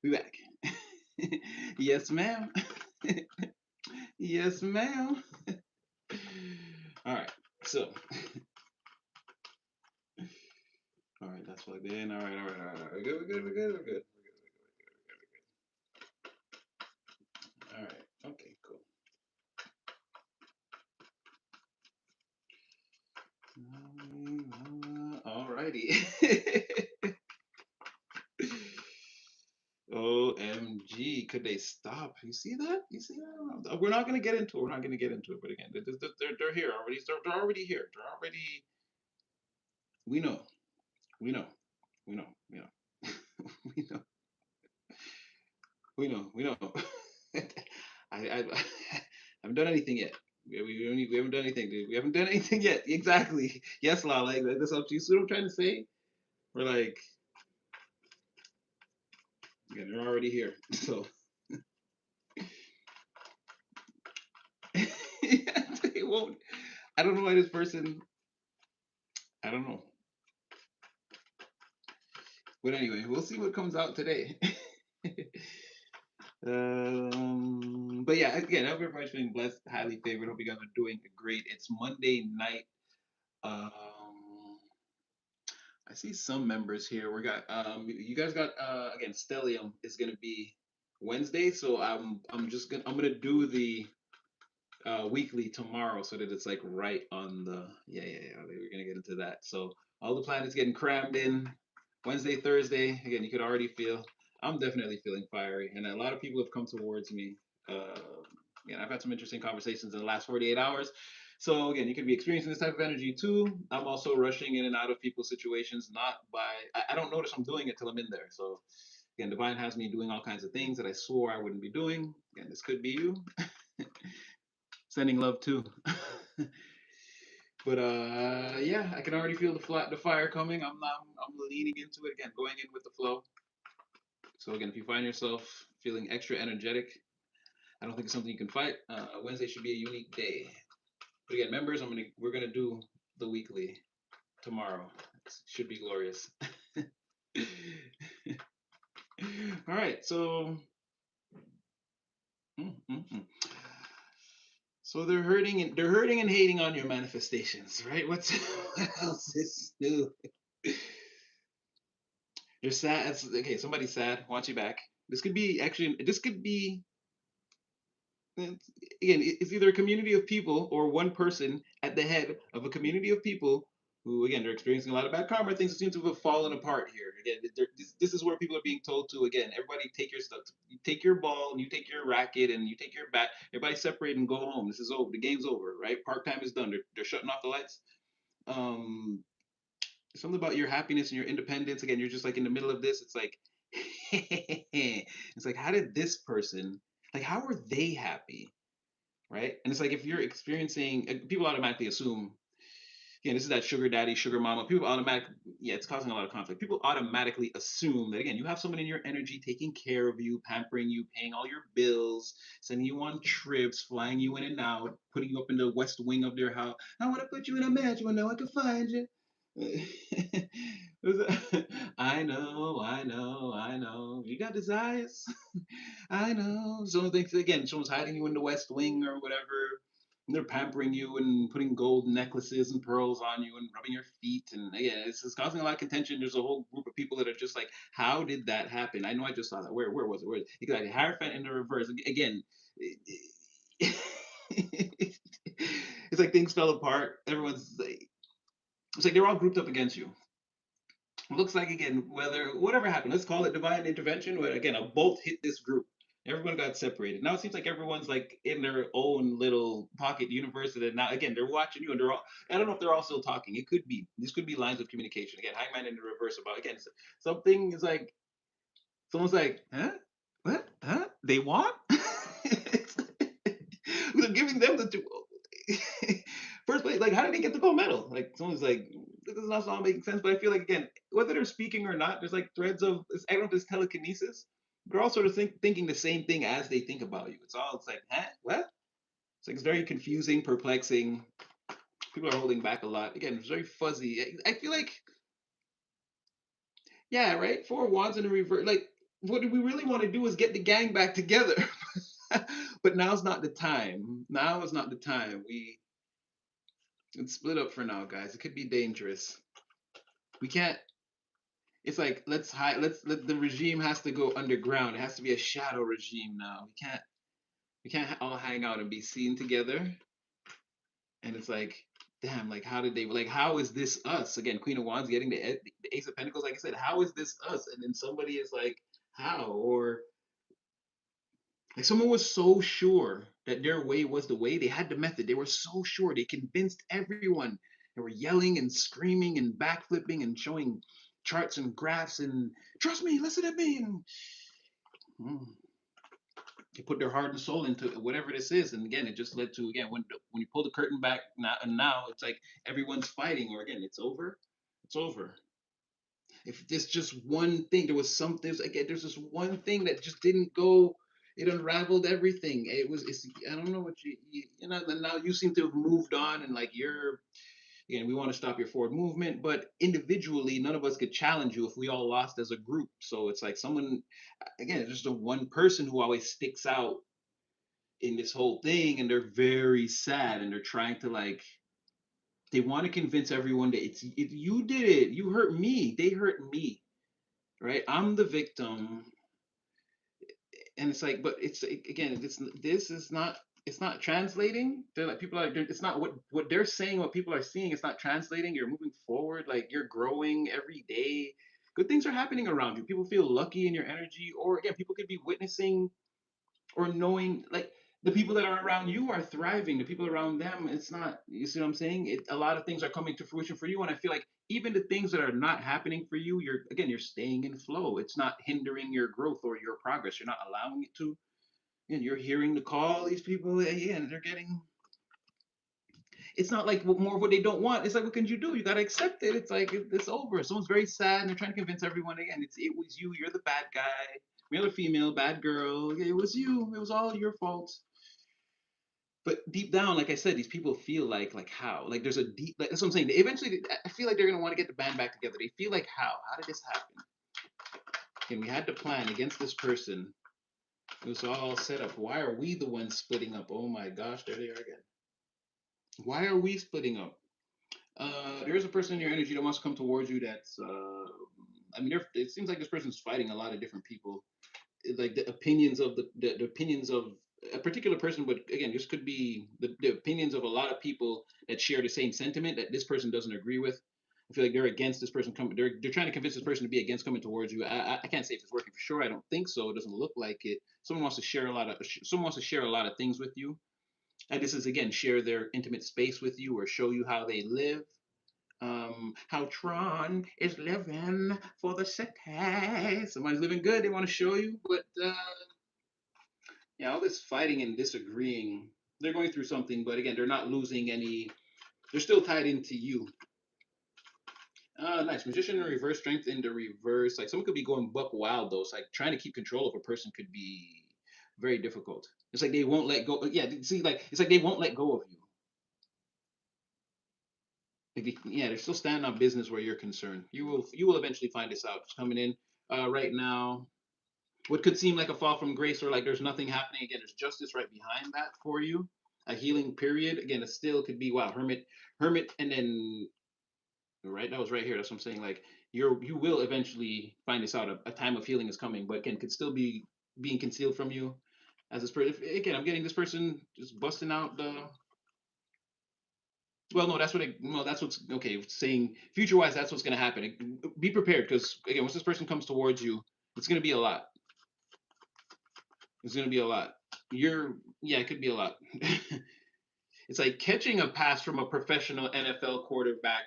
We back. Yes, ma'am. Yes, ma'am. All right. So, all right, that's plugged in. All right, all right, all right, all right. We're good, we're good, we're good, we're good. All right. Okay, cool. All righty. OMG, could they stop? You see that? You see that? We're not gonna get into it. We're not gonna get into it. But again, they're here already. They're already here. They're already. We know. We know. We know. We know. We know. We know. We know. I haven't done anything yet. We haven't done anything, dude. We haven't done anything yet. Exactly. Yes, La. Like that's up to you. See what I'm trying to say? We're like, yeah, they're already here. So it won't. I don't know why this person. I don't know. But anyway, we'll see what comes out today. But yeah, again, I hope everybody's feeling blessed, highly favored. Hope you guys are doing great. It's Monday night. Um, I see some members here. We got you guys got again. Stellium is gonna be Wednesday, so I'm gonna do the weekly tomorrow so that it's like right on the yeah. We're gonna get into that. So all the planets getting crammed in Wednesday, Thursday. Again, you could already feel. I'm definitely feeling fiery, and a lot of people have come towards me. Uh, Again, I've had some interesting conversations in the last 48 hours. So again, you could be experiencing this type of energy too. I'm also rushing in and out of people's situations, not by I don't notice I'm doing it till I'm in there. So again, divine has me doing all kinds of things that I swore I wouldn't be doing. Again, this could be you. Sending love too. But yeah, I can already feel the fire coming. I'm leaning into it again, going in with the flow. So again, if you find yourself feeling extra energetic, I don't think it's something you can fight. Wednesday should be a unique day. But again, members, we're gonna do the weekly tomorrow. It should be glorious. All right, so mm, mm, mm. So they're hurting and hating on your manifestations, right? What else is new? You're sad. Okay, somebody's sad. Want you back. This could be actually. This could be again. It's either a community of people or one person at the head of a community of people who, again, they're experiencing a lot of bad karma. Things seem to have fallen apart here. Again, this is where people are being told to again. Everybody take your stuff. You take your ball and you take your racket and you take your bat. Everybody separate and go home. This is over. The game's over. Right? Park time is done. They're shutting off the lights. Um, Something about your happiness and your independence. Again, you're just like in the middle of this. It's like, it's like, how did this person, like, how are they happy? Right. And it's like, if you're experiencing, people automatically assume, again, this is that sugar daddy, sugar mama. People automatically, yeah, it's causing a lot of conflict. People automatically assume that, again, you have someone in your energy taking care of you, pampering you, paying all your bills, sending you on trips, flying you in and out, putting you up in the west wing of their house. I want to put you in a mansion where no one can find you. I know, I know, I know. You got desires. I know. Someone thinks again, someone's hiding you in the West Wing or whatever. And they're pampering you and putting gold necklaces and pearls on you and rubbing your feet. And again, it's causing a lot of contention. There's a whole group of people that are just like, how did that happen? I know I just saw that. Where was it? Where? Exactly. Hierophant in the reverse. Again, it's like things fell apart. Everyone's like, it's like they're all grouped up against you. Looks like again, whether whatever happened, let's call it divine intervention, where again a bolt hit this group. Everyone got separated. Now it seems like everyone's like in their own little pocket universe, and now again they're watching you, and they're all. I don't know if they're all still talking. It could be. These could be lines of communication. Again, Hangman in the reverse about again something is like someone's like, huh, what, huh? They want. They're giving them the two. First place, like, how did they get the gold medal? Like, someone's like, this does not all making sense. But I feel like again, whether they're speaking or not, there's like threads of I don't know if it's telekinesis. They're all sort of thinking the same thing as they think about you. It's like, huh, what? It's like it's very confusing, perplexing. People are holding back a lot. Again, it's very fuzzy. I feel like Yeah, right. Four wands in a reverse. Like, what do we really want to do is get the gang back together. But now's not the time. Now is not the time. It's split up for now, guys. It could be dangerous. We can't. It's like let's hide. Let the regime has to go underground. It has to be a shadow regime now. We can't all hang out and be seen together. And it's like, damn, like how did they like how is this us? Again, Queen of Wands getting the Ace of Pentacles, like I said, how is this us? And then somebody is like, how? Or like someone was so sure that their way was the way, they had the method. They were so sure. They convinced everyone. They were yelling and screaming and backflipping and showing charts and graphs and trust me, listen to me. And mm, they put their heart and soul into whatever this is. And again, it just led to again when you pull the curtain back now it's like everyone's fighting, or again, it's over. It's over. If there's just one thing, there was some there's again there's just one thing that just didn't go. It unraveled everything. It's I don't know what you know. And now you seem to have moved on, and like you're again, we want to stop your forward movement, but individually, none of us could challenge you if we all lost as a group. So it's like someone again, it's just the one person who always sticks out in this whole thing, and they're very sad, and they're trying to like they want to convince everyone that you did it, you hurt me, they hurt me, right? I'm the victim. And it's like, but it's again, this is not, it's not translating. They're like people are it's not what they're saying, what people are seeing, it's not translating. You're moving forward, like you're growing every day, good things are happening around you, people feel lucky in your energy, or again, people could be witnessing or knowing like the people that are around you are thriving, the people around them, it's not, you see what I'm saying, a lot of things are coming to fruition for you, and I feel like even the things that are not happening for you, you're again, you're staying in flow, it's not hindering your growth or your progress, you're not allowing it to, and you're hearing the call, these people, yeah, and they're getting, it's not like more of what they don't want, it's like what can you do, you got to accept it, it's like it's over, someone's very sad and they're trying to convince everyone again, it was you, you're the bad guy, male or female, bad girl, it was you, it was all your fault. But deep down, like I said, these people feel like how? Like there's a deep, like that's what I'm saying. Eventually, I feel like they're gonna want to get the band back together. They feel like how? How did this happen? And we had to plan against this person. It was all set up. Why are we the ones splitting up? Oh my gosh, there they are again. Why are we splitting up? There's a person in your energy that wants to come towards you. That's, I mean, it seems like this person's fighting a lot of different people, like the opinions of the opinions of a particular person, but again, this could be the opinions of a lot of people that share the same sentiment that this person doesn't agree with. I feel like they're against this person coming. They're trying to convince this person to be against coming towards you. I can't say if it's working for sure. I don't think so. It doesn't look like it. Someone wants to share a lot of things with you. And this is again share their intimate space with you or show you how they live. How Tron is living for the city. Somebody's living good. They want to show you, but yeah, all this fighting and disagreeing, they're going through something, but again, they're not losing any. They're still tied into you. Nice. Magician in reverse, strength in the reverse. Like someone could be going buck wild though. It's like trying to keep control of a person could be very difficult. It's like they won't let go. Yeah, see, like it's like they won't let go of you. Like yeah, they're still standing on business where you're concerned. You will eventually find this out. It's coming in right now. What could seem like a fall from grace or like there's nothing happening, again, there's justice right behind that for you, a healing period, again, it still could be wow, hermit, and then right, that was right here, that's what I'm saying, like you will eventually find this out, a time of healing is coming, but again could still be being concealed from you as this person, again, I'm getting this person just busting out the, well, no, that's what's okay, saying future wise, that's what's going to happen, be prepared, because again, once this person comes towards you, it's going to be a lot. It's going to be a lot. Yeah, it could be a lot. It's like catching a pass from a professional NFL quarterback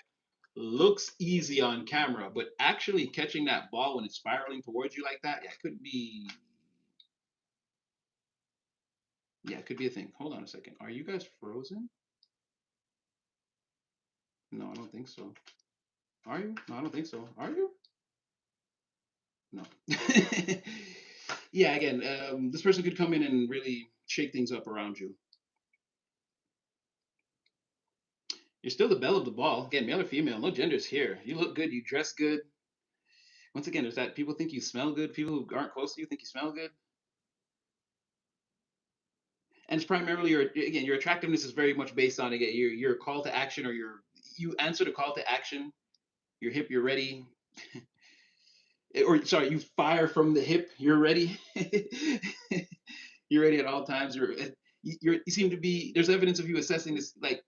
looks easy on camera, but actually catching that ball when it's spiraling towards you like that, yeah, it could be a thing. Hold on a second. Are you guys frozen? No, I don't think so. Are you? No, I don't think so. Are you? No. Yeah, again, this person could come in and really shake things up around you. You're still the belle of the ball. Again, male or female, no genders here. You look good, you dress good. Once again, there's that people think you smell good. People who aren't close to you think you smell good, and it's primarily your attractiveness is very much based on again your call to action or your you answer the call to action. You're hip, you're ready, or sorry, you fire from the hip, you're ready. You're ready at all times. You seem to be. There's evidence of you assessing this like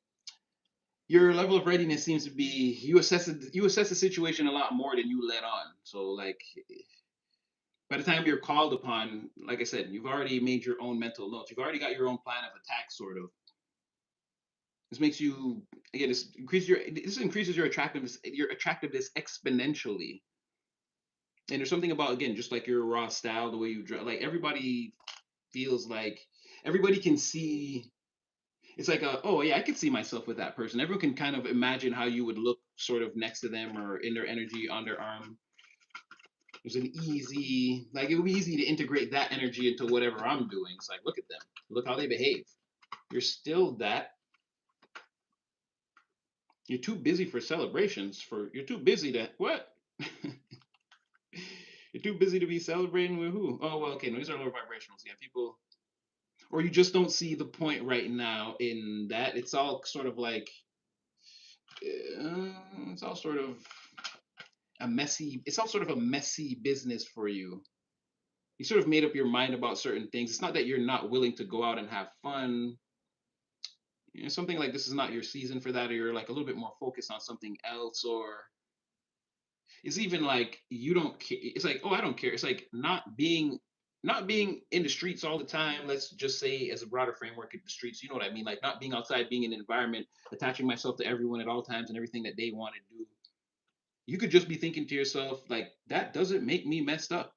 your level of readiness seems to be you assess the situation a lot more than you let on. So like by the time you're called upon, like I said, you've already made your own mental notes. You've already got your own plan of attack, sort of. This makes you again. This increases your attractiveness exponentially. And there's something about again, just like your raw style, the way you draw. Like feels like everybody can see. It's like oh yeah, I could see myself with that person. Everyone can kind of imagine how you would look, sort of next to them or in their energy on their arm. There's an easy like it would be easy to integrate that energy into whatever I'm doing. It's like look at them, look how they behave. You're still that. You're too busy for celebrations. You're too busy to what? You're too busy to be celebrating with who? Oh well, okay, no, these are lower vibrationals. Yeah, people, or you just don't see the point right now in that. It's all sort of like, it's all sort of It's all sort of a messy business for you. You sort of made up your mind about certain things. It's not that you're not willing to go out and have fun. You know, something like this is not your season for that, or you're like a little bit more focused on something else, or it's even like you don't care. It's like, oh, I don't care. It's like not being in the streets all the time. Let's just say, as a broader framework, the streets. You know what I mean? Like not being outside, being in an environment, attaching myself to everyone at all times and everything that they want to do. You could just be thinking to yourself, like, that doesn't make me messed up.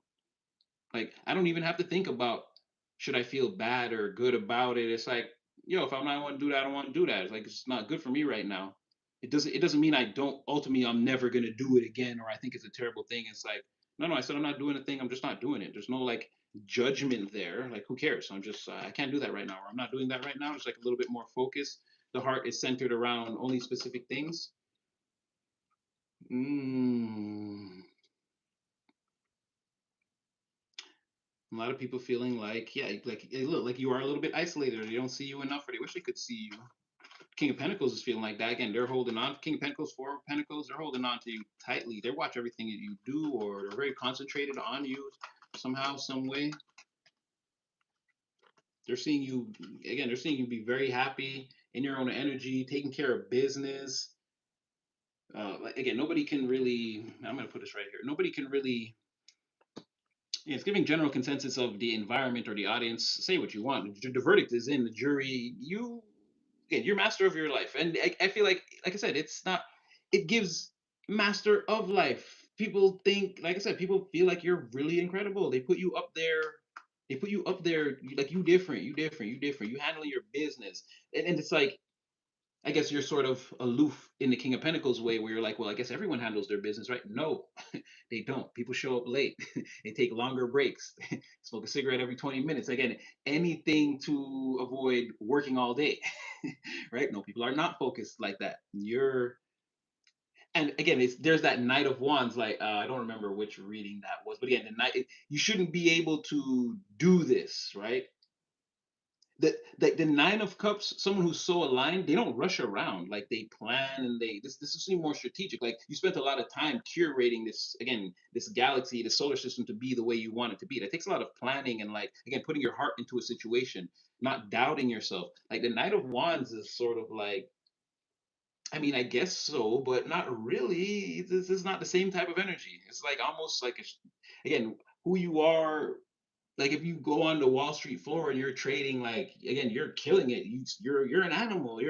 Like, I don't even have to think about should I feel bad or good about it. It's like, yo, if I'm not want to do that, I don't want to do that. It's like it's not good for me right now. It doesn't mean I don't ultimately I'm never gonna do it again or I think it's a terrible thing. It's like, no, I said I'm not doing a thing, I'm just not doing it. There's no like judgment there. Like who cares? I'm just I can't do that right now, or I'm not doing that right now. It's like a little bit more focus. The heart is centered around only specific things. Mm. A lot of people feeling like, yeah, like hey, look, like you are a little bit isolated, or they don't see you enough, or they wish they could see you. King of Pentacles is feeling like that again. They're holding on. King of Pentacles, Four of Pentacles, they're holding on to you tightly. They watch everything that you do, or they're very concentrated on you somehow, some way. They're seeing you again. They're seeing you be very happy in your own energy, taking care of business. Like again, nobody can really. I'm gonna put this right here. Nobody can really. Yeah, it's giving general consensus of the environment or the audience. Say what you want. The verdict is in. The jury. Again, you're master of your life, and I feel like I said, it's not. It gives master of life. People think, like I said, people feel like you're really incredible. They put you up there. They put you up there like you different, you different, you different. You handle your business, and it's like I guess you're sort of aloof in the King of Pentacles way, where you're like, well, I guess everyone handles their business, right? No, they don't. People show up late. They take longer breaks. Smoke a cigarette every 20 minutes. Again, anything to avoid working all day, right? No, people are not focused like that. And again, there's that Knight of Wands. Like I don't remember which reading that was, but again, you shouldn't be able to do this, right? The Nine of Cups, someone who's so aligned, they don't rush around. Like they plan and this seems more strategic. Like you spent a lot of time curating this galaxy, the solar system to be the way you want it to be. That takes a lot of planning and like again putting your heart into a situation, not doubting yourself. Like the Knight of Wands is sort of like, I mean, I guess so, but not really. This is not the same type of energy. It's like almost like again, who you are, like if you go on the Wall Street floor and you're trading, like again, you're killing it. You're an animal.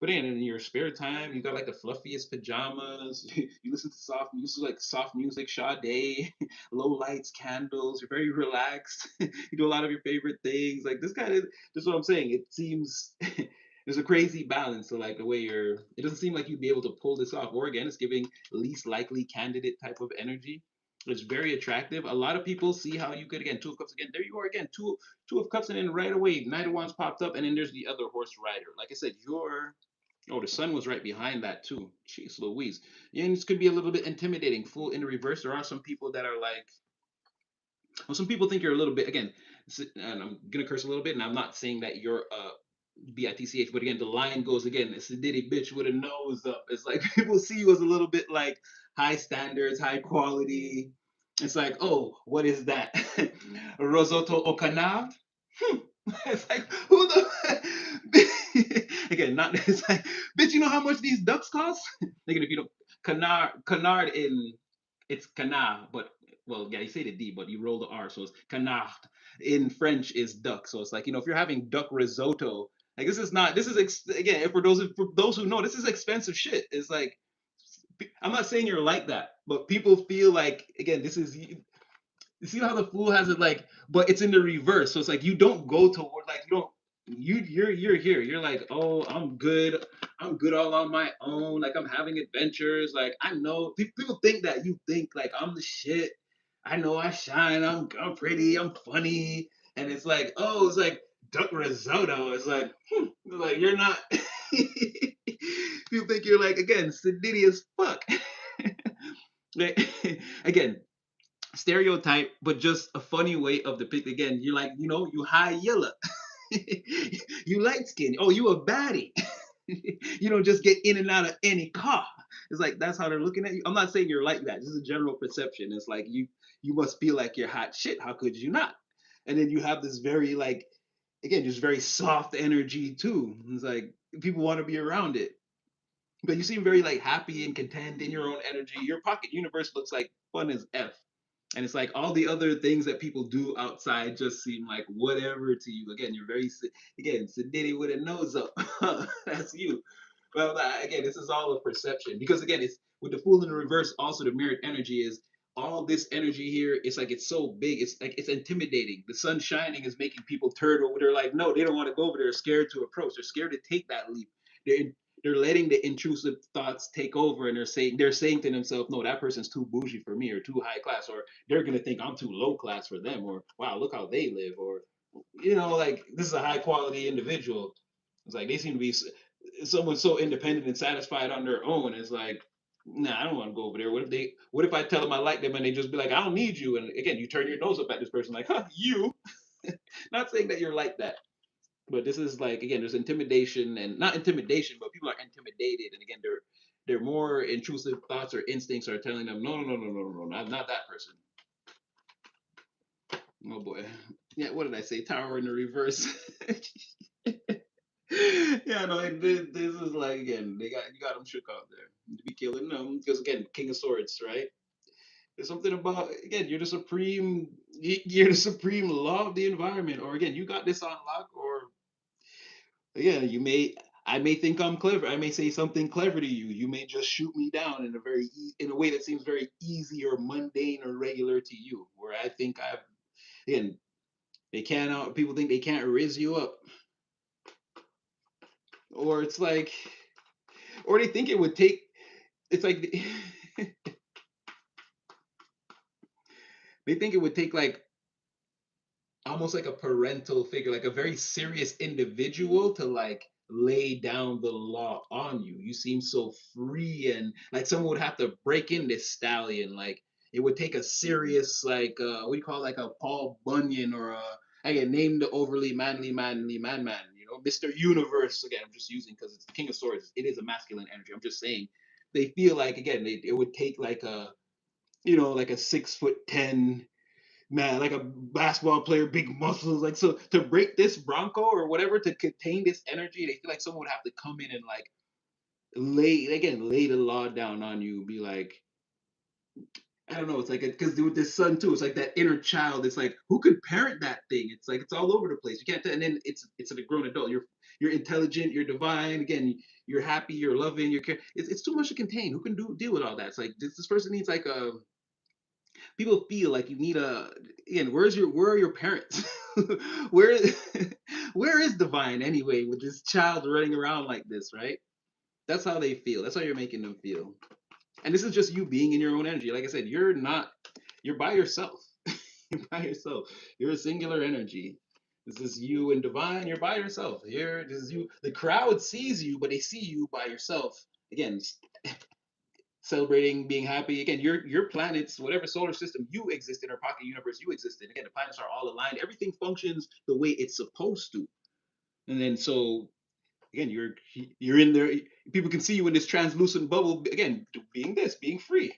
But in your spare time, you got like the fluffiest pajamas. You listen to soft music, Sade, low lights, candles. You're very relaxed. You do a lot of your favorite things. Like this is what I'm saying. It seems there's a crazy balance to like the way you're. It doesn't seem like you'd be able to pull this off. Or again, it's giving least likely candidate type of energy. It's very attractive. A lot of people see how you could again Two of Cups again. There you are again, two of Cups, and then right away Knight of Wands popped up, and then there's the other horse rider. Like I said, Oh, the sun was right behind that too. Jeez Louise. Yeah, and this could be a little bit intimidating. Full in the reverse. There are some people that are like, well, some people think you're a little bit, again, and I'm gonna curse a little bit, and I'm not saying that you're bitch, but again, the line goes again, it's a ditty bitch with a nose up. It's like people see you as a little bit like high standards, high quality. It's like, oh, what is that? Risotto au canard? Hmm. It's like, who the again, not it's like, bitch, you know how much these ducks cost? Again, if you don't, canard in, it's canard, but well, yeah, you say the D, but you roll the R, so it's canard. In French is duck, so it's like, if you're having duck risotto, like this is not, this is again, for those who know, this is expensive shit. It's like, I'm not saying you're like that, but people feel like, again, this is, you see how the fool has it like, but it's in the reverse. So it's like you don't go toward, like, you don't, you're here. You're like, oh, I'm good. I'm good all on my own. Like I'm having adventures. Like I know people think that you think like I'm the shit. I know I shine. I'm pretty. I'm funny. And it's like, oh, it's like duck risotto. It's like you're not. People think you're like, again, sedity as fuck. Like, again, stereotype, but just a funny way of depicting. Again, you're like, you high yellow, you light skin. Oh, you a baddie. You don't just get in and out of any car. It's like that's how they're looking at you. I'm not saying you're like that. This is a general perception. It's like you must feel like you're hot shit. How could you not? And then you have this very like, again, just very soft energy too. It's like people want to be around it. But you seem very like happy and content in your own energy. Your pocket universe looks like fun as F. And it's like all the other things that people do outside just seem like whatever to you. Again, you're very, again, sedity with a nose up. That's you. Well, again, this is all a perception because again, it's with the fool in the reverse. Also, the mirrored energy is all this energy here. It's like it's so big. It's like it's intimidating. The sun shining is making people turn over. They're like, no, they don't want to go over. They're scared to approach. They're scared to take that leap. They're letting the intrusive thoughts take over, and they're saying to themselves, no, that person's too bougie for me, or too high class, or they're gonna think I'm too low class for them, or wow, look how they live, or like this is a high quality individual. It's like they seem to be someone so independent and satisfied on their own. It's like, nah, I don't want to go over there. What if I tell them I like them and they just be like, I don't need you? And again, you turn your nose up at this person, like, huh, you. Not saying that you're like that, but this is like, again, there's intimidation, and not intimidation, but people are intimidated, and again, they're more intrusive thoughts or instincts are telling them, no, no, no, no, no, no, not that person. Oh boy. Yeah, what did I say? Tower in the reverse. Yeah, no, this is like, again, you got them shook out there to be killing them because again, King of Swords, right? There's something about, again, you're the supreme law of the environment, or again, you got this on lock, or yeah, I may think I'm clever. I may say something clever to you. You may just shoot me down in a way that seems very easy or mundane or regular to you. Where I think again, people think they can't raise you up, or it's like, or they think it would take. It's like they think it would take like almost like a parental figure, like a very serious individual to like lay down the law on you. You seem so free, and like someone would have to break in this stallion. Like it would take a serious like what do you call it? Like a Paul Bunyan or a, again, name the overly manly man. Mr. Universe. Again, I'm just using because it's the King of Swords. It is a masculine energy. I'm just saying they feel like, again, it would take like a, like a 6'10" man, like a basketball player, big muscles. Like, so to break this Bronco or whatever, to contain this energy, they feel like someone would have to come in and like lay the law down on you, be like, I don't know, it's like, because with this son too, it's like that inner child. It's like, who could parent that thing? It's like it's all over the place. You can't tell, and then it's a grown adult. You're intelligent, you're divine. Again, you're happy, you're loving, it's too much to contain. Who can deal with all that? It's like this person needs like a, people feel like you need a, again, where are your parents? where where is divine anyway with this child running around like this, right? That's how they feel. That's how you're making them feel. And this is just you being in your own energy. Like I said, you're by yourself. You're by yourself. You're a singular energy. This is you and divine. You're by yourself. Here, this is you. The crowd sees you, but they see you by yourself. Again, celebrating, being happy. Again, your planets, whatever solar system you exist in, or pocket universe you exist in. Again, the planets are all aligned. Everything functions the way it's supposed to. And then so again, you're in there. People can see you in this translucent bubble. Again, being this, being free.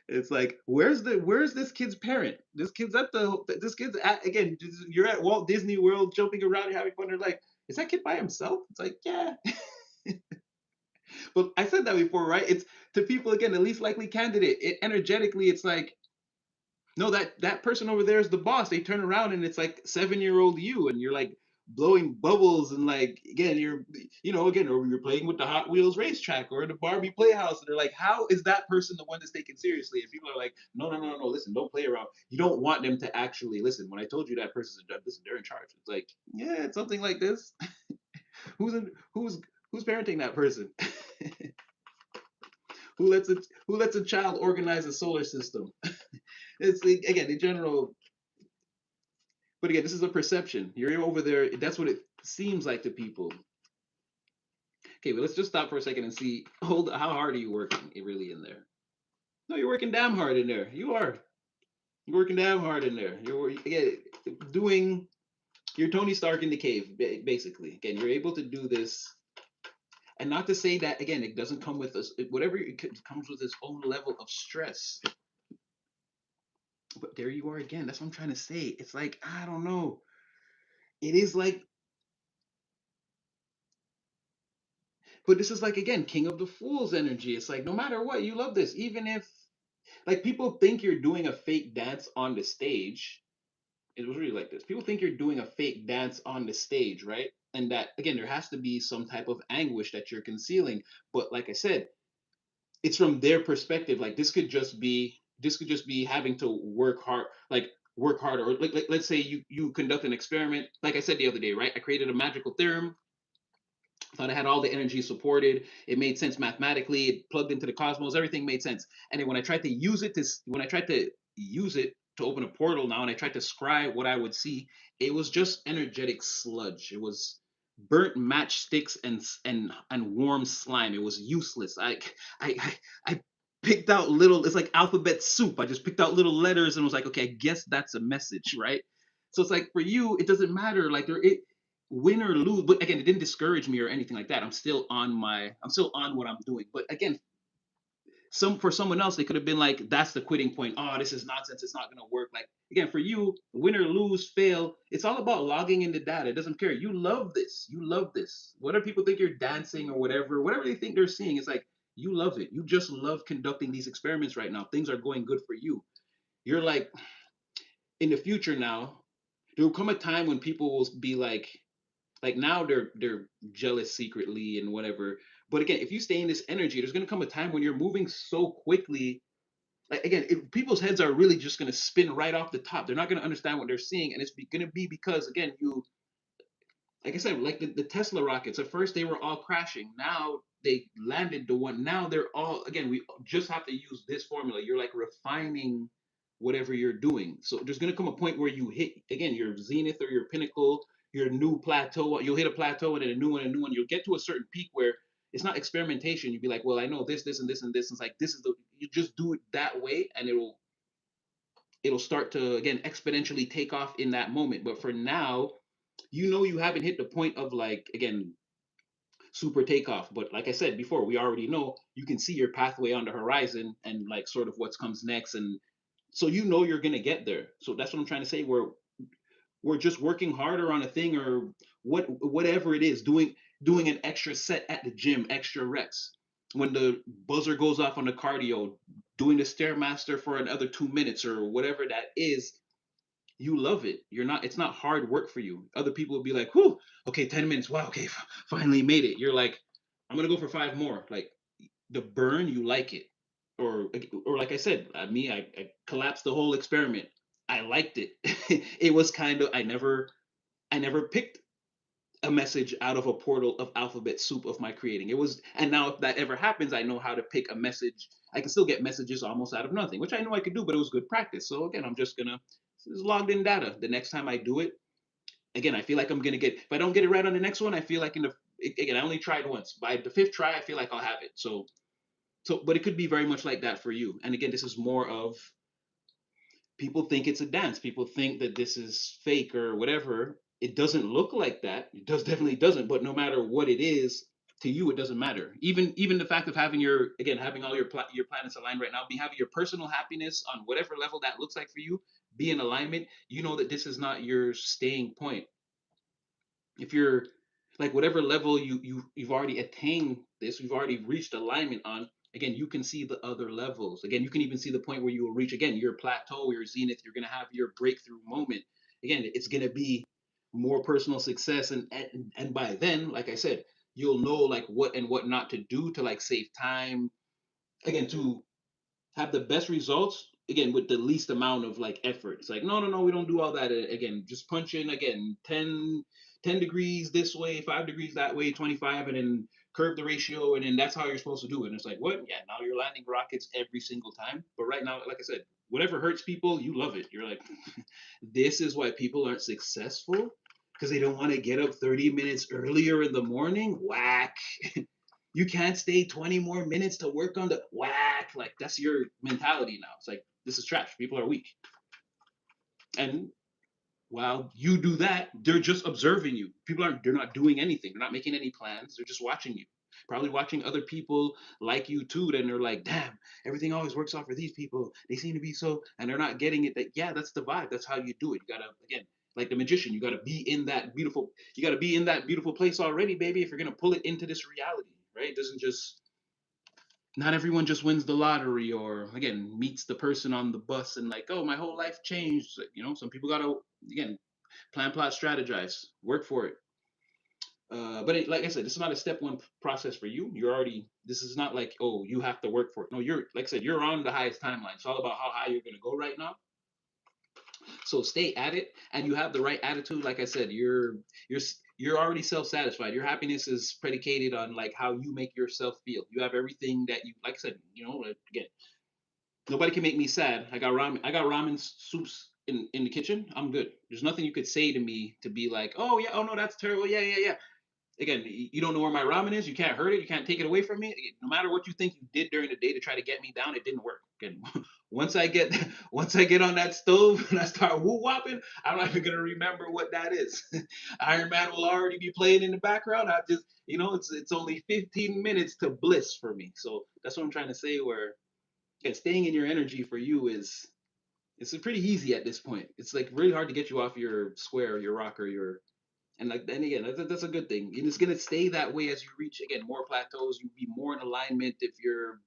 It's like, where's this kid's parent? This kid's at, again. You're at Walt Disney World, jumping around, having fun. They're like, is that kid by himself? It's like, yeah. But I said that before, right? It's to people again, the least likely candidate. Energetically, it's like, no, that person over there is the boss. They turn around and it's like 7-year-old you, and you're like blowing bubbles, and like again, again, or you're playing with the Hot Wheels racetrack or the Barbie playhouse, and they're like, how is that person the one that's taken seriously? And people are like, no, no, no, no, no, listen, don't play around. You don't want them to actually listen. When I told you that person's listen, they're in charge. It's like, yeah, it's something like this. Who's parenting that person? Who lets a child organize a solar system? It's like, again, in general. But again, this is a perception. You're over there. That's what it seems like to people. Okay, but let's just stop for a second and see. Hold. How hard are you working? Really in there? No, you're working damn hard in there. You are. You're working damn hard in there. You're again doing. You're Tony Stark in the cave, basically. Again, you're able to do this, and not to say that again, it doesn't come with us. Whatever it comes with its own level of stress. But there you are again. That's what I'm trying to say. It's like I don't know. It is like, but this is like again, King of the Fools energy. It's like no matter what, you love this, even if like people think you're doing a fake dance on the stage. It was really like this. People think you're doing a fake dance on the stage, right? And that again, there has to be some type of anguish that you're concealing. But like I said, it's from their perspective. Like this could just be having to work hard, like work harder. Or like let's say you conduct an experiment. Like I said the other day, right? I created a magical theorem. Thought I had all the energy supported. It made sense mathematically. It plugged into the cosmos. Everything made sense. And then when I tried to use it to open a portal now, and I tried to scribe what I would see, it was just energetic sludge. It was burnt matchsticks and warm slime. It was useless. I picked out little. It's like alphabet soup. I just picked out little letters and was like, okay, I guess that's a message, right? So it's like for you, it doesn't matter. Like win or lose, but again, it didn't discourage me or anything like that. I'm still on what I'm doing. But again, for someone else, they could have been like, that's the quitting point. Oh, this is nonsense. It's not gonna work. Like again, for you, win or lose, fail. It's all about logging in the data. It doesn't care. You love this. You love this. Whether people think you're dancing or whatever they think they're seeing, it's like you love it. You just love conducting these experiments right now. Things are going good for you. You're like in the future now, there will come a time when people will be like now they're jealous secretly and whatever. But again, if you stay in this energy, there's gonna come a time when you're moving so quickly. Like again, if people's heads are really just gonna spin right off the top. They're not gonna understand what they're seeing, and gonna be because again, you like I said, like the Tesla rockets. At first, they were all crashing. Now they landed the one. Now they're all again. We just have to use this formula. You're like refining whatever you're doing. So there's gonna come a point where you hit again your zenith or your pinnacle, your new plateau. You'll hit a plateau and then a new one, and a new one. You'll get to a certain peak where it's not experimentation. You'll be like, well, I know this, this, and this, and this. It's like this is the. You just do it that way, and it'll start to again exponentially take off in that moment. But for now, you haven't hit the point of like again super takeoff. But like I said before, we already know you can see your pathway on the horizon and like sort of what comes next, and so you're gonna get there. So that's what I'm trying to say. We're just working harder on a thing or whatever it is, doing an extra set at the gym, extra reps. When the buzzer goes off on the cardio, doing the stairmaster for another 2 minutes or whatever that is, you love it. It's not hard work for you. Other people will be like, whew, okay, 10 minutes. Wow, okay, finally made it. You're like, I'm gonna go for 5 more. Like the burn, you like it. Or like I said, I collapsed the whole experiment. I liked it. It was kind of I never picked a message out of a portal of alphabet soup of my creating. It was, and now if that ever happens, I know how to pick a message. I can still get messages almost out of nothing, which I know I could do, but it was good practice. So again, I'm just gonna This is logged in data. The next time I do it, again, I feel like I'm gonna get. If I don't get it right on the next one, I feel like again, I only tried once. By the fifth try, I feel like I'll have it. So, but it could be very much like that for you. And again, this is more of people think it's a dance. People think that this is fake or whatever. It doesn't look like that. It does definitely doesn't. But no matter what it is, to you, it doesn't matter. Even the fact of having having all your planets aligned right now, be having your personal happiness on whatever level that looks like for you, be in alignment. You know that this is not your staying point. If you're like whatever level you've already attained this, you've already reached alignment on, again, you can see the other levels. Again, you can even see the point where you will reach again your plateau, your zenith. You're going to have your breakthrough moment. Again, it's going to be more personal success, and by then, like I said, you'll know like what and what not to do to like save time, again, to have the best results, again, with the least amount of like effort. It's like, no, no, no, we don't do all that. Again, just punch in again 10 degrees this way, 5 degrees that way, 25, and then curve the ratio, and then that's how you're supposed to do it. And it's like, what? Yeah, now you're landing rockets every single time. But right now, like I said, whatever hurts people, you love it. You're like, this is why people aren't successful, because they don't want to get up 30 minutes earlier in the morning. Whack. You can't stay 20 more minutes to work on the whack. Like that's your mentality now. It's like this is trash. People are weak. And while you do that, they're just observing you. People aren't they're not doing anything. They're not making any plans. They're just watching you. Probably watching other people like you too. Then they're like, damn, everything always works out for these people. They seem to be so, and they're not getting it. That yeah, that's the vibe. That's how you do it. You gotta again, like the magician, you gotta be in that beautiful. You gotta be in that beautiful place already, baby. If you're gonna pull it into this reality, right? It doesn't just not everyone just wins the lottery or again meets the person on the bus and like, oh, my whole life changed. You know, some people gotta again plan, plot, strategize, work for it. But like I said, this is not a step one process for you. You're already. This is not like, oh, you have to work for it. No, you're like I said, you're on the highest timeline. It's all about how high you're gonna go right now. So stay at it, and you have the right attitude. Like I said, you're you're already self-satisfied. Your happiness is predicated on like how you make yourself feel. You have everything that you like I said, you know, again, nobody can make me sad. I got ramen. I got ramen soups in the kitchen. I'm good. There's nothing you could say to me to be like, oh yeah, oh no, that's terrible. Yeah, yeah, yeah. Again, you don't know where my ramen is. You can't hurt it. You can't take it away from me. No matter what you think you did during the day to try to get me down, it didn't work. Again, once I get once I get on that stove and I start woo whopping, I'm not even gonna remember what that is. Iron Man will already be playing in the background. I just, you know, it's only 15 minutes to bliss for me. So that's what I'm trying to say. Where and staying in your energy for you is it's pretty easy at this point. It's like really hard to get you off your square, your rock, or your and like then again that's a good thing. And it's gonna stay that way as you reach again more plateaus. You'll be more in alignment if you're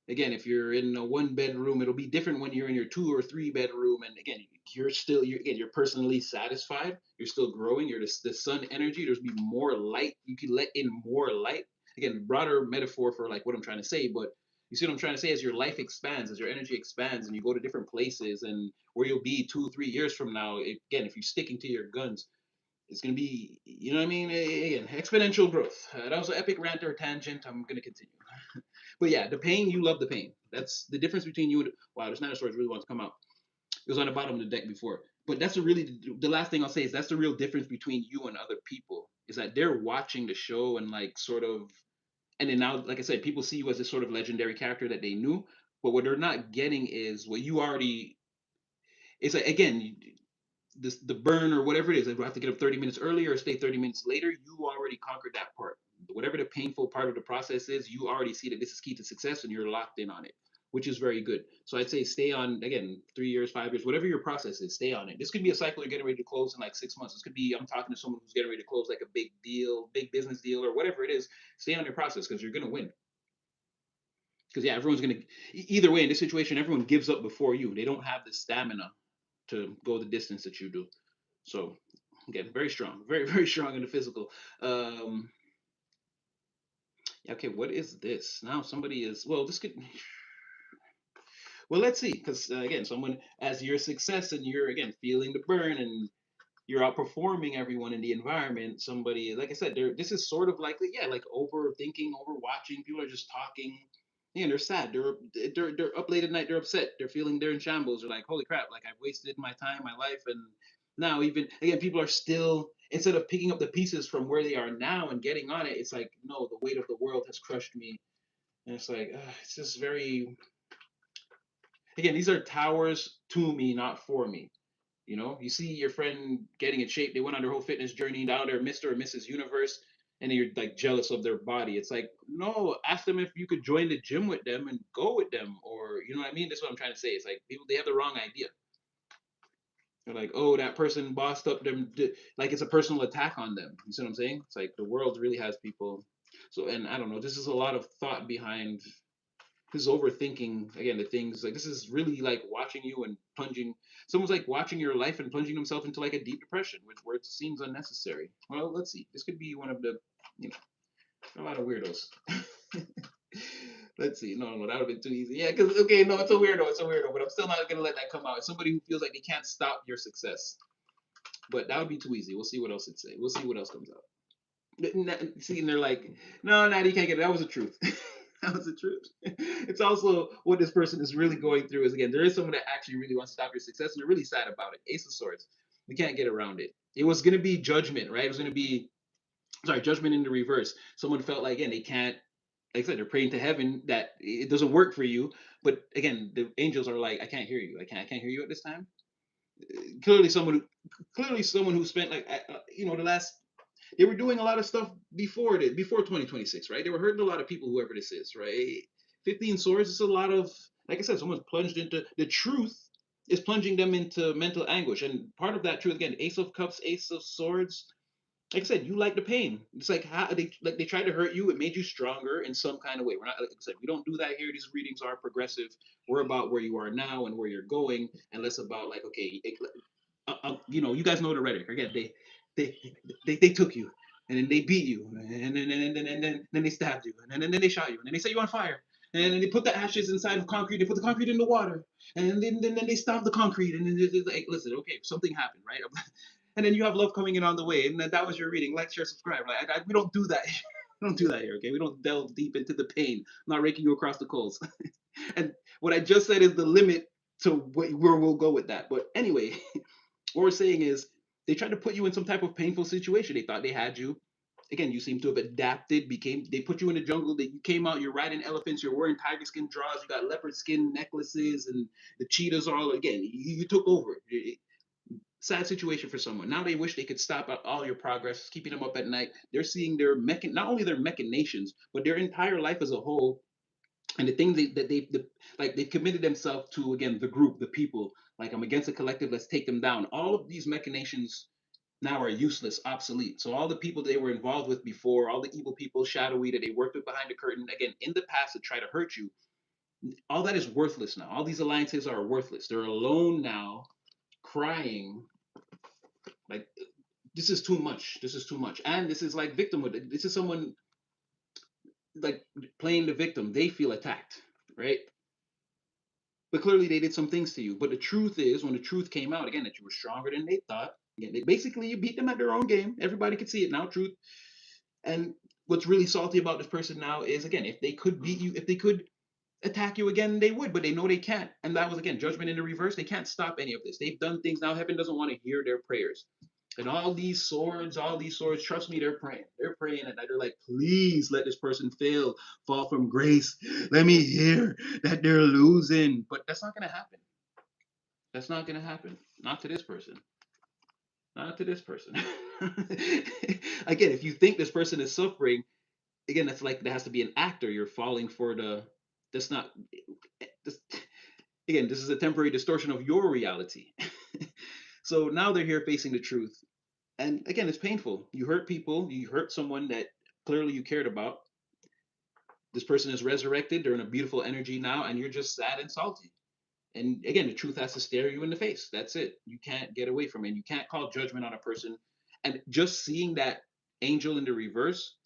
again if you're in a one bedroom. It'll be different when you're in your two or three bedroom. And again you're still you're personally satisfied. You're still growing. You're the sun energy. There's be more light. You can let in more light. Again, broader metaphor for like what I'm trying to say, but you see what I'm trying to say? As your life expands, as your energy expands, and you go to different places, and where you'll be 2 3 years from now, again, if you're sticking to your guns, it's going to be, you know what I mean? Again, exponential growth. That was an epic rant or tangent. I'm going to continue. But yeah, the pain, you love the pain. That's the difference between you and, wow, this Storage really wants to come out. It was on the bottom of the deck before. But that's the last thing I'll say is that's the real difference between you and other people is that they're watching the show and like sort of, and then now, like I said, people see you as this sort of legendary character that they knew. But what they're not getting is what you already, it's like, again, this the burn or whatever it is. If I have to get up 30 minutes earlier or stay 30 minutes later, you already conquered that part. Whatever the painful part of the process is, you already see that this is key to success and you're locked in on it, which is very good. So I'd say stay on again 3 years, 5 years, whatever your process is, stay on it. This could be a cycle you're getting ready to close in like 6 months. This could be I'm talking to someone who's getting ready to close like a big deal, big business deal, or whatever it is. Stay on your process because you're gonna win. Because yeah, everyone's gonna either way in this situation, everyone gives up before you. They don't have the stamina to go the distance that you do. So again, very strong, very very strong in the physical. Um, okay, what is this now? Somebody is well. This could well. Let's see, because again, someone as your success and you're again feeling the burn and you're outperforming everyone in the environment. Somebody, like I said, there. This is sort of like yeah, like overthinking, overwatching. People are just talking. Yeah, they're sad. They're up late at night. They're upset. They're feeling they're in shambles. They're like, holy crap! Like I've wasted my time, my life, and now even again, people are still instead of picking up the pieces from where they are now and getting on it. It's like no, the weight of the world has crushed me, and it's like it's just very again. These are towers to me, not for me. You know, you see your friend getting in shape. They went on their whole fitness journey. Now they're Mr. or Mrs. Universe, and you're like jealous of their body. It's like, no, ask them if you could join the gym with them and go with them, or you know what I mean. That's what I'm trying to say. It's like people they have the wrong idea. They're like, oh, that person bossed up them, like it's a personal attack on them. You see what I'm saying? It's like the world really has people. So, and I don't know. This is a lot of thought behind this is overthinking again the things like this is really like watching you and plunging someone's like watching your life and plunging themselves into like a deep depression which where it seems unnecessary. Well, let's see, this could be one of the you know a lot of weirdos. Let's see, no, that would have been too easy. Yeah, because okay, no, it's a weirdo, but I'm still not gonna let that come out. It's somebody who feels like they can't stop your success, but that would be too easy. We'll see what else it say. We'll see what else comes out. See, and they're like, no, you can't get it. That was the truth. That was the truth. It's also what this person is really going through is again, there is someone that actually really wants to stop your success, and they're really sad about it. Ace of Swords. We can't get around it. It was gonna be judgment, right? It was gonna be sorry, judgment in the reverse. Someone felt like again they can't like I said, they're praying to heaven that it doesn't work for you. But again, the angels are like, I can't hear you. I can't hear you at this time. Clearly, someone who spent like the last they were doing a lot of stuff before 2026, right? They were hurting a lot of people, whoever this is, right? 15 swords is a lot of, like I said, someone's plunged into the truth is plunging them into mental anguish, and part of that truth again, Ace of Cups, Ace of Swords. Like I said, you like the pain. It's like how they tried to hurt you. It made you stronger in some kind of way. We're not like I said, we don't do that here. These readings are progressive. We're about where you are now and where you're going, and less about like okay, you guys know the rhetoric. Again, they they took you, and then they beat you, and then they stabbed you, and then they shot you, and then they set you on fire, and then they put the ashes inside of concrete. They put the concrete in the water, and then they stomped the concrete, and then it's like, listen, okay, something happened, right? And then you have love coming in on the way, and then that was your reading. Like, share, subscribe. Like, we don't do that. We don't do that here, okay? We don't delve deep into the pain. I'm not raking you across the coals. And what I just said is the limit to where we'll go with that. But anyway, what we're saying is they tried to put you in some type of painful situation. They thought they had you. Again, you seem to have adapted. They put you in the jungle. That you came out. You're riding elephants. You're wearing tiger skin drawers. You got leopard skin necklaces, and the cheetahs are all again. You took over. Sad situation for someone. Now they wish they could stop all your progress, keeping them up at night. They're seeing their not only their machinations, but their entire life as a whole and the things like they committed themselves to again the group the people like I'm against the collective, let's take them down. All of these machinations now are useless, obsolete. So all the people they were involved with before, all the evil people shadowy that they worked with behind the curtain again in the past to try to hurt you, all that is worthless now. All these alliances are worthless. They're alone now, crying like this is too much, this is too much. And this is like victimhood. This is someone like playing the victim. They feel attacked, right? But clearly they did some things to you. But the truth is, when the truth came out again, that you were stronger than they thought. Again, they basically you beat them at their own game. Everybody could see it now. Truth. And what's really salty about this person now is again, if they could beat you, if they could attack you again, they would, but they know they can't. And that was again judgment in the reverse. They can't stop any of this. They've done things now. Heaven doesn't want to hear their prayers. And all these swords, trust me, they're praying. They're praying and they're like, please let this person fail, fall from grace. Let me hear that they're losing. But that's not gonna happen. That's not gonna happen. Not to this person. Not to this person. Again, if you think this person is suffering, again, that's like there has to be an actor. You're falling for the that's not this, again, this is a temporary distortion of your reality. So now they're here facing the truth. And again, it's painful. You hurt people, you hurt someone that clearly you cared about. This person is resurrected, they're in a beautiful energy now, and you're just sad and salty. And again, the truth has to stare you in the face. That's it. You can't get away from it. You can't call judgment on a person. And just seeing that angel in the reverse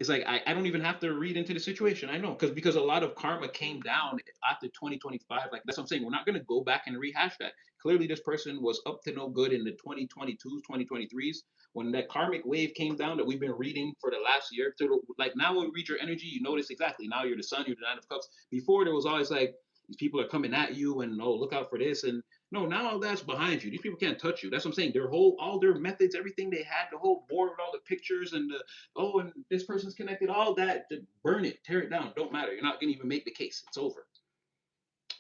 It's like I don't even have to read into the situation. I know because a lot of karma came down after 2025. Like that's what I'm saying. We're not gonna go back and rehash that. Clearly, this person was up to no good in the 2022s, 2023s when that karmic wave came down that we've been reading for the last year. To like now, when we read your energy, you notice exactly. Now you're the sun, you're the nine of cups. Before there was always like these people are coming at you and oh look out for this and no, now all that's behind you. These people can't touch you. That's what I'm saying. Their whole, all their methods, everything they had, the whole board with all the pictures and the oh, and this person's connected, all that, to burn it, tear it down. Don't matter. You're not gonna even make the case. It's over.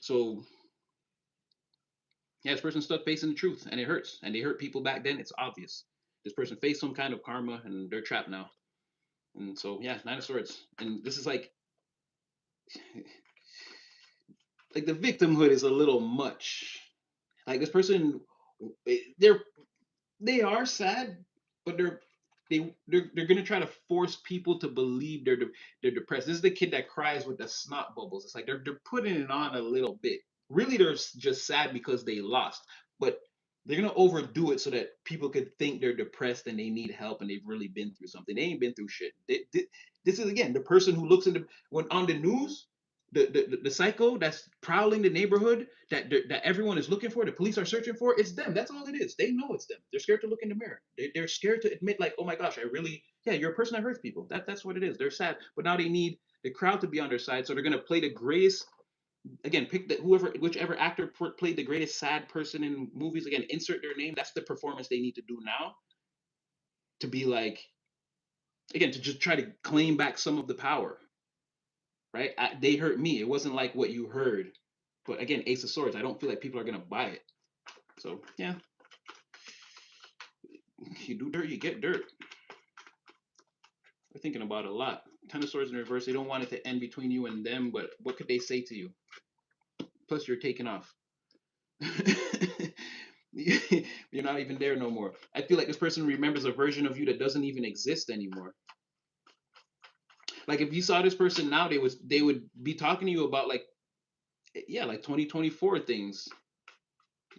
So yeah, this person stuck facing the truth, and it hurts. And they hurt people back then. It's obvious. This person faced some kind of karma, and they're trapped now. And so yeah, Nine of Swords. And this is like the victimhood is a little much. Like this person, they're they are sad, but they're gonna try to force people to believe they're depressed. This is the kid that cries with the snot bubbles. It's like they're putting it on a little bit. Really, they're just sad because they lost, but they're gonna overdo it so that people could think they're depressed and they need help and they've really been through something. They ain't been through shit. This is again the person who looks in the when on the news the psycho that's prowling the neighborhood that everyone is looking for, the police are searching for, it's them. That's all it is. They know it's them. They're scared to look in the mirror. They're scared to admit, like, oh my gosh, I really, yeah, you're a person that hurts people. That's what it is. They're sad, but now they need the crowd to be on their side, so they're gonna play the greatest. Again, pick whichever actor played the greatest sad person in movies. Again, insert their name. That's the performance they need to do now to be like, again, to just try to claim back some of the power. Right? They hurt me. It wasn't like what you heard. But again, Ace of Swords. I don't feel like people are gonna buy it. So yeah, you do dirt, you get dirt. We're thinking about it a lot. Ten of Swords in reverse. They don't want it to end between you and them, but what could they say to you? Plus, you're taking off. You're not even there no more. I feel like this person remembers a version of you that doesn't even exist anymore. Like if you saw this person now, they would be talking to you about like yeah, like 2024 things.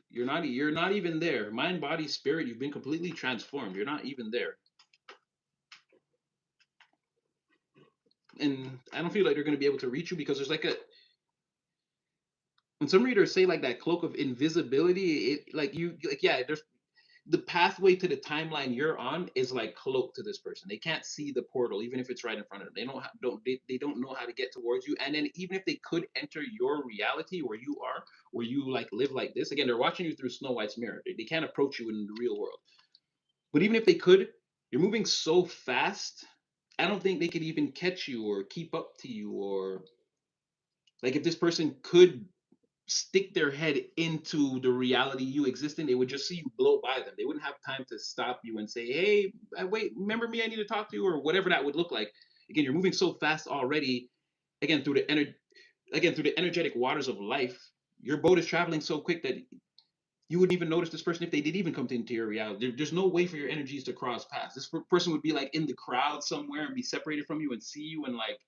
You're not even there. Mind, body, spirit, you've been completely transformed. You're not even there. And I don't feel like they're gonna be able to reach you because there's like a when some readers say like that cloak of invisibility, it like you like yeah, there's the pathway to the timeline you're on is like cloaked to this person. They can't see the portal, even if it's right in front of them. They don't know how to get towards you. And then even if they could enter your reality where you are, where you like live like this, again, they're watching you through Snow White's mirror. They can't approach you in the real world. But even if they could, you're moving so fast. I don't think they could even catch you or keep up to you or like if this person could stick their head into the reality you exist in, they would just see you blow by them. They wouldn't have time to stop you and say, "Hey, wait, remember me? I need to talk to you," or whatever that would look like. Again, you're moving so fast already. Again, through the energetic waters of life, your boat is traveling so quick that you wouldn't even notice this person if they did even come into your reality. There's no way for your energies to cross paths. This person would be like in the crowd somewhere and be separated from you and see you and like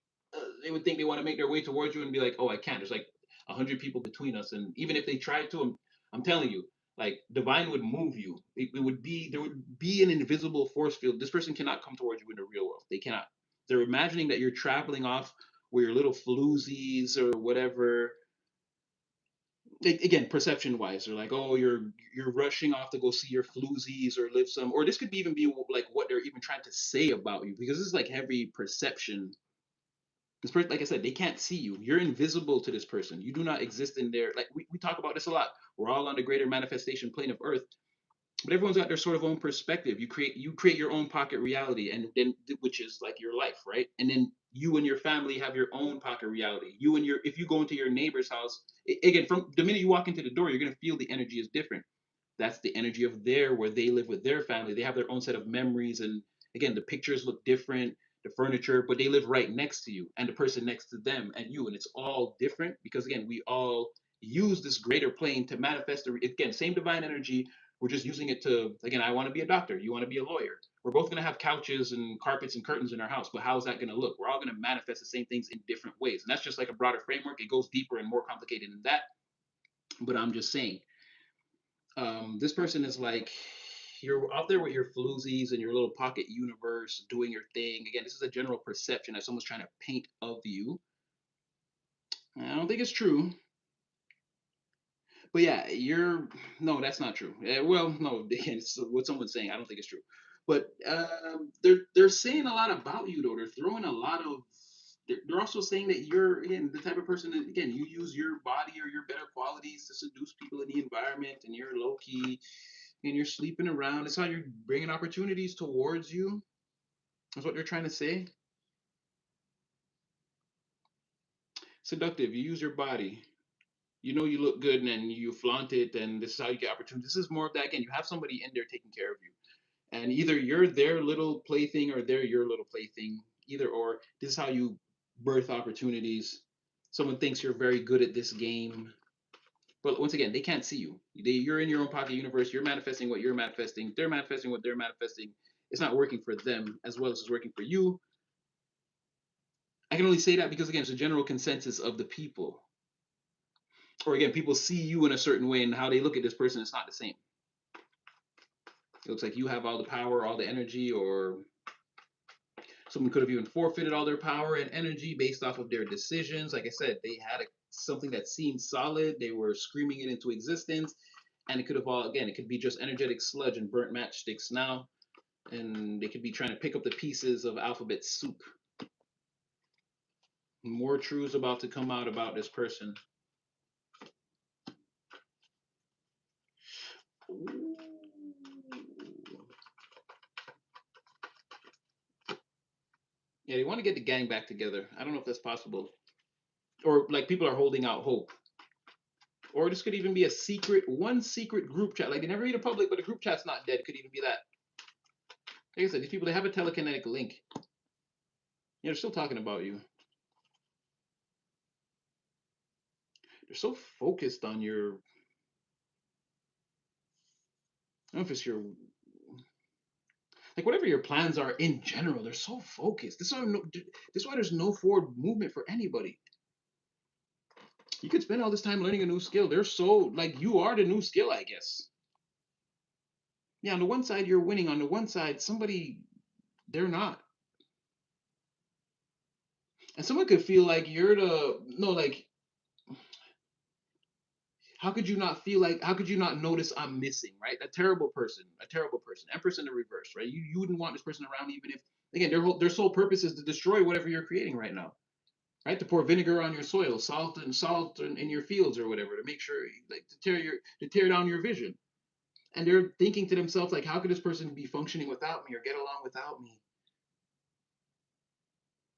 they would think they want to make their way towards you and be like, oh, I can't. There's like 100 people between us, and even if they tried to, I'm telling you, like divine would move you. It would be there would be an invisible force field. This person cannot come towards you in the real world. They cannot. They're imagining that you're traveling off with your little floozies or whatever again perception wise they're like oh you're rushing off to go see your floozies or live some or this could even be like what they're even trying to say about you because this is like heavy perception. This person, like I said, they can't see you. You're invisible to this person. You do not exist in their like we talk about this a lot. We're all on the greater manifestation plane of earth, but everyone's got their sort of own perspective. You create your own pocket reality, and then which is like your life, right? And then you and your family have your own pocket reality. You and your if you go into your neighbor's house, again, from the minute you walk into the door, you're gonna feel the energy is different. That's the energy of there where they live with their family. They have their own set of memories, and again, the pictures look different, the furniture, but they live right next to you, and the person next to them, and you, and it's all different because again, we all use this greater plane to manifest the again same divine energy. We're just using it to again. I want to be a doctor. You want to be a lawyer. We're both going to have couches and carpets and curtains in our house, but how is that going to look? We're all going to manifest the same things in different ways, and that's just like a broader framework. It goes deeper and more complicated than that. But I'm just saying this person is like you're out there with your floozies and your little pocket universe doing your thing. Again, this is a general perception that someone's trying to paint of you. I don't think it's true. But yeah, you're no, that's not true. Well, no, again, it's what someone's saying. I don't think it's true. But they're saying a lot about you though. They're throwing a lot of. They're also saying that you're again the type of person that again you use your body or your better qualities to seduce people in the environment, and you're low key and you're sleeping around. It's how you're bringing opportunities towards you. That's what they're trying to say. Seductive. You use your body. You know you look good and then you flaunt it, and this is how you get opportunities. This is more of that again. You have somebody in there taking care of you, and either you're their little plaything or they're your little plaything. Either or. This is how you birth opportunities. Someone thinks you're very good at this game, but once again, they can't see you. You're in your own pocket universe. You're manifesting what you're manifesting. They're manifesting what they're manifesting. It's not working for them as well as it's working for you. I can only say that because again, it's a general consensus of the people. Or again, people see you in a certain way, and how they look at this person is not the same. It looks like you have all the power, all the energy, or someone could have even forfeited all their power and energy based off of their decisions. Like I said, they had something that seemed solid. They were screaming it into existence, and it could have all again. It could be just energetic sludge and burnt matchsticks now, and they could be trying to pick up the pieces of alphabet soup. More truths about to come out about this person. Ooh. Yeah, they want to get the gang back together. I don't know if that's possible. Or like people are holding out hope. Or this could even be a one secret group chat. Like they never made it public, but the group chat's not dead. It could even be that. Like I said, these people they have a telekinetic link. Yeah, they're still talking about you. They're so focused on your. I don't know if it's your like whatever your plans are in general. They're so focused. This is why there's no forward movement for anybody. You could spend all this time learning a new skill. They're so like you are the new skill, I guess. Yeah, on the one side you're winning. On the one side, somebody they're not. And someone could feel like you're the no, like how could you not feel like how could you not notice I'm missing, right? A terrible person, empress in the reverse, right? You wouldn't want this person around even if again their sole purpose is to destroy whatever you're creating right now, right? To pour vinegar on your soil, salt in your fields or whatever to make sure like to tear down your vision. And they're thinking to themselves like, how could this person be functioning without me or get along without me?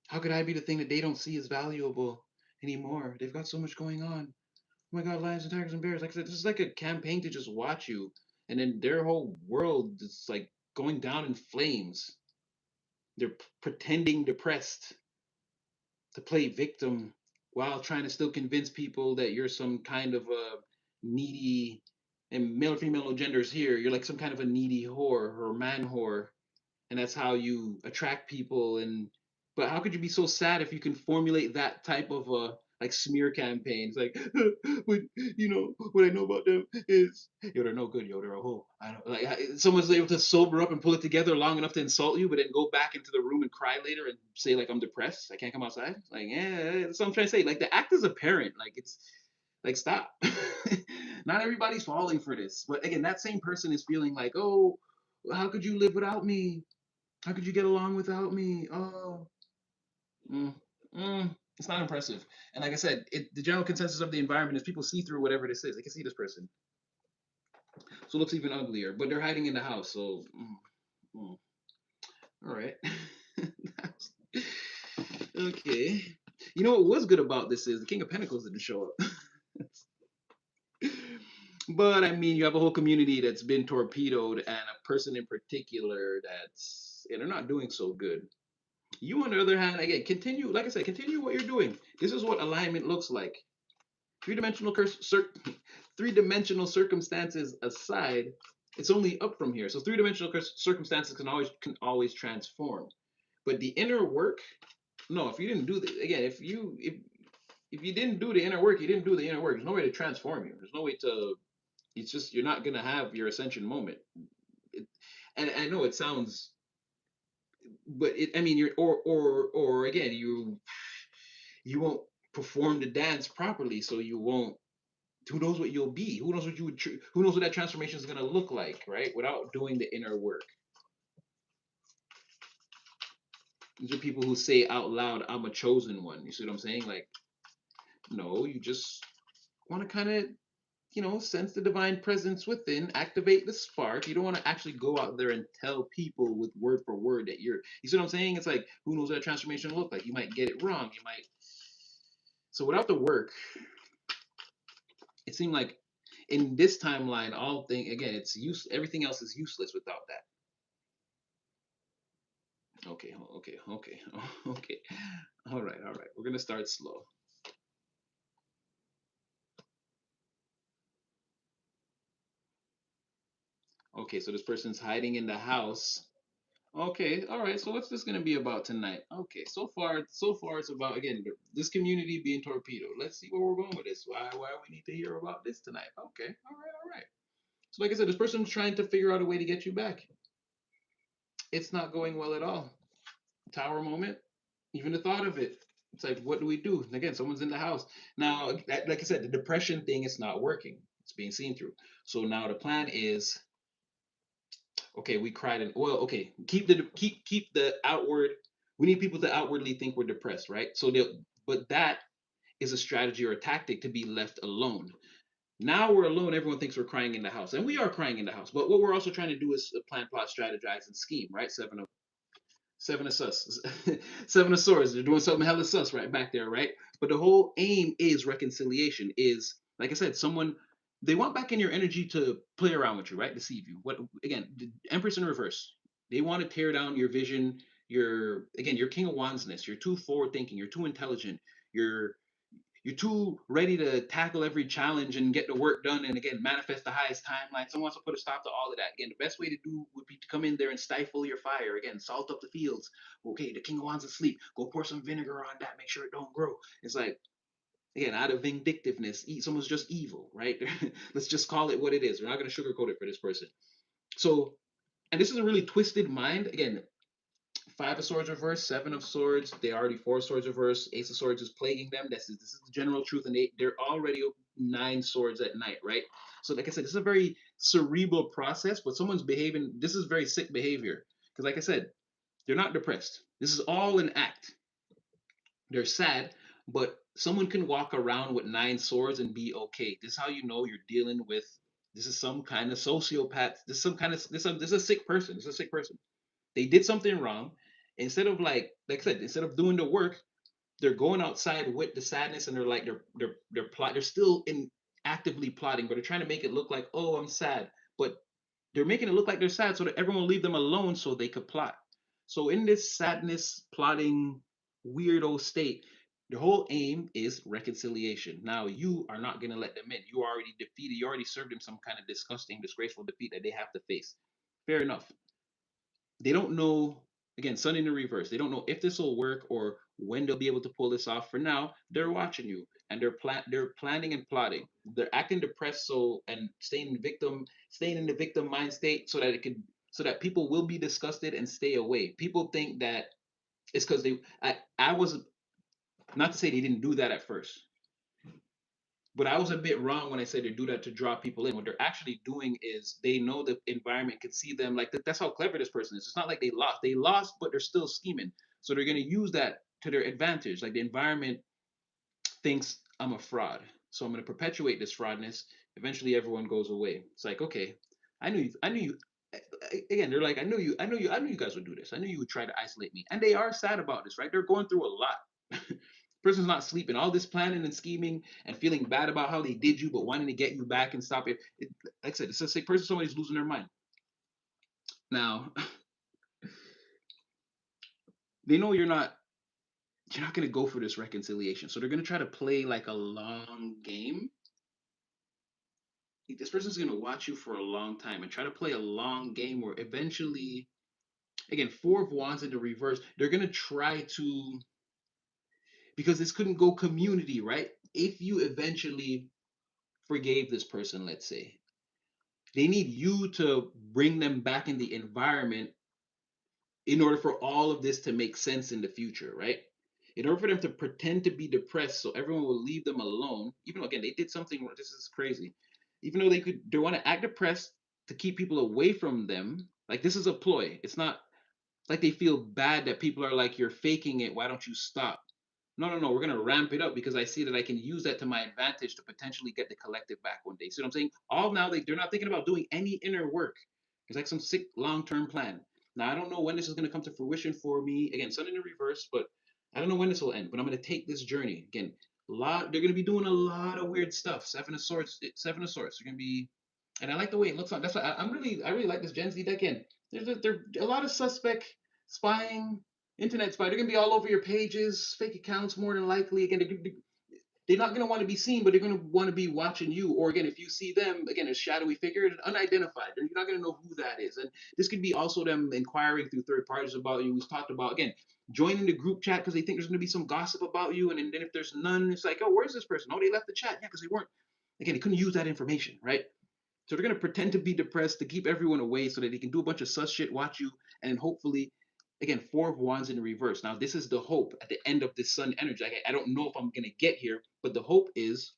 How could I be the thing that they don't see as valuable anymore? They've got so much going on. Oh my God, lions and tigers and bears. Like I said, this is like a campaign to just watch you, and then their whole world is like going down in flames. They're pretending depressed to play victim while trying to still convince people that you're some kind of a needy, and male or female no genders here. You're like some kind of a needy whore or man whore, and that's how you attract people. And but how could you be so sad if you can formulate that type of like smear campaigns like but you know what I know about them is yo they're no good, yo they're a hoe. I don't like someone's able to sober up and pull it together long enough to insult you but then go back into the room and cry later and say like I'm depressed, I can't come outside. Like yeah, that's what I'm trying to say. Like the act as a parent, like it's like stop. Not everybody's falling for this, but again that same person is feeling like oh how could you live without me, how could you get along without me? Oh, mm, it's not impressive. And like I said, the general consensus of the environment is people see through whatever this is. They can see this person, so it looks even uglier. But they're hiding in the house, so mm. All right. Okay. You know what was good about this is the King of Pentacles didn't show up. But I mean, you have a whole community that's been torpedoed, and a person in particular that's and they're not doing so good. You, on the other hand, again, continue, like I said, continue what you're doing. This is what alignment looks like. Three-dimensional three-dimensional circumstances aside, it's only up from here. So three-dimensional circumstances can always transform. But the inner work, no, if you didn't do the again, if you didn't do the inner work, you didn't do the inner work. There's no way to transform you. There's no way to. It's just you're not gonna have your ascension moment. And I know it sounds, but I mean, you're or again, you won't perform the dance properly, so you won't. Who knows what you'll be? Who knows what you would? Who knows what that transformation is gonna look like, right? Without doing the inner work. These are people who say out loud, "I'm a chosen one." You see what I'm saying? Like, no, you just want to kind of, sense the divine presence within, activate the spark. You don't want to actually go out there and tell people with word for word that you're. You see what I'm saying? It's like, who knows what that transformation will look like? You might get it wrong. You might. So without the work, it seemed like in this timeline, all thing again, it's use. Everything else is useless without that. Okay, okay, okay, okay. All right, all right. We're gonna start slow. Okay, so this person's hiding in the house. Okay, all right. So what's this gonna be about tonight? Okay, so far it's about again this community being torpedoed. Let's see where we're going with this. Why we need to hear about this tonight? Okay, all right. So like I said, this person's trying to figure out a way to get you back. It's not going well at all. Tower moment. Even the thought of it. It's like, what do we do? And again, someone's in the house now. Like I said, the depression thing is not working. It's being seen through. So now the plan is okay, we cried and well, okay, keep the outward. We need people to outwardly think we're depressed, right? So they, but that is a strategy or a tactic to be left alone. Now we're alone. Everyone thinks we're crying in the house, and we are crying in the house. But what we're also trying to do is plan, plot, strategize, and scheme, right? Seven of sus, seven of swords. They're doing something hella sus right back there, right? But the whole aim is reconciliation. Is like I said, someone they want back in your energy to play around with you, right? Deceive you. What again? The Empress in reverse. They want to tear down your vision. Your again, your King of Wandsness. You're too forward thinking. You're too intelligent. You're you're too ready to tackle every challenge and get the work done and again manifest the highest timeline. Someone wants to put a stop to all of that. Again, the best way to do would be to come in there and stifle your fire. Again, salt up the fields. Okay, the king of wands asleep. Go pour some vinegar on that. Make sure it don't grow. It's like again, out of vindictiveness, someone's just evil, right? Let's just call it what it is. We're not gonna sugarcoat it for this person. So, and this is a really twisted mind. Again, Five of Swords reverse, Seven of Swords. They already Four of Swords reverse. Ace of Swords is plaguing them. This is the general truth, and they're already nine swords at night, right? So, like I said, this is a very cerebral process, but someone's behaving. This is very sick behavior because, like I said, they're not depressed. This is all an act. They're sad, but someone can walk around with nine swords and be okay. This is how you know you're dealing with. This is some kind of sociopath. This is some kind of this is a sick person. This is a sick person. They did something wrong. Instead of like I said, instead of doing the work, they're going outside with the sadness and they're like they're still in actively plotting, but they're trying to make it look like, oh, I'm sad. But they're making it look like they're sad so that everyone will leave them alone so they could plot. So in this sadness, plotting, weirdo state, the whole aim is reconciliation. Now you are not gonna let them in. You already defeated, you already served them some kind of disgusting, disgraceful defeat that they have to face. Fair enough. They don't know again, sun in the reverse. They don't know if this will work or when they'll be able to pull this off. For now, they're watching you and they're planning and plotting. They're acting depressed so and staying in the victim mind state so that it could so that people will be disgusted and stay away. People think that it's because I was not to say they didn't do that at first, but I was a bit wrong when I said they do that to draw people in. What they're actually doing is they know the environment can see them. Like that's how clever this person is. It's not like they lost. They lost, but they're still scheming. So they're going to use that to their advantage. Like the environment thinks I'm a fraud, so I'm going to perpetuate this fraudness. Eventually, everyone goes away. It's like okay, I knew you. I knew you. Again, they're like, I knew you. I knew you. I knew you guys would do this. I knew you would try to isolate me, and they are sad about this, right? They're going through a lot. Person's not sleeping. All this planning and scheming and feeling bad about how they did you, but wanting to get you back and stop it. Like I said, it's a sick person. Somebody's losing their mind. Now they know you're not gonna go for this reconciliation. So they're gonna try to play like a long game. This person's gonna watch you for a long time and try to play a long game where eventually, again, Four of Wands in the reverse, they're gonna try to because this couldn't go community, right? If you eventually forgave this person, let's say, They need you to bring them back in the environment in order for all of this to make sense in the future, right? In order for them to pretend to be depressed so everyone will leave them alone, even though again they did something, this is crazy. Even though they want to act depressed to keep people away from them, like this is a ploy. It's not like they feel bad that people are like, you're faking it, why don't you stop? No, no, no, we're gonna ramp it up because I see that I can use that to my advantage to potentially get the collective back one day. See what I'm saying? All now they're not thinking about doing any inner work. It's like some sick long-term plan. Now I don't know when this is gonna come to fruition for me. Again, sun in the reverse, but I don't know when this will end. But I'm gonna take this journey. Again, a lot they're gonna be doing a lot of weird stuff. Seven of swords. They're gonna be, and I like the way it looks on. That's why I really like this Gen Z deck. Again, there's a lot of suspect spying, internet spy. They're gonna be all over your pages, fake accounts more than likely. Again, they're not gonna want to be seen, but they're gonna want to be watching you. Or again, if you see them, again, a shadowy figure, unidentified, you're not gonna know who that is. And this could be also them inquiring through third parties about you. We've talked about again joining the group chat because they think there's gonna be some gossip about you, and then if there's none, it's like, oh, where's this person? Oh, they left the chat. Yeah, because they weren't. Again, they couldn't use that information, right? So they're gonna pretend to be depressed to keep everyone away so that they can do a bunch of sus shit, watch you, and then hopefully, again, four of wands in reverse. Now this is the hope at the end of this sun energy. I don't know if I'm gonna get here, but the hope is,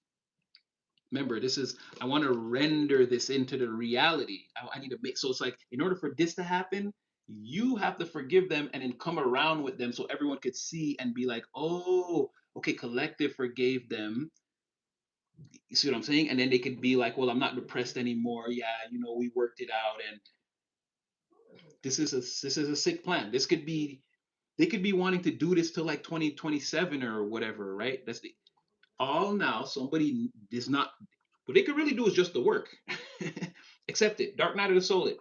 remember, this is I want to render this into the reality. I need to make so it's like in order for this to happen, you have to forgive them and then come around with them so everyone could see and be like, oh, okay, collective forgave them. You see what I'm saying? And then they could be like, well, I'm not depressed anymore. Yeah, we worked it out, and this is a sick plan. This could be they could be wanting to do this till like 2027 or whatever, right? That's the all now. Somebody is not. What they could really do is just the work. Accept it. Dark night of the soul. It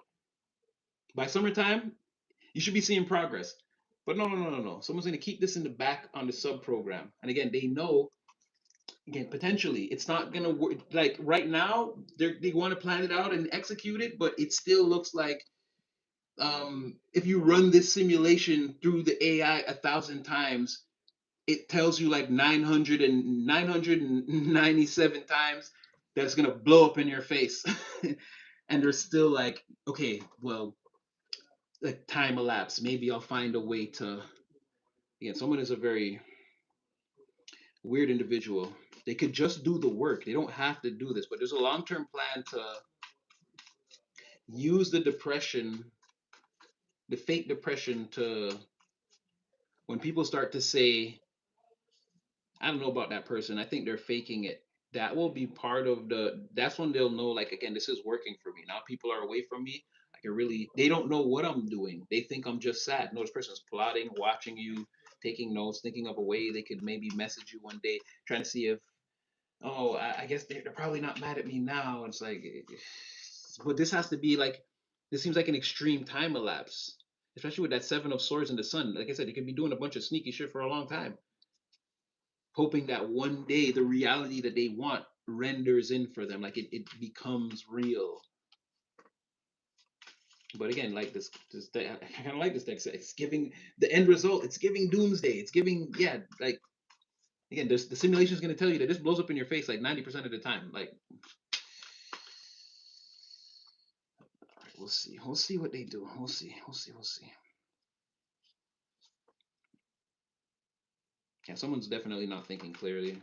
by summertime, you should be seeing progress. But no, no, no, no, no. Someone's going to keep this in the back on the sub program, and again, they know again potentially it's not gonna work like right now they want to plan it out and execute it, but it still looks like if you run this simulation through the AI 1,000 times, it tells you like 997 times that's gonna blow up in your face. And they're still like, okay, well, like time elapsed. Maybe I'll find a way to. Again, someone is a very weird individual. They could just do the work. They don't have to do this, but there's a long-term plan to use the depression, the fake depression, to when people start to say, I don't know about that person, I think they're faking it. That will be part of that's when they'll know, like, again, this is working for me. Now people are away from me. I can really, they don't know what I'm doing. They think I'm just sad. No, this person's plotting, watching you, taking notes, thinking of a way they could maybe message you one day, trying to see if, oh, I guess they're probably not mad at me now. It's like, but this has to be like, this seems like an extreme time elapse, especially with that seven of swords in the sun. Like I said, they could be doing a bunch of sneaky shit for a long time, hoping that one day the reality that they want renders in for them, like it becomes real. But again, like this I kind of like this deck. It's giving the end result. It's giving doomsday. It's giving, yeah, like again, the simulation is going to tell you that this blows up in your face like 90% of the time. Like, all right, we'll see. We'll see what they do. We'll see. We'll see. We'll see. Yeah, someone's definitely not thinking clearly.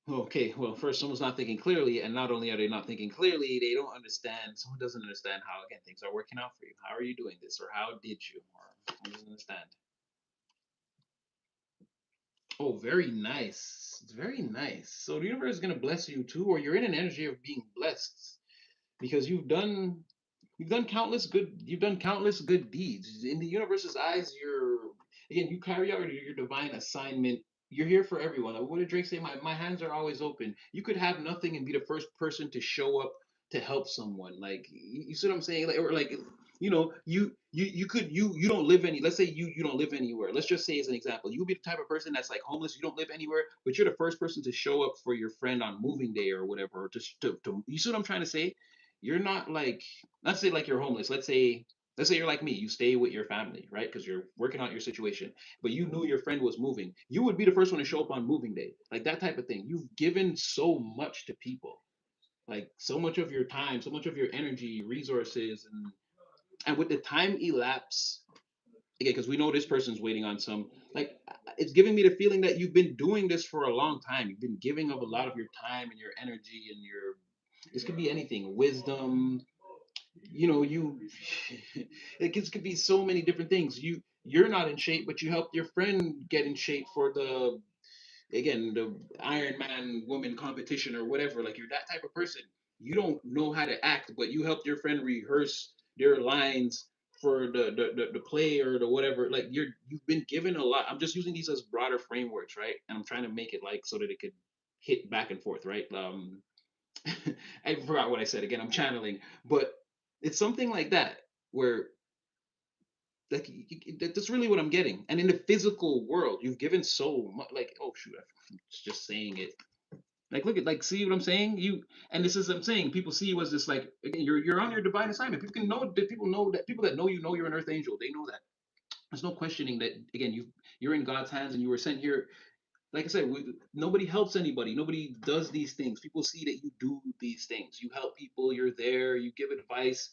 Okay, well, first, someone's not thinking clearly, and not only are they not thinking clearly, they don't understand. Someone doesn't understand how, again, things are working out for you. How are you doing this, or how did you? Or someone doesn't understand. Oh, very nice. It's very nice. So the universe is gonna bless you too, or you're in an energy of being blessed because you've done countless good deeds. In the universe's eyes, you carry out your divine assignment. You're here for everyone. What did Drake say? My hands are always open. You could have nothing and be the first person to show up to help someone. Like, you see what I'm saying? Like, or like, you don't live any. Let's say you don't live anywhere. Let's just say as an example, you would be the type of person that's like homeless. You don't live anywhere, but you're the first person to show up for your friend on moving day or whatever. Or to you see what I'm trying to say? You're not like, let's say like you're homeless. Let's say Let's say you're like me, you stay with your family, right? Because you're working out your situation, but you knew your friend was moving. You would be the first one to show up on moving day, like that type of thing. You've given so much to people, like so much of your time, so much of your energy, resources, and with the time elapse, again, because we know this person's waiting on some, like, it's giving me the feeling that you've been doing this for a long time. You've been giving up a lot of your time and your energy and your, this could be anything, wisdom, you could be so many different things. You're not in shape, but you helped your friend get in shape for the, again, the Iron Man woman competition or whatever. Like, you're that type of person. You don't know how to act, but you helped your friend rehearse their lines for the play or the whatever. Like, you've been given a lot. I'm just using these as broader frameworks, right? And I'm trying to make it like so that it could hit back and forth, right? I forgot what I said again. I'm channeling, but it's something like that where, like, that's really what I'm getting. And in the physical world, you've given so much. Like, oh shoot, I'm just saying it. Like, look at, like, see what I'm saying? And this is, I'm saying, people see you as this, like, again, you're on your divine assignment. People know that, people that know you're an earth angel. They know that. There's no questioning that. Again, you're in God's hands, and you were sent here, like I said, nobody helps anybody. Nobody does these things. People see that you do these things. You help people. You're there. You give advice.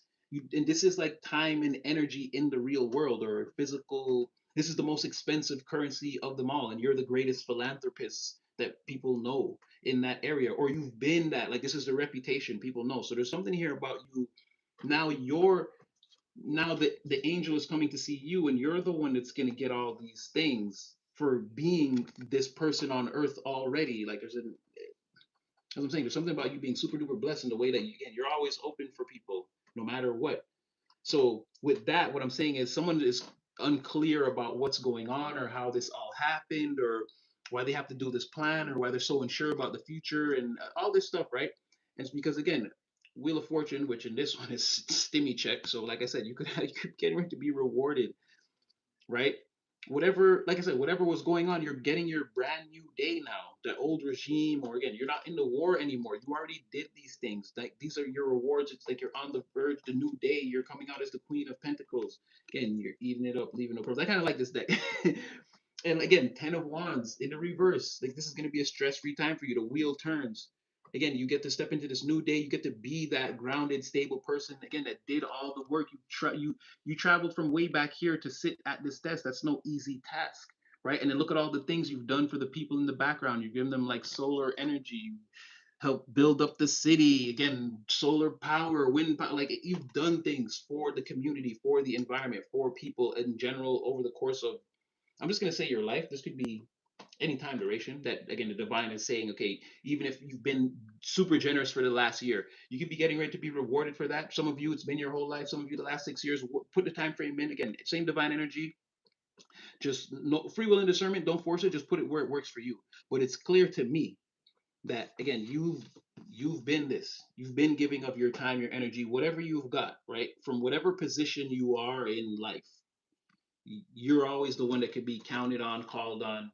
And this is like time and energy in the real world or physical. This is the most expensive currency of them all, and you're the greatest philanthropist that people know in that area, or you've been that. Like, this is the reputation people know. So there's something here about you. Now you're, now the angel is coming to see you, and you're the one that's going to get all these things for being this person on earth already. Like, as I'm saying, there's something about you being super duper blessed in the way that you, again, you're always open for people no matter what. So with that, what I'm saying is, someone is unclear about what's going on or how this all happened or why they have to do this plan or why they're so unsure about the future and all this stuff, right? And it's because, again, Wheel of Fortune, which in this one is stimmy check. So like I said, you could get ready to be rewarded, right? Whatever, like I said, whatever was going on, you're getting your brand new day now. The old regime, or again, you're not in the war anymore. You already did these things. Like, these are your rewards. It's like you're on the verge, the new day. You're coming out as the Queen of Pentacles. Again, you're eating it up, leaving no pearls. I kind of like this deck. And again, Ten of Wands in the reverse. Like, this is going to be a stress-free time for you. The wheel turns. Again, you get to step into this new day. You get to be that grounded, stable person. Again, that did all the work. You traveled from way back here to sit at this desk. That's no easy task, right? And then look at all the things you've done for the people in the background. You've given them like solar energy. You help build up the city. Again, solar power, wind power. Like, you've done things for the community, for the environment, for people in general over the course of, I'm just gonna say, your life. This could be any time duration. That, again, the divine is saying, okay, even if you've been super generous for the last year, you could be getting ready to be rewarded for that. Some of you, it's been your whole life. Some of you, the last 6 years. Put the time frame in. Again, same divine energy. Just no free will and discernment. Don't force it. Just put it where it works for you. But it's clear to me that, again, you've been this. You've been giving of your time, your energy, whatever you've got, right? From whatever position you are in life, you're always the one that could be counted on, called on.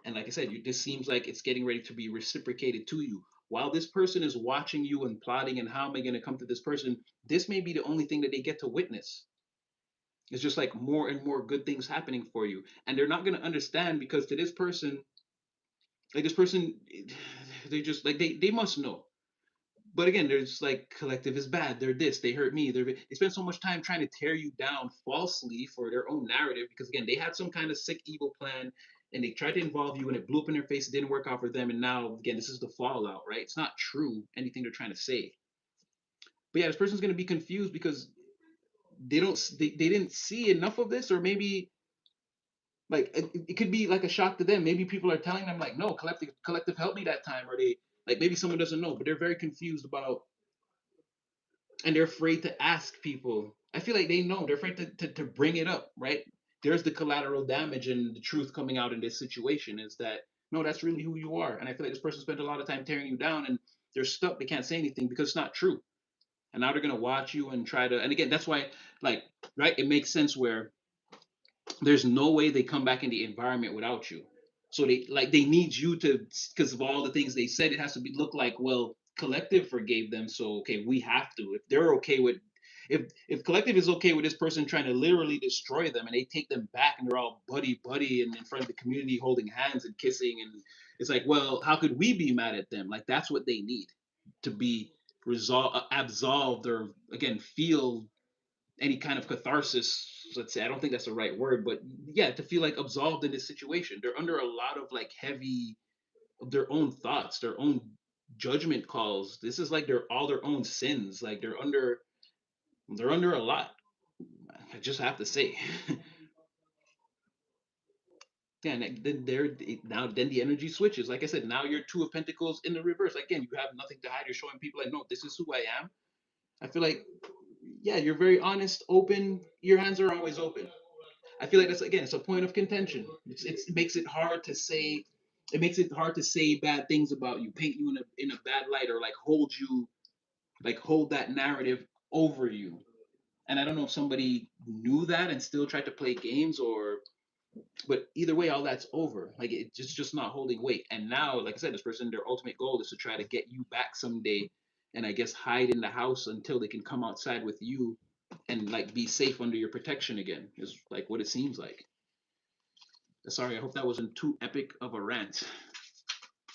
And like I said, this seems like it's getting ready to be reciprocated to you. While this person is watching you and plotting, and how am I going to come to this person, this may be the only thing that they get to witness. It's just like more and more good things happening for you. And they're not going to understand, because to this person, like, this person, they just like, they must know. But again, there's like, collective is bad. They're this. They hurt me. They spend so much time trying to tear you down falsely for their own narrative. Because again, they had some kind of sick, evil plan, and they tried to involve you, and it blew up in their face. It didn't work out for them, and now, again, this is the fallout, right? It's not true anything they're trying to say. But yeah, this person's gonna be confused because they didn't see enough of this, or maybe, like, it could be like a shock to them. Maybe people are telling them like, no, collective helped me that time, or they, like, maybe someone doesn't know, but they're very confused about, and they're afraid to ask people. I feel like they know. They're afraid to bring it up, right? There's the collateral damage, and the truth coming out in this situation is that, no, that's really who you are. And I feel like this person spent a lot of time tearing you down, and they're stuck. They can't say anything because it's not true. And now they're gonna watch you and try to. And again, that's why, like, right? It makes sense where there's no way they come back in the environment without you. So they need you to, because of all the things they said, it has to be look like, well, collective forgave them, so okay, we have to. If they're okay with, if collective is okay with this person trying to literally destroy them, and they take them back and they're all buddy buddy and in front of the community holding hands and kissing, and it's like, well, how could we be mad at them? Like that's what they need to be resolved, absolved, or again feel any kind of catharsis. Let's say, I don't think that's the right word, but yeah, to feel like absolved in this situation. They're under a lot of like heavy their own thoughts, their own judgment calls. This is like they're all their own sins. Like they're under a lot. I just have to say. Yeah, and then there now then the energy switches. Like I said, now you're two of pentacles in the reverse. Again, you have nothing to hide. You're showing people like, no, this is who I am. I feel like, yeah, you're very honest, open. Your hands are always open. I feel like that's again, it's a point of contention. It makes it hard to say. It makes it hard to say bad things about you, paint you in a bad light, or like hold that narrative over you. And I don't know if somebody knew that and still tried to play games, or but either way, all that's over. Like it's just not holding weight. And now, like I said, this person, their ultimate goal is to try to get you back someday, and I guess hide in the house until they can come outside with you and like be safe under your protection again. Is like what it seems like. Sorry, I hope that wasn't too epic of a rant.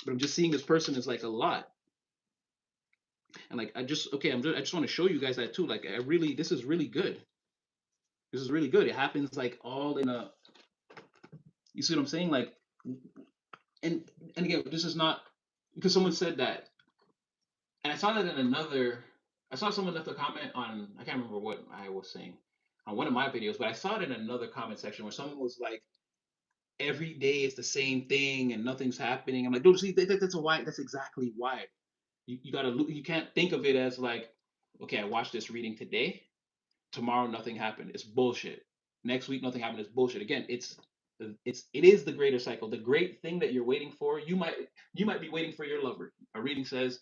But I'm just seeing this person is like a lot. And like I just want to show you guys that too. Like I really this is really good. This is really good. It happens like all in a you see what I'm saying? Like and and again, this is not because someone said that, and I saw that in another. I saw someone left a comment on. I can't remember what I was saying on one of my videos, but I saw it in another comment section where someone was like, "Every day is the same thing and nothing's happening." I'm like, "No, see, that's a why. That's exactly why. You gotta. You can't think of it as like, okay, I watched this reading today. Tomorrow nothing happened. It's bullshit. Next week nothing happened. It's bullshit. Again, it is the greater cycle. The great thing that you're waiting for, you might be waiting for your lover. A reading says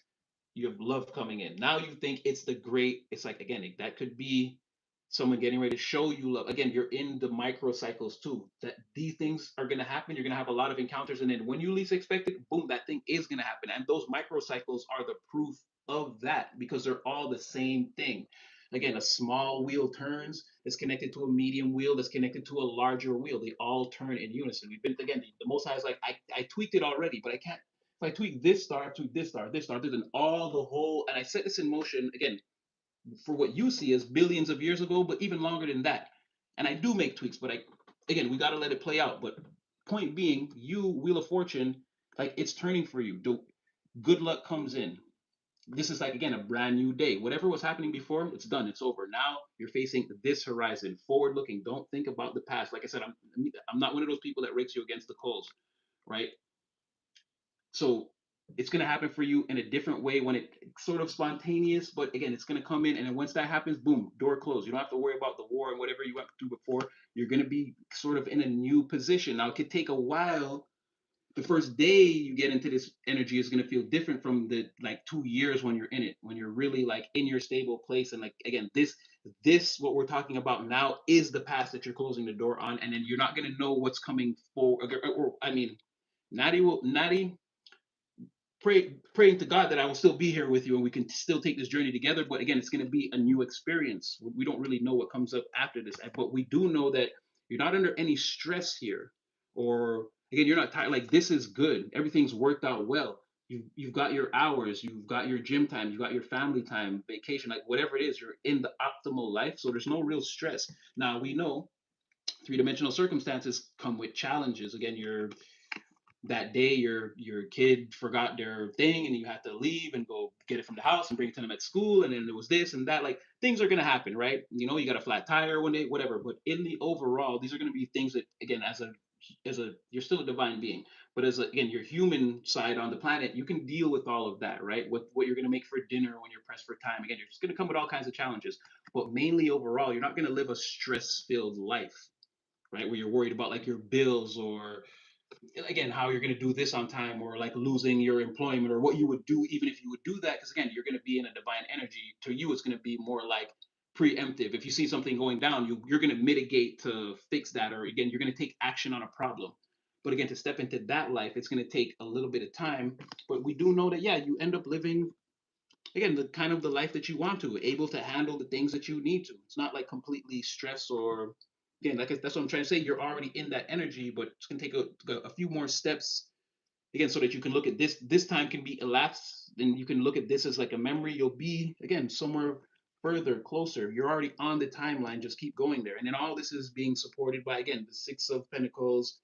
you have love coming in. Now you think it's the great. It's like again, that could be someone getting ready to show you love. Again, you're in the micro cycles too. That these things are gonna happen. You're gonna have a lot of encounters, and then when you least expect it, boom, that thing is gonna happen. And those micro cycles are the proof of that because they're all the same thing. Again, a small wheel turns, it's connected to a medium wheel that's connected to a larger wheel. They all turn in unison. We've been again, the most high is like, I tweaked it already, but I can't if I tweak this star, I tweak this star, then all the whole and I set this in motion again for what you see as billions of years ago, but even longer than that. And I do make tweaks, but I again we gotta let it play out. But point being, you Wheel of Fortune, like it's turning for you. Good luck comes in. This is like again a brand new day. Whatever was happening before, it's done. It's over. Now you're facing this horizon, forward looking. Don't think about the past. Like I said, I'm not one of those people that rakes you against the coals, right? So it's going to happen for you in a different way when it sort of spontaneous, but again, it's going to come in. And then once that happens, boom, door closed. You don't have to worry about the war and whatever you went through before. You're going to be sort of in a new position. Now, it could take a while. The first day you get into this energy is going to feel different from the like 2 years when you're in it, when you're really like in your stable place. And like, again, this, what we're talking about now is the past that you're closing the door on. And then you're not going to know what's coming forward. Or I mean, Natty praying to God that I will still be here with you and we can still take this journey together. But again, it's going to be a new experience. We don't really know what comes up after this, but we do know that you're not under any stress here, or again, you're not tired. Like this is good. Everything's worked out well. You've got your hours, you've got your gym time, you've got your family time, vacation, like whatever it is, you're in the optimal life. So there's no real stress. Now we know three-dimensional circumstances come with challenges. Again, that day your kid forgot their thing and you have to leave and go get it from the house and bring it to them at school, and then there was this and that, like things are going to happen, right? You got a flat tire one day, whatever. But in the overall, these are going to be things that again, as a you're still a divine being, but again, your human side on the planet, you can deal with all of that, right? What you're going to make for dinner when you're pressed for time, again, you're just going to come with all kinds of challenges. But mainly overall, you're not going to live a stress filled life, right, where you're worried about like your bills, or again how you're going to do this on time, or like losing your employment, or what you would do even if you would do that, because again, you're going to be in a divine energy. To you, it's going to be more like preemptive. If you see something going down, you're going to mitigate to fix that, or again, you're going to take action on a problem. But again, to step into that life, it's going to take a little bit of time. But we do know that, yeah, you end up living again, the kind of the life that you want to, able to handle the things that you need to. It's not like completely stressed or, again, like that's what I'm trying to say. You're already in that energy, but it's gonna take a few more steps, again, so that you can look at this time can be elapsed, then you can look at this as like a memory. You'll be, again, somewhere further closer. You're already on the timeline. Just keep going there. And then all this is being supported by, again, the Six of Pentacles.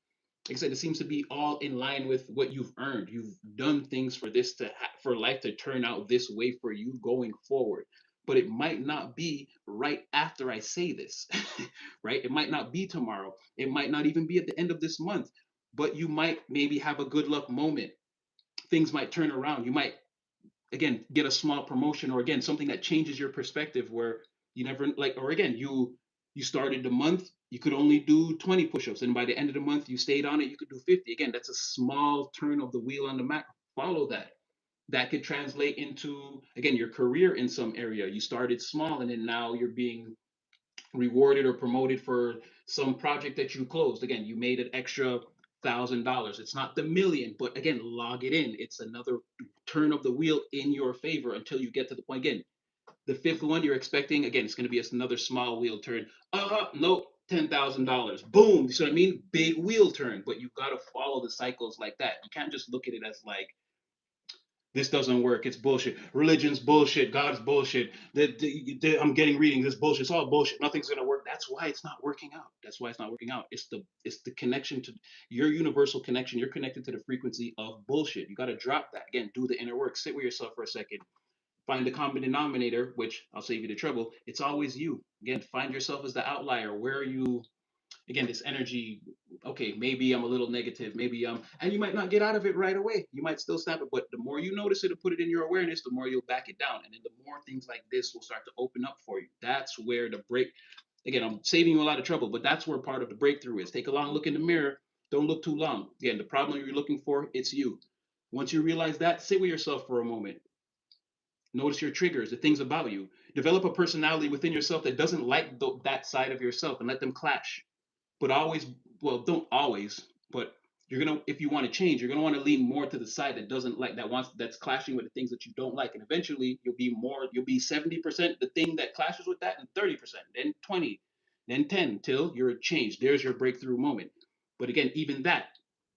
Like I said, it seems to be all in line with what you've earned. You've done things for this to for life to turn out this way for you going forward. But it might not be right after I say this, right? It might not be tomorrow. It might not even be at the end of this month. But you might maybe have a good luck moment. Things might turn around. You might, again, get a small promotion, or again, something that changes your perspective where you never like, or again, you started the month, you could only do 20 push-ups, and by the end of the month you stayed on it, you could do 50. Again, that's a small turn of the wheel on the map. Follow that. That could translate into, again, your career in some area. You started small and then now you're being rewarded or promoted for some project that you closed. Again, you made an extra $1,000. It's not the million, but again, log it in. It's another turn of the wheel in your favor until you get to the point. Again, the fifth one you're expecting, again, it's going to be another small wheel turn. Nope, $10,000. Boom. You see what I mean? Big wheel turn. But you've got to follow the cycles like that. You can't just look at it as like, this doesn't work. It's bullshit. Religion's bullshit. God's bullshit. I'm getting readings. This bullshit. It's all bullshit. Nothing's gonna work. That's why it's not working out. That's why it's not working out. It's the connection to your universal connection. You're connected to the frequency of bullshit. You got to drop that. Again, do the inner work. Sit with yourself for a second. Find the common denominator, which I'll save you the trouble. It's always you. Again, find yourself as the outlier. Where are you, again, this energy, okay, maybe I'm a little negative, maybe and you might not get out of it right away, you might still snap it, but the more you notice it and put it in your awareness, the more you'll back it down, and then the more things like this will start to open up for you. That's where the break, again, I'm saving you a lot of trouble, but that's where part of the breakthrough is. Take a long look in the mirror. Don't look too long. Again, the problem you're looking for, it's you. Once you realize that, sit with yourself for a moment. Notice your triggers, the things about you. Develop a personality within yourself that doesn't like that side of yourself, and let them clash. But always, well, don't always, but you're gonna, if you want to change, you're gonna want to lean more to the side that doesn't like, that's clashing with the things that you don't like, and eventually you'll be 70% the thing that clashes with that, and 30%, then 20, then 10, till you're changed. There's your breakthrough moment. But again, even that,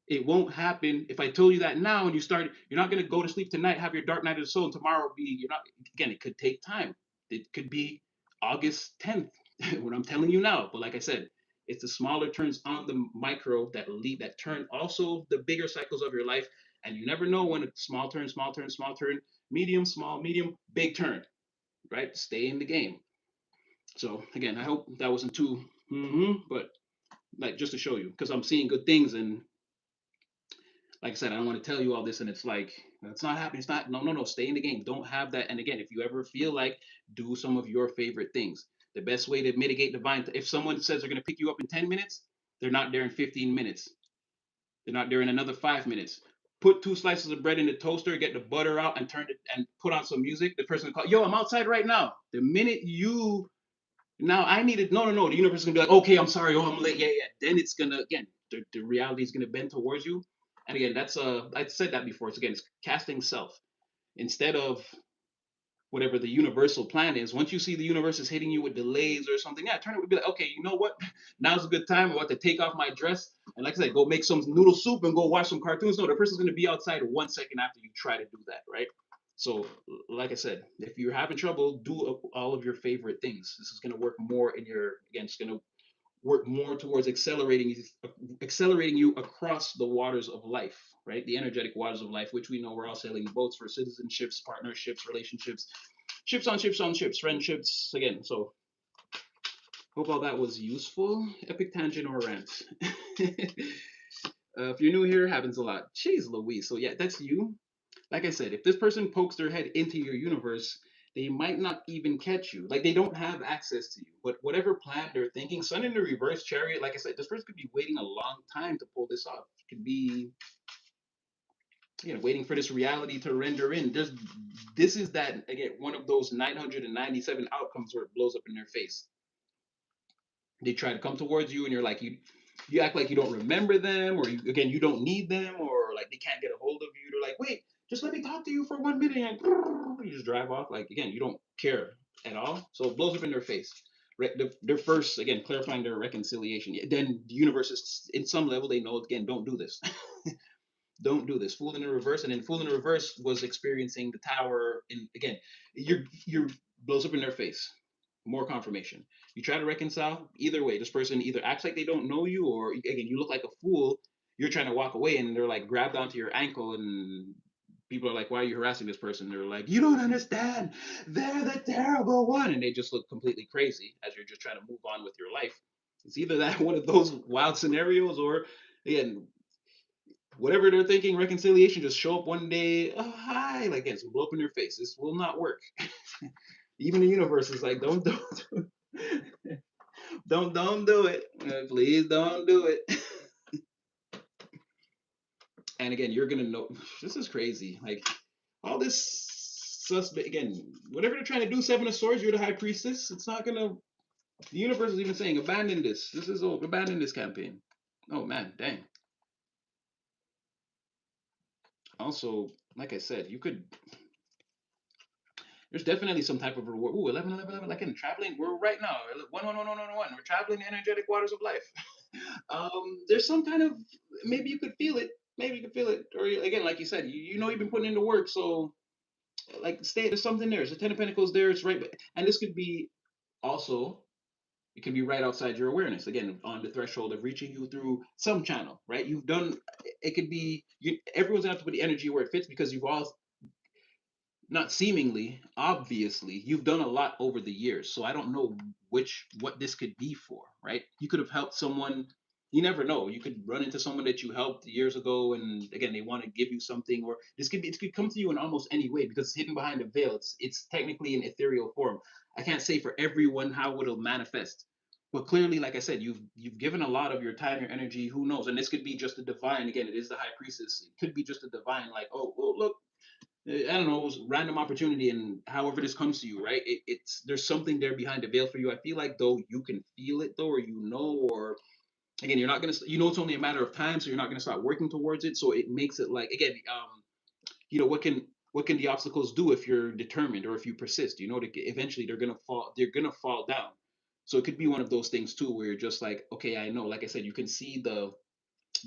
it won't happen if I told you that now and you're not gonna go to sleep tonight, have your dark night of the soul, and tomorrow be, you're not, again, it could take time. It could be August 10th, what I'm telling you now. But like I said, it's the smaller turns on the micro that lead, that turn also the bigger cycles of your life. And you never know when a small turn, small turn, small turn, medium, small, medium, big turn, right? Stay in the game. So again, I hope that wasn't too, but like just to show you, because I'm seeing good things, and like I said, I don't want to tell you all this and it's like, it's not happening. It's not, no, no, no, stay in the game. Don't have that. And again, if you ever feel like, do some of your favorite things. The best way to mitigate divine, if someone says they're going to pick you up in 10 minutes, they're not there in 15 minutes. They're not there in another 5 minutes. Put two slices of bread in the toaster, get the butter out, and turn it, and put on some music. The person will call, yo, I'm outside right now. The minute you, now I needed, no, no, no. The universe is gonna be like, okay, I'm sorry, oh, I'm late. Yeah, yeah. Then it's gonna, again, the reality is gonna bend towards you. And again, that's I said that before. It's, again, it's casting self instead of whatever the universal plan is. Once you see the universe is hitting you with delays or something, yeah, turn it would be like, okay, you know what? Now's a good time. I want to take off my dress and, like I said, go make some noodle soup and go watch some cartoons. No, the person's gonna be outside 1 second after you try to do that, right? So, like I said, if you're having trouble, do all of your favorite things. This is gonna work more in your, again, it's gonna work more towards accelerating you across the waters of life, right? The energetic waters of life, which we know we're all sailing boats for: citizenships, partnerships, relationships, ships on ships on ships, friendships. Again, so hope all that was useful. Epic tangent or rant. If you're new here, happens a lot. Jeez Louise. So yeah, that's you. Like I said, if this person pokes their head into your universe, they might not even catch you. Like, they don't have access to you. But whatever plan they're thinking, Sun in the reverse chariot, like I said, this person could be waiting a long time to pull this off. It could be, waiting for this reality to render in. This is that, again, one of those 997 outcomes where it blows up in their face. They try to come towards you and you're like, you act like you don't remember them, or you don't need them, or like they can't get a hold of you. They're like, wait, just let me talk to you for 1 minute, and you just drive off. Like again, you don't care at all. So it blows up in their face. Their first, again, clarifying their reconciliation. Then the universe is, in some level, they know, again, don't do this. Don't do this. Fool in the reverse, and then fool in the reverse was experiencing the tower. And again, you're blows up in their face. More confirmation. You try to reconcile. Either way, this person either acts like they don't know you, or again, you look like a fool. You're trying to walk away, and they're like grabbed onto your ankle, and people are like, "Why are you harassing this person?" They're like, "You don't understand. They're the terrible one," and they just look completely crazy as you're just trying to move on with your life. It's either that one of those wild scenarios, or again, whatever they're thinking, reconciliation, just show up one day, oh hi, like it's blow up in their face. This will not work. Even the universe is like, don't do it. Please don't do it. And again, you're gonna know this is crazy. Like all this suspect again, whatever they're trying to do, Seven of Swords, you're the high priestess. It's not gonna the universe is even saying, abandon this. This is over. Abandon this campaign. Oh man, dang. Also, like I said, you could there's definitely some type of reward. Ooh, 11, 11, 11, like in traveling, we're right now, 1, 1, 1, 1, 1, 1. We're traveling the energetic waters of life. There's some kind of, maybe you could feel it. Maybe you could feel it. Or again, like you said, you know you've been putting in the work. So, like, stay, there's something there. There's a 10 of Pentacles there. It's right. And this could be also, it could be right outside your awareness. Again, on the threshold of reaching you through some channel, right? You've done, it could be, everyone's going to have to put the energy where it fits because you've all not seemingly, obviously, you've done a lot over the years. So I don't know what this could be for, right? You could have helped someone. You never know. You could run into someone that you helped years ago, and again, they want to give you something, or it could come to you in almost any way because it's hidden behind a veil. It's technically an ethereal form. I can't say for everyone how it'll manifest. But clearly, like I said, you've given a lot of your time, your energy. Who knows? And this could be just a divine. Again, it is the high priestess. It could be just a divine, like, oh, well, look, I don't know, it was random opportunity, and however this comes to you, right? It's there's something there behind the veil for you. I feel like though you can feel it though, or you know, or again, you're not gonna, you know, it's only a matter of time, so you're not gonna start working towards it. So it makes it like again, what can the obstacles do if you're determined or if you persist? You know, eventually they're gonna fall. They're gonna fall down. So it could be one of those things too, where you're just like, okay, I know. Like I said, you can see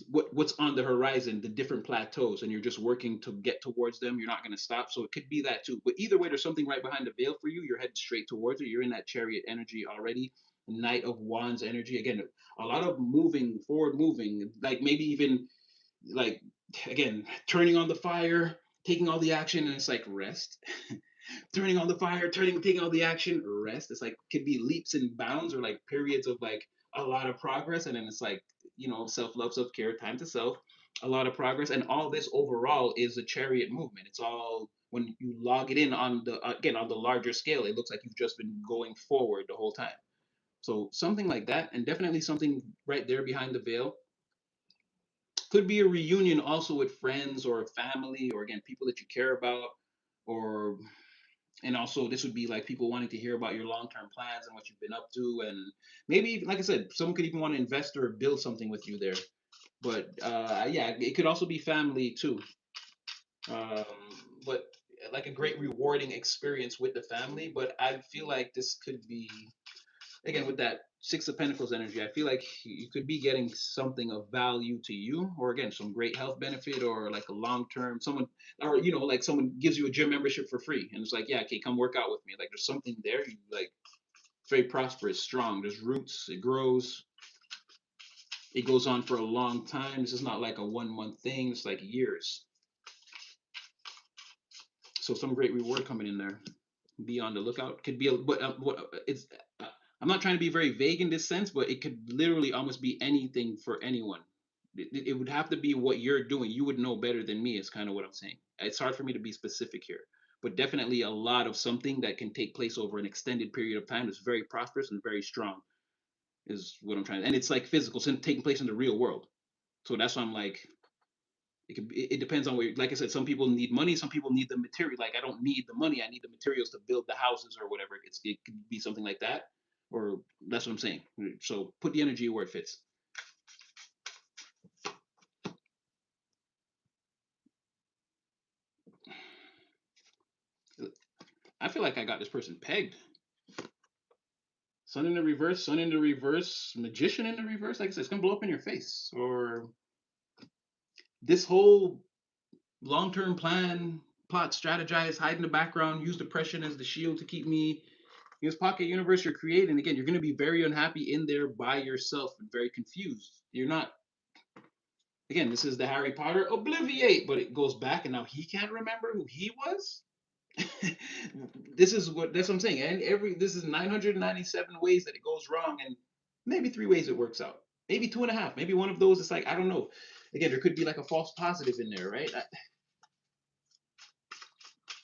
what's on the horizon, the different plateaus, and you're just working to get towards them. You're not going to stop. So it could be that too. But either way, there's something right behind the veil for you. You're headed straight towards it. You're in that chariot energy already. Knight of Wands energy. Again, a lot of moving, forward moving, like maybe even like again, turning on the fire, taking all the action, and it's like rest. Turning on the fire, taking all the action, rest. It's like could be leaps and bounds or like periods of like a lot of progress, and then it's like self love, self care, time to self, a lot of progress, and all this overall is a chariot movement. It's all when you log it in on the again on the larger scale, it looks like you've just been going forward the whole time. So something like that, and definitely something right there behind the veil. Could be a reunion also with friends or family or again people that you care about, or and also this would be like people wanting to hear about your long-term plans and what you've been up to, and maybe like I said, someone could even want to invest or build something with you there. But yeah, it could also be family too. um, but like a great rewarding experience with the family. But I feel like this could be again with that Six of Pentacles energy, I feel like you could be getting something of value to you, or again, some great health benefit, or like a long term someone, or like someone gives you a gym membership for free, and it's like, yeah, okay, come work out with me. Like there's something there. You like very prosperous, strong. There's roots. It grows. It goes on for a long time. This is not like a 1 month thing. It's like years. So some great reward coming in there. Be on the lookout. Could be but it's. I'm not trying to be very vague in this sense, but it could literally almost be anything for anyone. It would have to be what you're doing. You would know better than me. Is kind of what I'm saying. It's hard for me to be specific here, but definitely a lot of something that can take place over an extended period of time is very prosperous and very strong. Is what I'm trying. And it's like physical, so taking place in the real world. So that's why I'm like, it depends on where, like I said, some people need money, some people need the material. Like I don't need the money, I need the materials to build the houses or whatever. It could be something like that, or that's what I'm saying. So put the energy where it fits. feel like I got this person pegged. Sun in the reverse, sun in the reverse, magician in the reverse. Like I said, it's gonna blow up in your face. Or this whole long-term plan, plot, strategize, hide in the background, use depression as the shield to keep me. This pocket universe you're creating, again, you're gonna be very unhappy in there by yourself and very confused. You're not. Again, this is the Harry Potter obliviate, but it goes back and now he can't remember who he was. That's what I'm saying. And this is 997 ways that it goes wrong, and maybe 3 ways it works out. Maybe two and a half. Maybe one of those. It's like I don't know. Again, there could be like a false positive in there, right?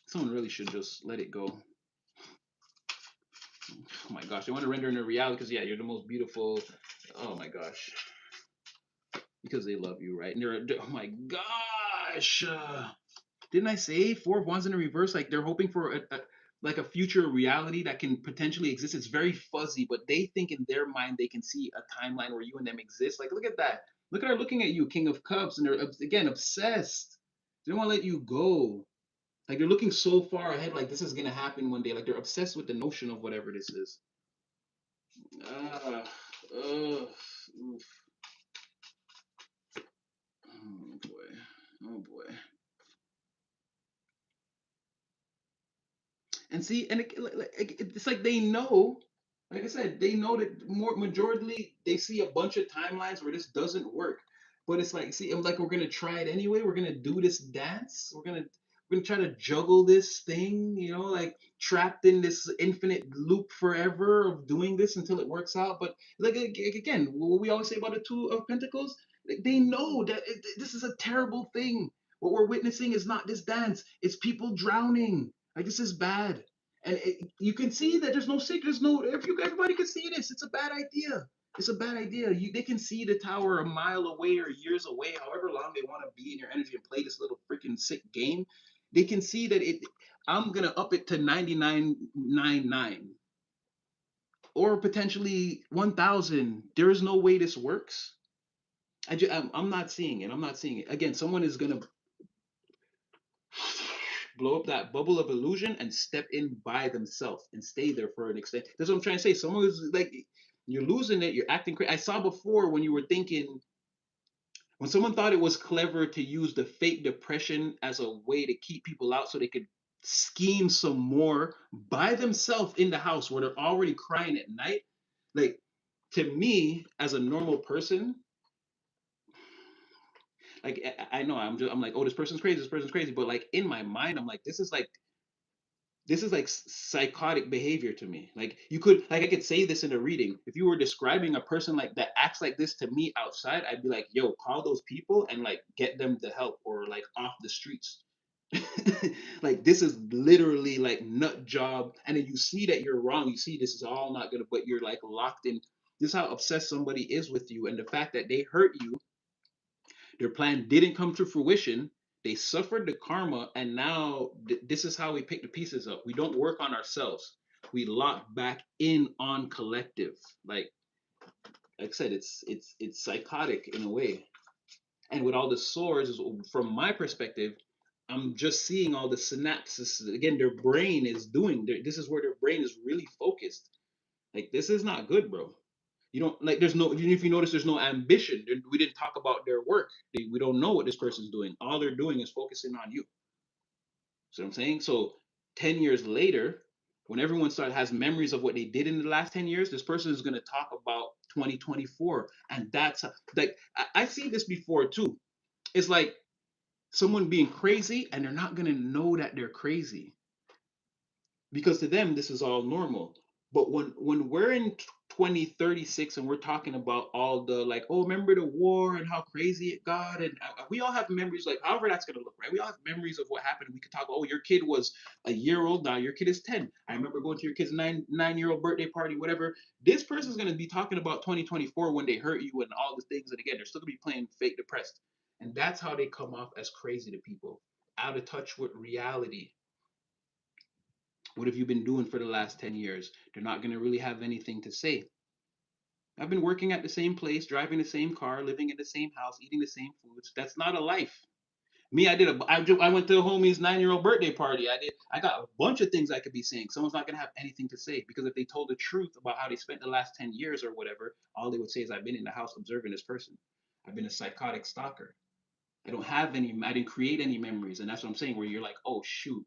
Someone really should just let it go. Oh my gosh, they want to render in a reality because yeah, you're the most beautiful. Oh my gosh, because they love you, right? And oh my gosh. Didn't I say 4 of Wands in the reverse? Like they're hoping for like a future reality that can potentially exist. It's very fuzzy, but they think in their mind they can see a timeline where you and them exist. Like look at that. Look at her looking at you, King of Cups, and they're again obsessed. They don't want to let you go. Like they're looking so far ahead, like this is gonna happen one day. Like they're obsessed with the notion of whatever this is. Ah, oof. Oh boy. Oh boy. And see, and it's like they know, like I said, they know that more majorly they see a bunch of timelines where this doesn't work. But it's like, see, I'm like, we're gonna try it anyway. We're gonna do this dance. We're gonna try to juggle this thing, like trapped in this infinite loop forever of doing this until it works out. But like again, what we always say about the Two of Pentacles, they know that this is a terrible thing. What we're witnessing is not this dance; it's people drowning. Like this is bad, and you can see that there's no secret. There's no. Everybody can see this. It's a bad idea. It's a bad idea. They can see the tower a mile away or years away, however long they want to be in your energy and play this little freaking sick game. They can see that it. I'm gonna up it to 99.99 or potentially 1,000. There is no way this works. I'm not seeing it. I'm not seeing it. Again, someone is gonna blow up that bubble of illusion and step in by themselves and stay there for an extent. That's what I'm trying to say. Someone who's like, you're losing it, you're acting crazy. I saw before when you were thinking, when someone thought it was clever to use the fake depression as a way to keep people out so they could scheme some more by themselves in the house where they're already crying at night. Like, to me, as a normal person, like I know I'm like, oh, this person's crazy, but like in my mind, I'm like, this is like psychotic behavior to me. Like you could, like I could say this in a reading. If you were describing a person like that acts like this to me outside, I'd be like, yo, call those people and like get them to help or like off the streets. Like this is literally like nut job. And then you see that you're wrong. You see this is all not gonna, but you're like locked in. This is how obsessed somebody is with you, and the fact that they hurt you, their plan didn't come to fruition. They suffered the karma, and now this is how we pick the pieces up. We don't work on ourselves. We lock back in on collective. Like I said, it's psychotic in a way. And with all the swords, from my perspective, I'm just seeing all the synapses. Again, their brain is doing. This is where their brain is really focused. Like this is not good, bro. You don't like. There's no. Even if you notice, there's no ambition. We didn't talk about their work. We don't know what this person's doing. All they're doing is focusing on you. See what I'm saying? So 10 years later, when everyone has memories of what they did in the last 10 years, this person is gonna talk about 2024, and that's like I see this before too. It's like someone being crazy, and they're not gonna know that they're crazy because to them this is all normal. But when we're in 2036 and we're talking about all the like, oh, remember the war and how crazy it got, and we all have memories, like however that's gonna look, right? We all have memories of what happened. We could talk, oh, your kid was a year old, now your kid is 10. I remember going to your kid's 9 year old birthday party, whatever. This person's gonna be talking about 2024 when they hurt you and all the things, and again, they're still gonna be playing fake depressed, and that's how they come off as crazy to people, out of touch with reality. What have you been doing for the last 10 years? They're not going to really have anything to say. I've been working at the same place, driving the same car, living in the same house, eating the same foods. That's not a life. Me, I went to a homie's 9-year-old birthday party. I got a bunch of things I could be saying. Someone's not gonna have anything to say because if they told the truth about how they spent the last 10 years or whatever, all they would say is I've been in the house observing this person. I've been a psychotic stalker. I don't have any. I didn't create any memories, and that's what I'm saying. Where you're like, oh shoot,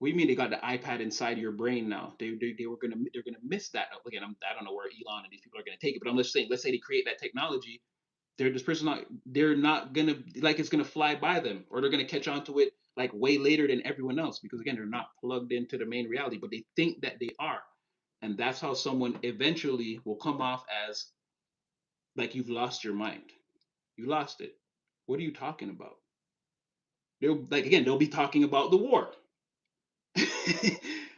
what do you mean they got the iPad inside your brain now? They're gonna miss that. Again, I don't know where Elon and these people are gonna take it, but I'm just saying. Let's say they create that technology, this person not they're not gonna like it's gonna fly by them or they're gonna catch on to it like way later than everyone else because again they're not plugged into the main reality but they think that they are, and that's how someone eventually will come off as like you've lost your mind, you lost it, what are you talking about, they'll like again they'll be talking about the war.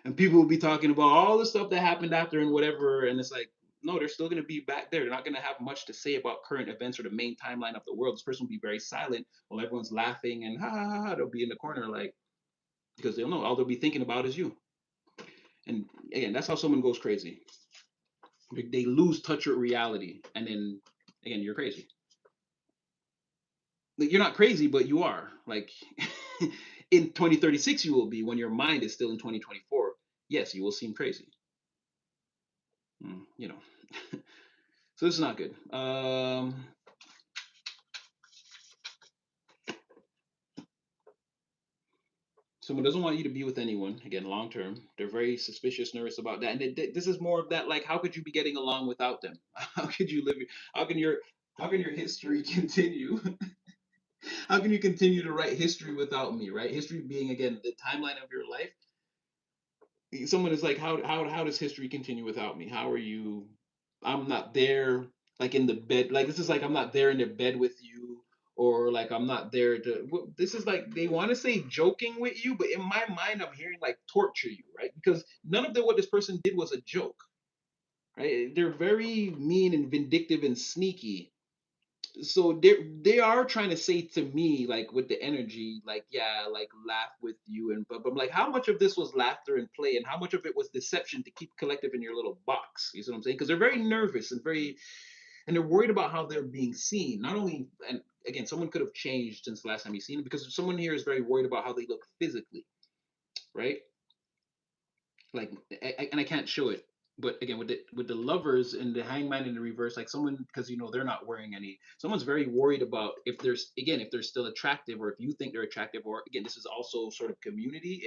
And people will be talking about all the stuff that happened after and whatever, and it's like no, they're still going to be back there. They're not going to have much to say about current events or the main timeline of the world. This person will be very silent while everyone's laughing and ha ha ha. They'll be in the corner like because they'll know all they'll be thinking about is you. And again, that's how someone goes crazy. They lose touch with reality, and then again, you're crazy. Like, you're not crazy, but you are. Like in 2036, you will be when your mind is still in 2024. Yes, you will seem crazy. You know. So this is not good. Someone doesn't want you to be with anyone again long term. They're very suspicious, nervous about that, and this is more of that. Like, how could you be getting along without them? How could you live? How can your how can your history continue? How can you continue to write history without me? Right? History being again the timeline of your life. Someone is like, how does history continue without me? How are you? I'm not there, like in the bed. Like this is like I'm not there in the bed with you, or like I'm not there to. This is like they want to say joking with you, but in my mind, I'm hearing like torture you, right? Because none of what this person did was a joke, right? They're very mean and vindictive and sneaky, so they are trying to say to me like with the energy like yeah like laugh with you and but I'm like how much of this was laughter and play and how much of it was deception to keep collective in your little box, you see what I'm saying, because they're very nervous and very and they're worried about how they're being seen not only, and again someone could have changed since the last time you've seen them because someone here is very worried about how they look physically, right, like and I can't show it, but again with the lovers and the hangman in the reverse, like someone because you know they're not wearing any, someone's very worried about if there's again if they're still attractive or if you think they're attractive, or again this is also sort of community,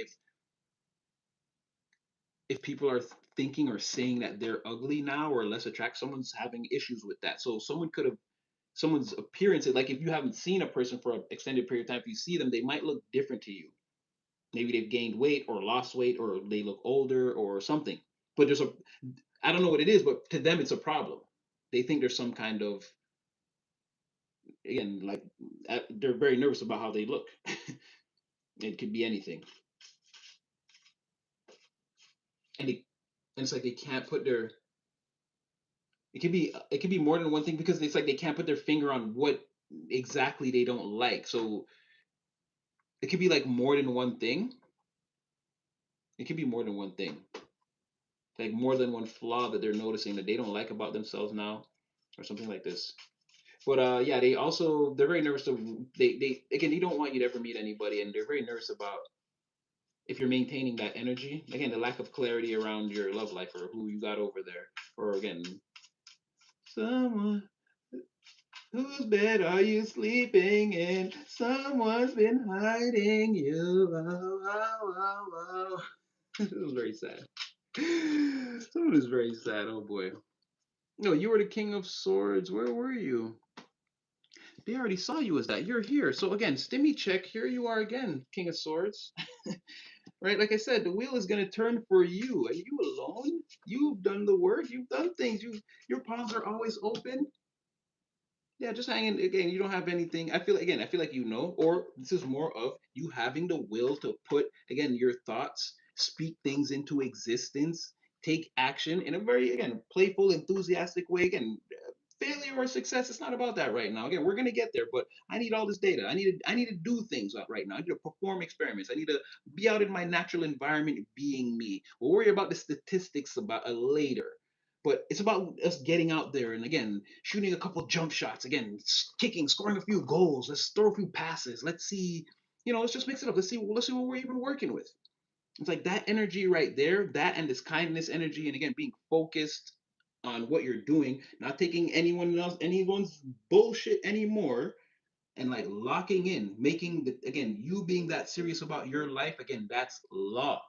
if people are thinking or saying that they're ugly now or less attractive, someone's having issues with that, so someone could have someone's appearance, like if you haven't seen a person for an extended period of time, if you see them they might look different to you, maybe they've gained weight or lost weight or they look older or something, but there's a, I don't know what it is, but to them it's a problem. They think there's some kind of again like they're very nervous about how they look. It could be anything, and, and it's like they can't put their. It could be more than one thing because it's like they can't put their finger on what exactly they don't like. So it could be like more than one thing. It could be more than one thing, like more than one flaw that they're noticing that they don't like about themselves now, or something like this. But yeah, they're very nervous to they again they don't want you to ever meet anybody, and they're very nervous about if you're maintaining that energy. Again, the lack of clarity around your love life or who you got over there, or again, someone whose bed are you sleeping in? Someone's been hiding you. Oh, oh, oh, oh. It was very sad. Someone is very sad. Oh boy. No, you were the King of Swords. Where were you? They already saw you as that. You're here. So again, stimmy check. Here you are again, King of Swords. Right? Like I said, the wheel is gonna turn for you, and you alone. You've done the work. You've done things. Your palms are always open. Yeah, just hanging again. You don't have anything. I feel like you know, or this is more of you having the will to put again your thoughts, speak things into existence, take action in a very again playful, enthusiastic way. Again, failure or success, it's not about that right now. Again, we're gonna get there, but I need all this data. I need to do things right now. I need to perform experiments. I need to be out in my natural environment, being me. We'll worry about the statistics about later. But it's about us getting out there and again shooting a couple jump shots, again kicking, scoring a few goals. Let's throw a few passes. Let's see, let's just mix it up. Let's see what we're even working with. It's like that energy right there, that and this kindness energy, and again being focused on what you're doing, not taking anyone's bullshit anymore, and like locking in, making the again you being that serious about your life. Again, that's law.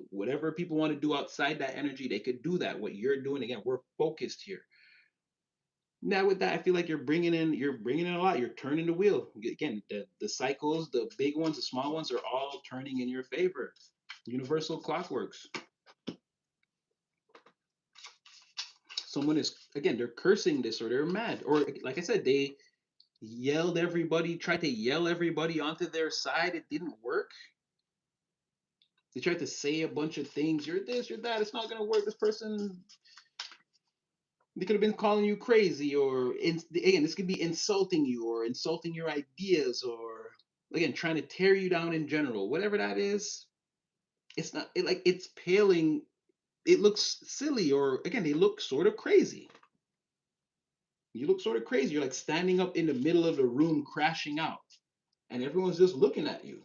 Whatever people want to do outside that energy, they could do that. What you're doing, again, we're focused here. Now with that, I feel like you're bringing in a lot. You're turning the wheel. Again, the cycles, the big ones, the small ones, are all turning in your favor. Universal clockworks. Someone is, again, they're cursing this or they're mad, or like I said, they tried to yell everybody onto their side. It didn't work. They tried to say a bunch of things. You're this, you're that. It's not gonna work. This person, they could have been calling you crazy, or again, this could be insulting you or insulting your ideas, or again, trying to tear you down in general. Whatever that is, it's not like it's paling. It looks silly, or again, they look sort of crazy. You look sort of crazy. You're like standing up in the middle of the room, crashing out, and everyone's just looking at you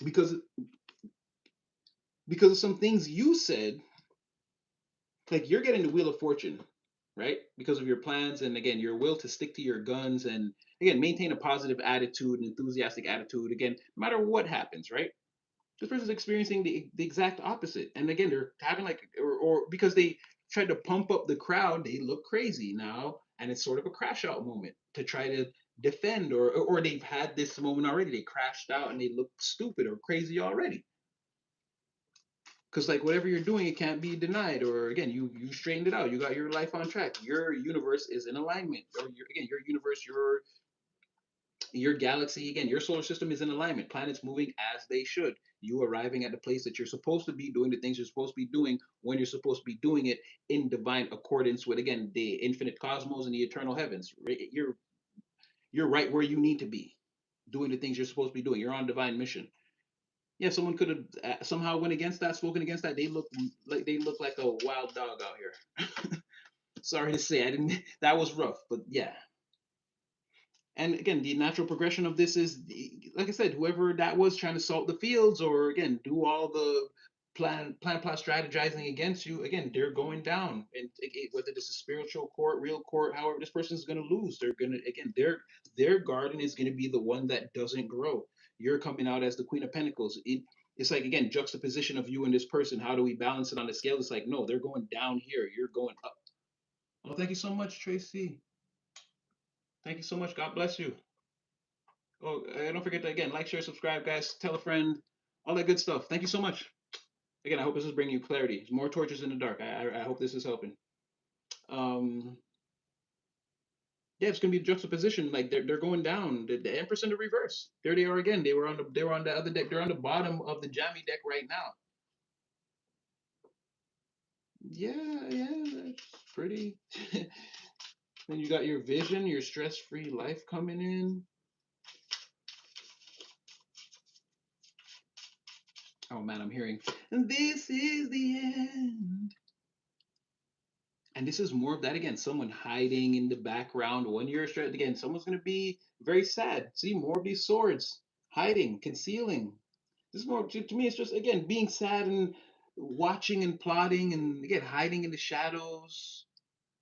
because because of some things you said. Like you're getting the wheel of fortune, right? Because of your plans and again your will to stick to your guns and again maintain a positive attitude, an enthusiastic attitude. Again, no matter what happens, right? This person's experiencing the exact opposite, and again they're having like or because they tried to pump up the crowd, they look crazy now, and it's sort of a crash out moment to try to defend, or they've had this moment already. They crashed out and they look stupid or crazy already because like whatever you're doing, it can't be denied. Or again, you straightened it out, you got your life on track, your universe is in alignment, or again your universe, your galaxy, again your solar system is in alignment, planets moving as they should, you arriving at the place that you're supposed to be, doing the things you're supposed to be doing when you're supposed to be doing it, in divine accordance with again the infinite cosmos and the eternal heavens. You're right where you need to be, doing the things you're supposed to be doing. You're on divine mission. Yeah, someone could have somehow went against that, spoken against that. They look like a wild dog out here. Sorry to say, I didn't. That was rough, but yeah. And again, the natural progression of this is, like I said, whoever that was trying to salt the fields, or again do all the plot strategizing against you. Again, they're going down, and whether this is spiritual court, real court, however, this person's going to lose. They're going to again, their garden is going to be the one that doesn't grow. You're coming out as the Queen of Pentacles. It's like again juxtaposition of you and this person. How do we balance it on the scale? It's like no, they're going down here. You're going up. Oh, thank you so much, Tracy. Thank you so much. God bless you. Oh, don't forget to again like, share, subscribe, guys. Tell a friend, all that good stuff. Thank you so much. Again, I hope this is bringing you clarity. There's more torches in the dark. I hope this is helping. Um, yeah, it's gonna be juxtaposition. Like they're going down. The Empress in the reverse. There they are again. They were on the other deck. They're on the bottom of the jammy deck right now. Yeah, yeah, that's pretty. Then you got your vision, your stress-free life coming in. Oh man, I'm hearing. And this is the end. And this is more of that again, someone hiding in the background. When you're straight again, someone's going to be very sad. See more of these swords, hiding, concealing. This is more to me. It's just again being sad and watching and plotting and again hiding in the shadows.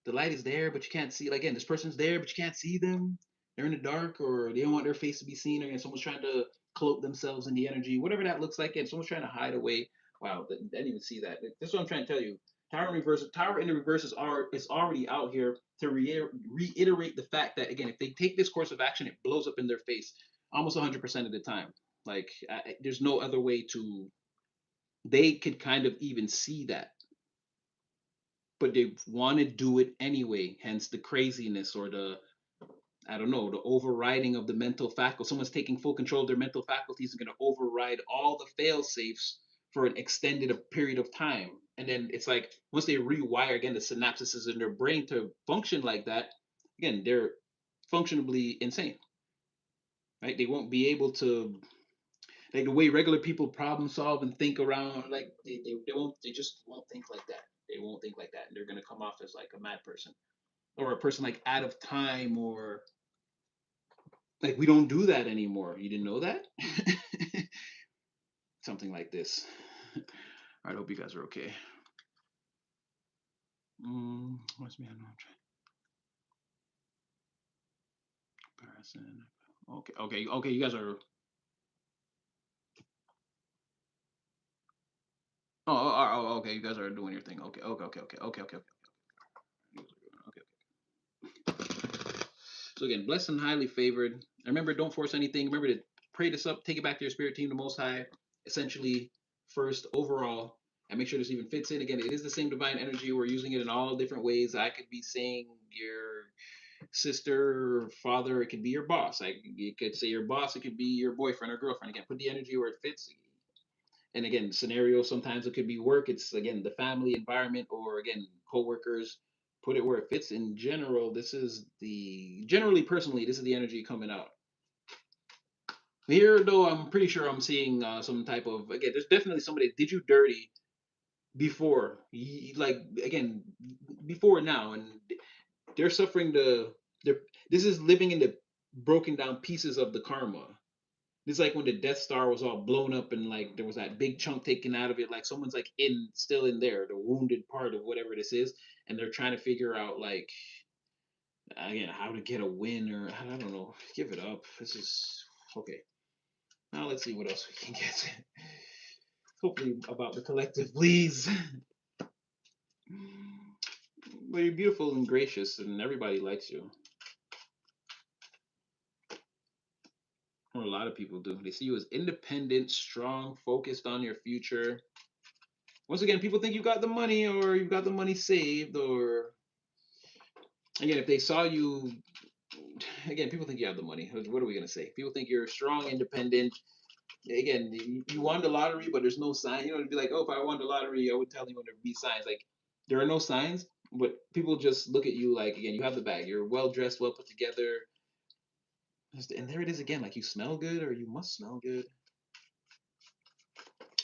The light is there, but you can't see. Like, again, this person's there, but you can't see them. They're in the dark, or they don't want their face to be seen, or again, someone's trying to cloak themselves in the energy, whatever that looks like. And someone's trying to hide away. Wow, I didn't even see that. This is what I'm trying to tell you. Tower in the reverse is already out here to reiterate the fact that again, if they take this course of action, it blows up in their face almost 100% of the time. Like, there's no other way to. They could kind of even see that, but they want to do it anyway. Hence the craziness, or the, I don't know, the overriding of the mental faculty. Someone's taking full control of their mental faculties and going to override all the fail safes for an extended period of time. And then it's like once they rewire again the synapses in their brain to function like that, again they're functionally insane, right? They won't be able to. Like the way regular people problem solve and think around, like they just won't think like that. They won't think like that, and they're gonna come off as like a mad person or a person like out of time or like we don't do that anymore. You didn't know that? Something like this. All right, hope you guys are okay. What's me? I'm trying comparison. Okay, okay, okay. You guys are. Okay. You guys are doing your thing. Okay, okay, okay, okay, okay, okay, okay. So again, blessed and highly favored. Remember, don't force anything. Remember to pray this up, take it back to your spirit team, the Most High. Essentially, first overall, and make sure this even fits in. Again, it is the same divine energy. We're using it in all different ways. I could be saying your sister or father. It could be your boss. You could say your boss. It could be your boyfriend or girlfriend. Again, put the energy where it fits. And again, scenario, sometimes it could be work. It's again the family environment or again coworkers. Put it where it fits. In general, this is the generally personally, this is the energy coming out. Here though, I'm pretty sure I'm seeing some type of again. There's definitely somebody that did you dirty before, like again before now, and they're suffering the. They're, this is living in the broken down pieces of the karma. It's like when the Death Star was all blown up and like there was that big chunk taken out of it. Like someone's like in still in there, the wounded part of whatever this is, and they're trying to figure out like again how to get a win or I don't know. Give it up. This is okay. Now let's see what else we can get. Hopefully about the collective, please. But you're beautiful and gracious, and everybody likes you. Or a lot of people do. They see you as independent, strong, focused on your future. Once again, people think you got the money or you've got the money saved, or again, if they saw you, again, people think you have the money. What are we gonna say? People think you're strong, independent. Again, you won the lottery, but there's no sign. You know, to be like, oh, if I won the lottery, I would tell you when there'd be signs. Like there are no signs, but people just look at you like, again, you have the bag. You're well dressed, well put together, and there it is again. Like you smell good, or you must smell good.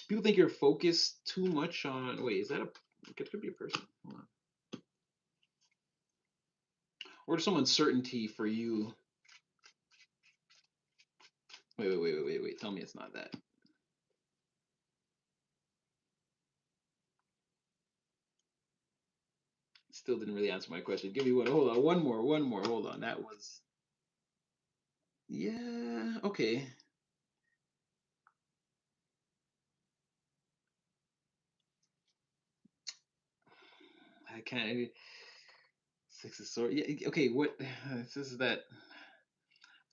People think you're focused too much on. Wait, is that a? It could be a person. Hold on. Or some uncertainty for you. Wait. Tell me it's not that. Still didn't really answer my question. Give me one. Hold on. One more. Hold on. That was. Yeah. Okay. I can't. Six of Swords. Yeah. Okay. What? This is that.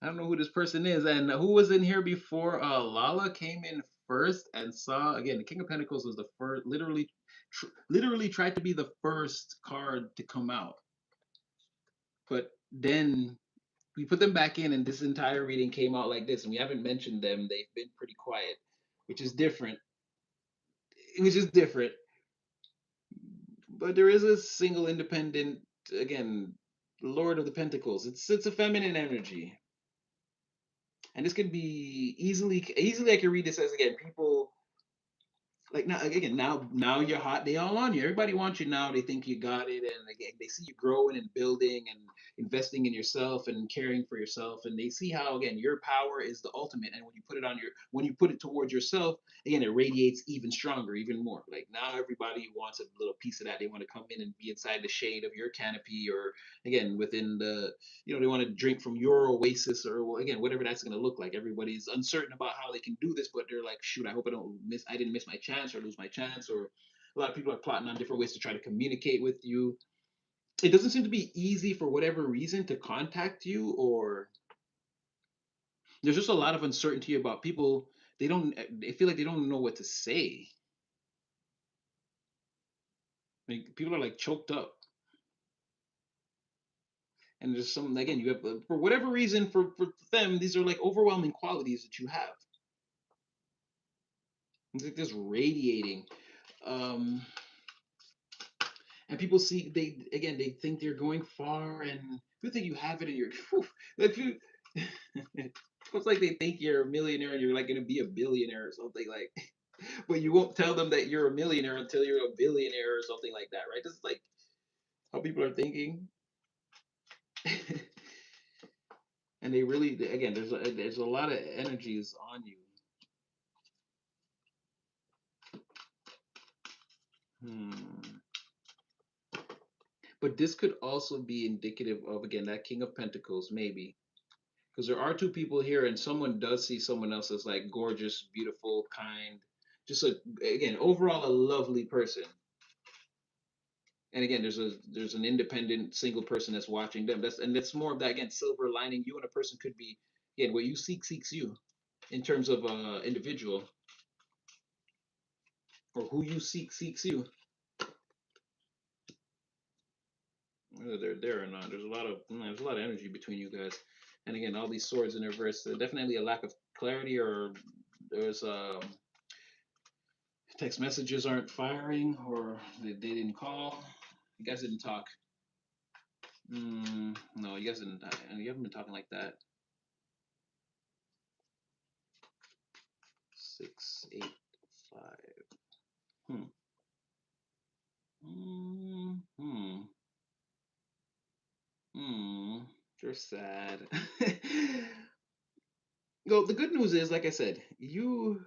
I don't know who this person is, and who was in here before. Lala came in first and saw again. The King of Pentacles was the first. Literally tried to be the first card to come out, but then we put them back in, and this entire reading came out like this, and we haven't mentioned them. They've been pretty quiet, which is different. Which is different. But there is a single independent, again, Lord of the Pentacles. It's a feminine energy, and this could be easily. I can read this as again people like now you're hot, they all on you, everybody wants you now, they think you got it, and again they see you growing and building and investing in yourself and caring for yourself, and they see how again your power is the ultimate, and when you put it towards yourself, again it radiates even stronger, even more. Like now everybody wants a little piece of that. They want to come in and be inside the shade of your canopy, or again within the, they want to drink from your oasis, or well, again whatever that's going to look like. Everybody's uncertain about how they can do this, but they're like, shoot, I didn't miss my chance or lose my chance. Or a lot of people are plotting on different ways to try to communicate with you. It doesn't seem to be easy for whatever reason to contact you, or there's just a lot of uncertainty about people. They feel like they don't know what to say. Like people are like choked up, and there's some, again, you have, for whatever reason, for them these are like overwhelming qualities that you have. It's like this radiating. Um, and people see, they think they're going far, and you think you have it in your. If you, It's like they think you're a millionaire and you're like gonna be a billionaire or something like, but you won't tell them that you're a millionaire until you're a billionaire or something like that, right? This is like how people are thinking, and they really, again, there's a lot of energies on you. Hmm. But this could also be indicative of again that King of Pentacles, maybe. Because there are two people here, and someone does see someone else as like gorgeous, beautiful, kind, just a again overall a lovely person. And again, there's an independent single person that's watching them. That's more of that again silver lining. You and a person could be again what you seek seeks you in terms of individual, or who you seek seeks you. Whether they're there or not, there's a lot of energy between you guys. And again, all these swords in reverse. Definitely a lack of clarity, or there's text messages aren't firing, or they didn't call. You guys didn't talk. No, you guys didn't. You haven't been talking like that. 6, 8, 5. Hmm. Hmm. Hmm. You're sad. Well, the good news is, like I said, no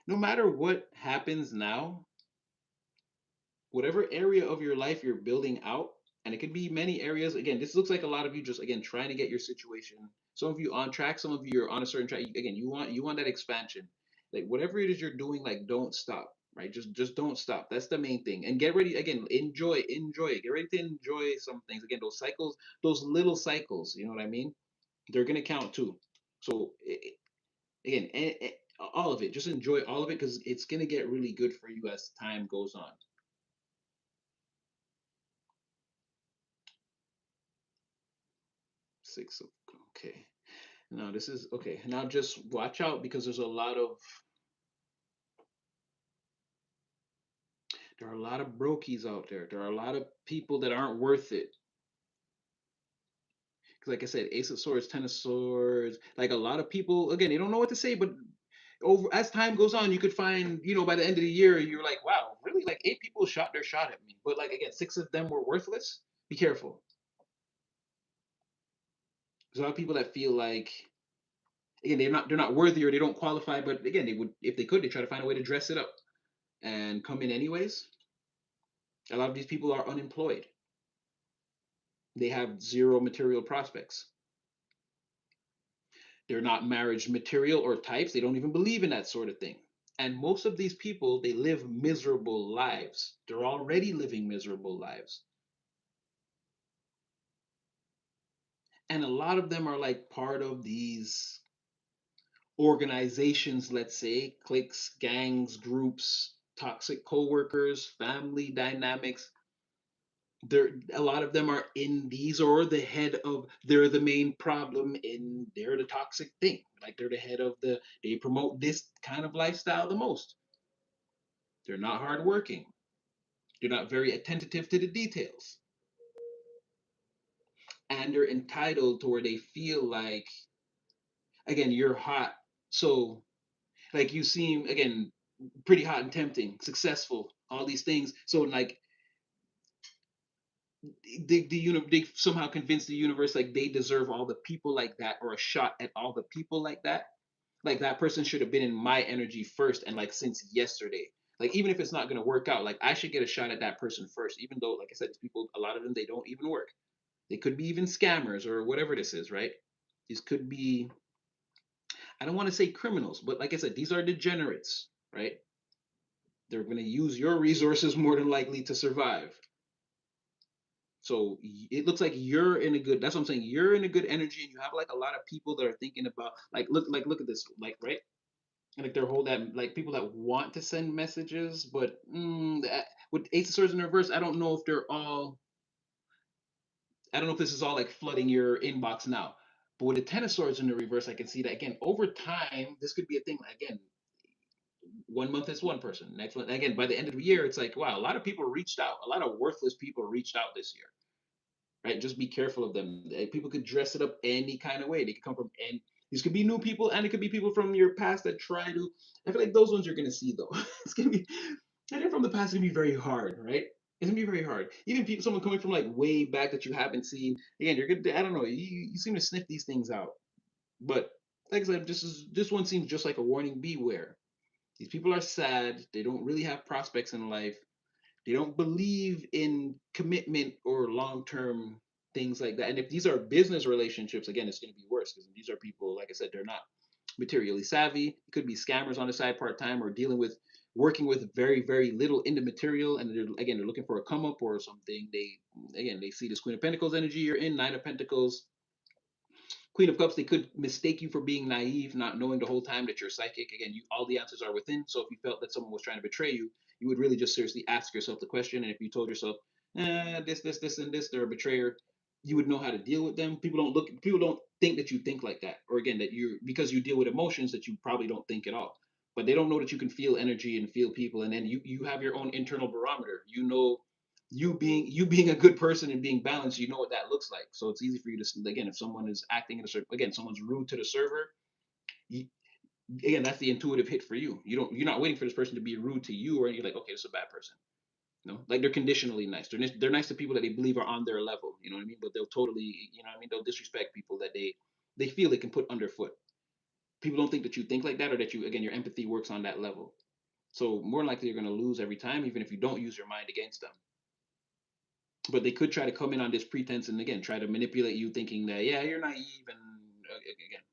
matter what happens now, whatever area of your life you're building out, and it could be many areas. Again, this looks like a lot of you just again trying to get your situation. Some of you on track, some of you are on a certain track. Again, you want that expansion. Like whatever it is you're doing, like don't stop. Right, just don't stop. That's the main thing. And get ready again. Enjoy it. Get ready to enjoy some things. Again, those cycles, those little cycles. You know what I mean? They're gonna count too. So again, all of it. Just enjoy all of it because it's gonna get really good for you as time goes on. 6 of okay. Now this is okay. Now just watch out because there are a lot of brokies out there. There are a lot of people that aren't worth it. Because like I said, Ace of Swords, Ten of Swords, like a lot of people again, they don't know what to say, but over as time goes on, you could find, by the end of the year, you're like, wow, really like 8 people shot their shot at me. But like again, 6 of them were worthless. Be careful. There's a lot of people that feel like again, they're not worthy or they don't qualify, but again, they would if they could, they try to find a way to dress it up and come in anyways. A lot of these people are unemployed. They have zero material prospects. They're not marriage material or types. They don't even believe in that sort of thing. And most of these people, they live miserable lives. They're already living miserable lives. And a lot of them are like part of these organizations, let's say, cliques, gangs, groups, toxic coworkers, family dynamics. A lot of them are in these or the head of they're the main problem in they're the toxic thing, like they're the head of they promote this kind of lifestyle the most. They're not hardworking, they're not very attentive to the details, and they're entitled to where they feel like again you're hot, so like you seem again pretty hot and tempting, successful, all these things, so like they somehow convince the universe like they deserve all the people like that or a shot at all the people like that. Like that person should have been in my energy first and like since yesterday. Like even if it's not gonna work out, like I should get a shot at that person first. Even though, like I said, these people, a lot of them, they don't even work. They could be even scammers or whatever this is, right? These could be, I don't want to say criminals, but like I said, these are degenerates, right? They're gonna use your resources more than likely to survive. So it looks like you're in a good. That's what I'm saying. You're in a good energy, and you have like a lot of people that are thinking about look at this, like right, and like they're whole that like people that want to send messages, but with Ace of Swords in reverse, I don't know if they're all. I don't know if this is all like flooding your inbox now. But with the Ten of Swords in the reverse, I can see that again over time. This could be a thing. Again, 1 month it's one person. Next one again. By the end of the year, it's like wow, a lot of people reached out. A lot of worthless people reached out this year, right? Just be careful of them. People could dress it up any kind of way. They could come from and These could be new people, and it could be people from your past that try to. I feel like those ones you're gonna see though. It's gonna be, and then from the past, it's gonna be very hard, right? It's gonna be very hard. Even people, someone coming from like way back that you haven't seen. Again, you're gonna. I don't know. You seem to sniff these things out, but like I said, this one seems just like a warning. Beware. These people are sad. They don't really have prospects in life. They don't believe in commitment or long term things like that. And if these are business relationships, again, it's going to be worse because these are people, like I said, they're not materially savvy. It could be scammers on the side part time or dealing with working with very, very little in the material. And they're looking for a come up or something. They see this Queen of Pentacles energy you're in, Nine of Pentacles, Queen of Cups, they could mistake you for being naive, not knowing the whole time that you're psychic. Again, all the answers are within. So if you felt that someone was trying to betray you, you would really just seriously ask yourself the question. And if you told yourself, this, and this, they're a betrayer, you would know how to deal with them. People don't think that you think like that, or again that you because you deal with emotions that you probably don't think at all. But they don't know that you can feel energy and feel people, and then you have your own internal barometer. You know you being a good person and being balanced, you know what that looks like. So it's easy for you to again, if someone is acting in a certain again, someone's rude to the server, you, again, that's the intuitive hit for you. You're not waiting for this person to be rude to you, or you're like, okay, this is a bad person. No, like they're conditionally nice. They're nice to people that they believe are on their level. You know what I mean? But they'll totally, you know what I mean? They'll disrespect people that they feel they can put underfoot. People don't think that you think like that, or that you again your empathy works on that level. So more likely you're going to lose every time, even if you don't use your mind against them. But they could try to come in on this pretense and again try to manipulate you, thinking that yeah you're naive and again.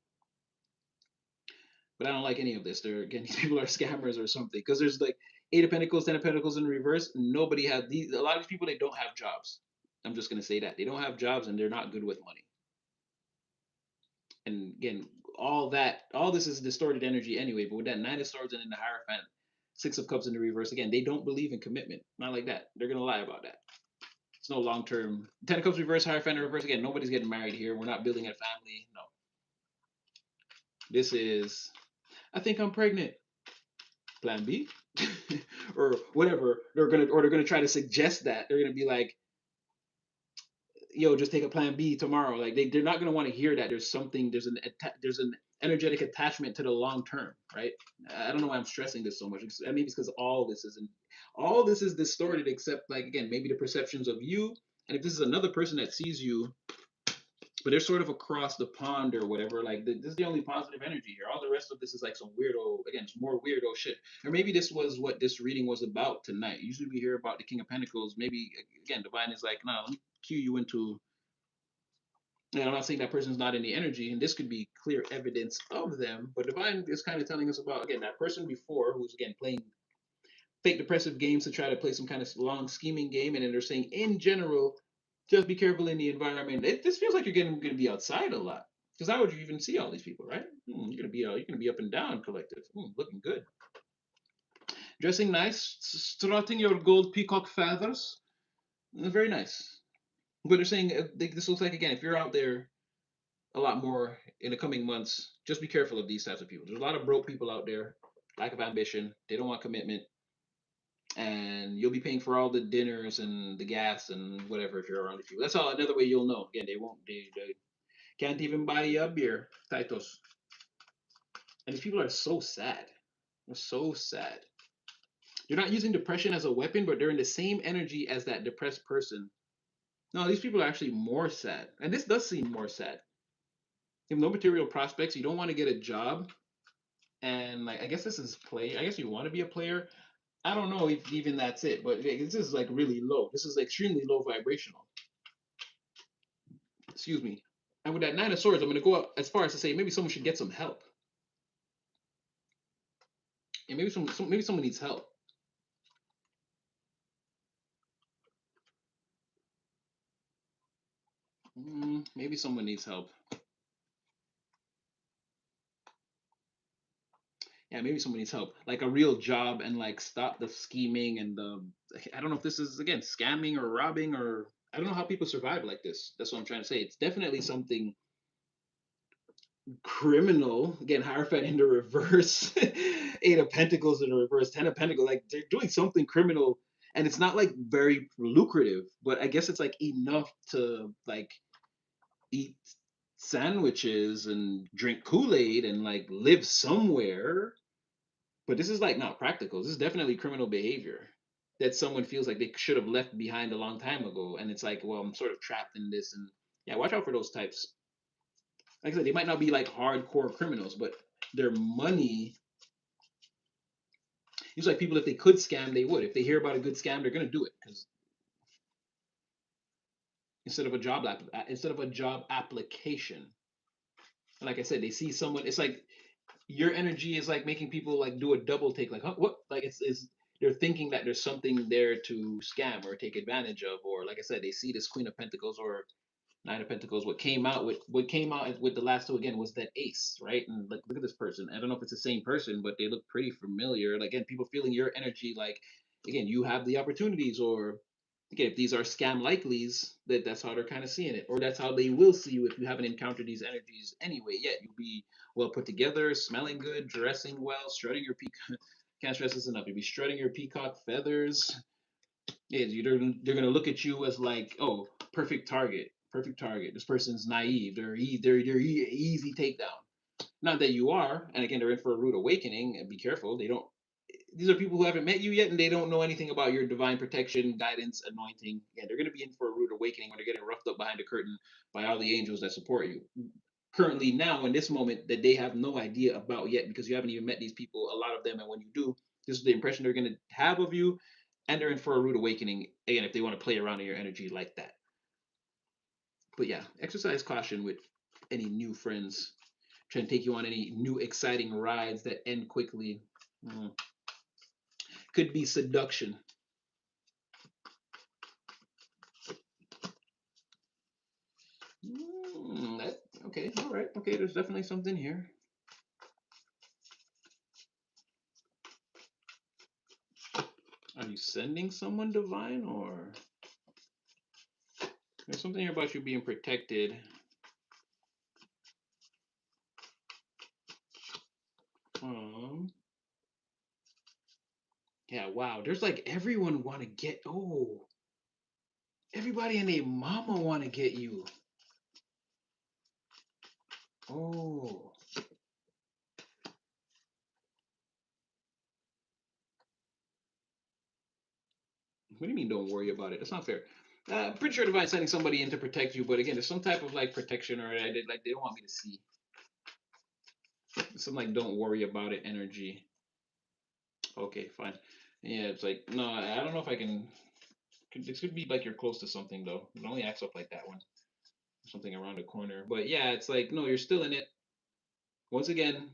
But I don't like any of this. They're again these people are scammers or something because there's like Eight of Pentacles, Ten of Pentacles in reverse. Nobody has these. A lot of these people they don't have jobs. I'm just gonna say that they don't have jobs and they're not good with money. And again, all this is distorted energy anyway. But with that Nine of Swords and in the Hierophant, Six of Cups in the reverse, again they don't believe in commitment. Not like that. They're gonna lie about that. It's no long term. Ten of Cups reverse, Hierophant reverse. Again, nobody's getting married here. We're not building a family. No, this is. I think I'm pregnant. Plan B, or whatever. They're gonna try to suggest that they're gonna be like, yo, just take a Plan B tomorrow. Like they're not gonna want to hear that. There's an energetic attachment to the long term, right? I don't know why I'm stressing this so much. Maybe it's because all this is distorted, except like again maybe the perceptions of you. And if this is another person that sees you but they're sort of across the pond or whatever. Like this is the only positive energy here. All the rest of this is like some weirdo. Again, it's more weirdo shit. Or maybe this was what this reading was about tonight. Usually we hear about the King of Pentacles. Maybe again, divine is like, nah, let me cue you into. And I'm not saying that person's not in the energy, and this could be clear evidence of them. But divine is kind of telling us about again that person before who's again playing fake depressive games to try to play some kind of long scheming game, and then they're saying in general, just be careful in the environment. This feels like you're going to be outside a lot, because how would you even see all these people, right? You're gonna be up and down, collective, looking good, dressing nice, strutting your gold peacock feathers, very nice. But they're saying this looks like again, if you're out there a lot more in the coming months, just be careful of these types of people. There's a lot of broke people out there, lack of ambition, they don't want commitment, and you'll be paying for all the dinners and the gas and whatever if you're around these people. That's all another way you'll know. Again, they can't even buy you a beer, Titos. And these people are so sad. They're so sad. They're not using depression as a weapon, but they're in the same energy as that depressed person. No, these people are actually more sad. And this does seem more sad. You have no material prospects. You don't want to get a job. And like I guess this is play. I guess you want to be a player. I don't know if even that's it, but this is like really low. This is extremely low vibrational. Excuse me. And with that Nine of Swords, I'm going to go up as far as to say maybe someone should get some help. And maybe someone needs help. Maybe someone needs help. Yeah, maybe someone needs help, like a real job, and like stop the scheming and the. I don't know if this is again scamming or robbing or I don't know how people survive like this. That's what I'm trying to say. It's definitely something criminal. Again, Hierophant in the reverse, Eight of Pentacles in the reverse, Ten of Pentacles. Like they're doing something criminal, and it's not like very lucrative, but I guess it's like enough to like eat sandwiches and drink Kool-Aid and like live somewhere. But this is like not practical. This is definitely criminal behavior that someone feels like they should have left behind a long time ago. And it's like, well, I'm sort of trapped in this. And yeah, watch out for those types. Like I said, they might not be like hardcore criminals, but their money. It's like people, if they could scam, they would. If they hear about a good scam, they're gonna do it because instead of a job application, like I said, they see someone. It's like your energy is like making people like do a double take. Like, huh, what? Like it's they're thinking that there's something there to scam or take advantage of, or like I said, they see this Queen of Pentacles or Nine of Pentacles. What came out with the last two again was that Ace, right? And like, look at this person. I don't know if it's the same person, but they look pretty familiar. Like, again, people feeling your energy. Like, again, you have the opportunities, or again, if these are scam likelies, that's how they're kind of seeing it, or that's how they will see you if you haven't encountered these energies anyway. Yet you'll be well put together, smelling good, dressing well, strutting your peacock. Can't stress this enough. You'll be strutting your peacock feathers. Yeah, they're gonna look at you as like, oh, perfect target, perfect target. This person's naive. They're easy takedown. Not that you are, and again, they're in for a rude awakening. And be careful. They don't. These are people who haven't met you yet, and they don't know anything about your divine protection, guidance, anointing. Yeah, they're gonna be in for a rude awakening when they're getting roughed up behind the curtain by all the angels that support you. Currently, now in this moment, that they have no idea about yet because you haven't even met these people. A lot of them, and when you do, this is the impression they're gonna have of you, and they're in for a rude awakening again if they want to play around in your energy like that. But yeah, exercise caution with any new friends trying to take you on any new exciting rides that end quickly. Mm. Could be seduction. Okay, all right, okay. There's definitely something here. Are you sending someone divine, or there's something here about you being protected? Um, yeah, wow. There's like everyone want to get. Oh, everybody and their mama want to get you. Oh, what do you mean? Don't worry about it. That's not fair. I'm pretty sure Divine's sending somebody in to protect you, but again, there's some type of like protection, or like they don't want me to see. Some like don't worry about it energy. Okay, fine. Yeah, it's like no, I don't know if I can. This could be like you're close to something though. It only acts up like that one. Something around the corner, but yeah, it's like no, you're still in it. Once again,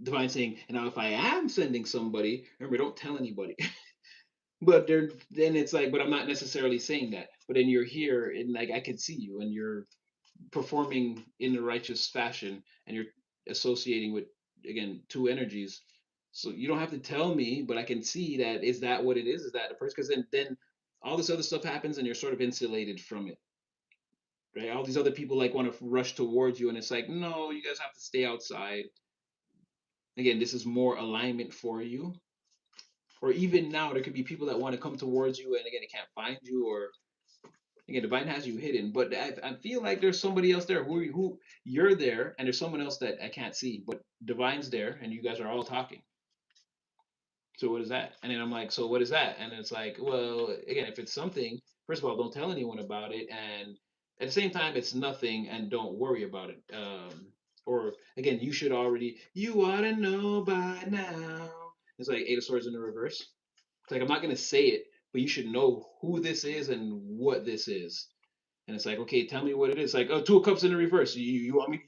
Divine saying, and now if I am sending somebody, remember, don't tell anybody. But then it's like, but I'm not necessarily saying that. But then you're here, and like I can see you, and you're performing in the righteous fashion, and you're associating with again two energies. So you don't have to tell me, but I can see that is that what it is? Is that the person? Because then all this other stuff happens, and you're sort of insulated from it, right? All these other people like want to rush towards you, and it's like, no, you guys have to stay outside. Again, this is more alignment for you. Or even now, there could be people that want to come towards you, and again, they can't find you, or again, divine has you hidden. But I feel like there's somebody else there who you're there, and there's someone else that I can't see, but divine's there, and you guys are all talking. So what is that? And then I'm like, so what is that? And it's like, well, again, if it's something, first of all, don't tell anyone about it, and at the same time, it's nothing, and don't worry about it. Or again, you ought to know by now. It's like Eight of Swords in the reverse. It's like I'm not gonna say it, but you should know who this is and what this is. And it's like, okay, tell me what it is. Like, oh, Two of Cups in the reverse. You want me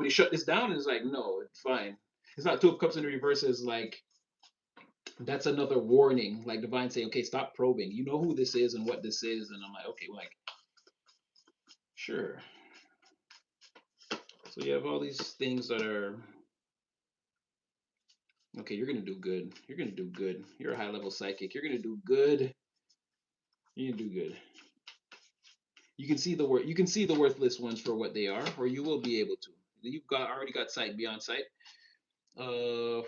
to shut this down? And it's like, no, it's fine. It's not Two of Cups in the reverse. Is like that's another warning. Like divine saying, okay, stop probing. You know who this is and what this is. And I'm like, okay, well, like sure. So you have all these things that are okay. You're gonna do good. You're gonna do good. You're a high level psychic. You're gonna do good. You're gonna do good. You can see the wor- You can see the worthless ones for what they are, or you will be able to. You've got already got sight beyond sight. Uh,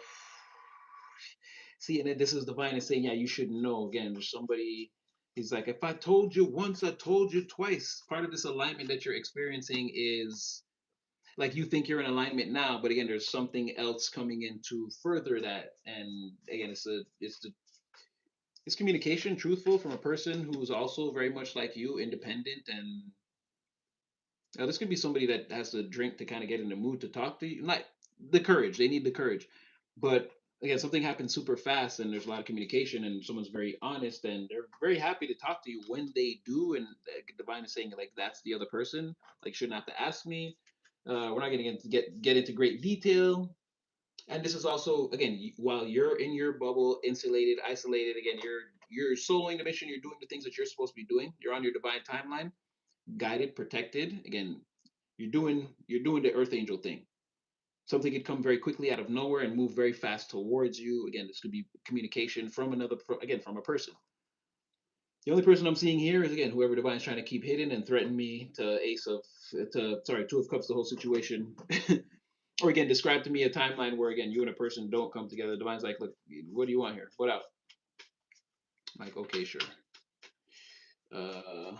See, and then this is divine is saying, yeah, you should know. Again, there's somebody. He's like, if I told you once, I told you twice. Part of this alignment that you're experiencing is like you think you're in alignment now, but again, there's something else coming in to further that. And again, it's communication, truthful from a person who's also very much like you, independent. And this could be somebody that has to drink to kind of get in the mood to talk to you. Not the courage, they need the courage. But again, something happens super fast and there's a lot of communication and someone's very honest and they're very happy to talk to you when they do. And Divine is saying, like, that's the other person. Like, shouldn't have to ask me. We're not getting into get into great detail. And this is also, again, while you're in your bubble, insulated, isolated, again, you're soloing the mission, you're doing the things that you're supposed to be doing, you're on your divine timeline, guided, protected. Again, you're doing the earth angel thing. Something could come very quickly out of nowhere and move very fast towards you. Again, this could be communication from another, again, from a person. The only person I'm seeing here is, again, whoever Divine's trying to keep hidden and threaten me to ace of to sorry, two of cups, the whole situation. Or again, describe to me a timeline where, again, you and a person don't come together. Divine's like, look, what do you want here? What out? I'm like, okay, sure. Uh,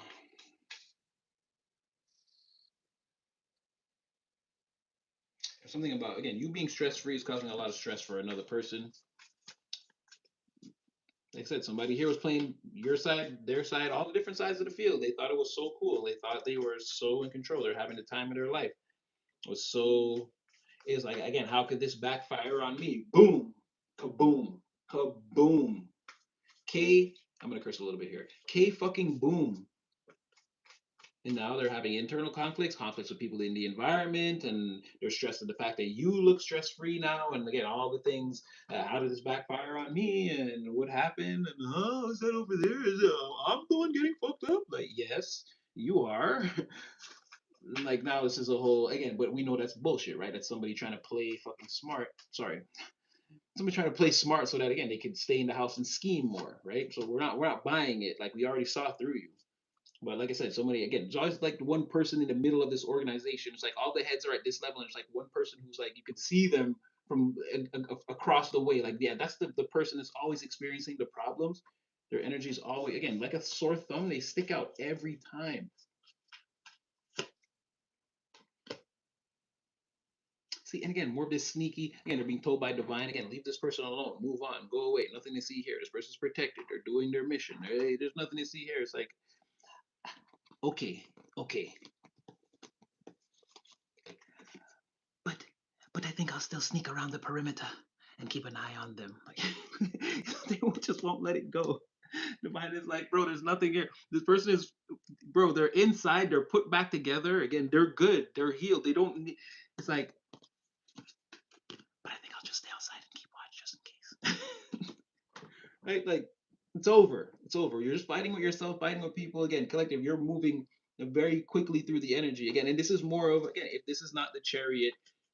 Something about, again, you being stress free is causing a lot of stress for another person. Like I said, somebody here was playing your side, their side, all the different sides of the field. They thought it was so cool. They thought they were so in control. They're having the time of their life. It was so. It's like, again, how could this backfire on me? Boom, kaboom, kaboom. K. I'm gonna curse a little bit here. K fucking boom. And now they're having internal conflicts, conflicts with people in the environment, and they're stressed at the fact that you look stress free now. And again, all the things. How did this backfire on me? And what happened? And is that over there? I'm the one getting fucked up? Like, yes, you are. Like, now this is a whole, again, but we know that's bullshit, right? That's somebody trying to play fucking smart. Sorry, somebody trying to play smart so that, again, they can stay in the house and scheme more, right? So we're not buying it. Like, we already saw through you. But like I said, so many, again, there's always like one person in the middle of this organization. It's like all the heads are at this level, and there's like one person who's like, you can see them from across the way. Like, yeah, that's the person that's always experiencing the problems. Their energy is always, again, like a sore thumb. They stick out every time. See, and again, more of this sneaky. Again, they're being told by divine. Again, leave this person alone. Move on. Go away. Nothing to see here. This person's protected. They're doing their mission. Hey, there's nothing to see here. It's like, okay, okay, but I think I'll still sneak around the perimeter and keep an eye on them. Like, they just won't let it go. The mind is like, bro, there's nothing here. This person is, bro, they're inside. They're put back together. Again, they're good. They're healed. They don't need. It's like, but I think I'll just stay outside and keep watch just in case. Right? Like, it's over. It's over. You're just fighting with yourself, fighting with people. Again, collective. You're moving very quickly through the energy again, and this is more of, again, if this is not the chariot,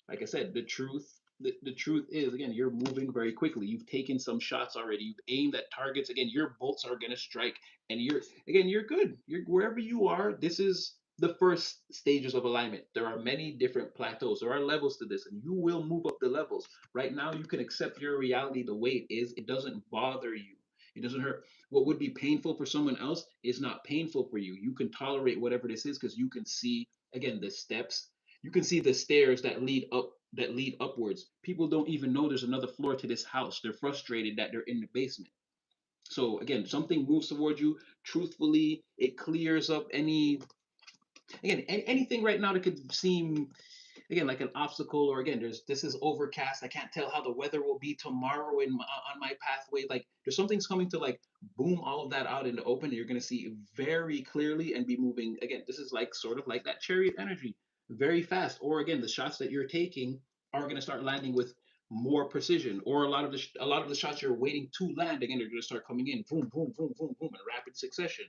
like I said, the truth. The truth is, again, you're moving very quickly. You've taken some shots already. You've aimed at targets. Again, your bolts are gonna strike, and you're good. You're wherever you are. This is the first stages of alignment. There are many different plateaus. There are levels to this, and you will move up the levels. Right now, you can accept your reality the way it is. It doesn't bother you. It doesn't hurt. What would be painful for someone else is not painful for you. You can tolerate whatever this is because you can see, again, the steps. You can see the stairs that lead upwards. People don't even know there's another floor to this house. They're frustrated that they're in the basement. So again, something moves towards you. Truthfully, it clears up anything right now that could seem, again, like an obstacle. Or again, this is overcast. I can't tell how the weather will be tomorrow on my pathway. Like, there's something's coming to, like, boom all of that out in the open, and you're going to see very clearly and be moving. Again, this is like sort of like that chariot energy, very fast. Or again, the shots that you're taking are going to start landing with more precision. Or a lot of the shots you're waiting to land, again, they're going to start coming in boom boom boom boom boom in rapid succession.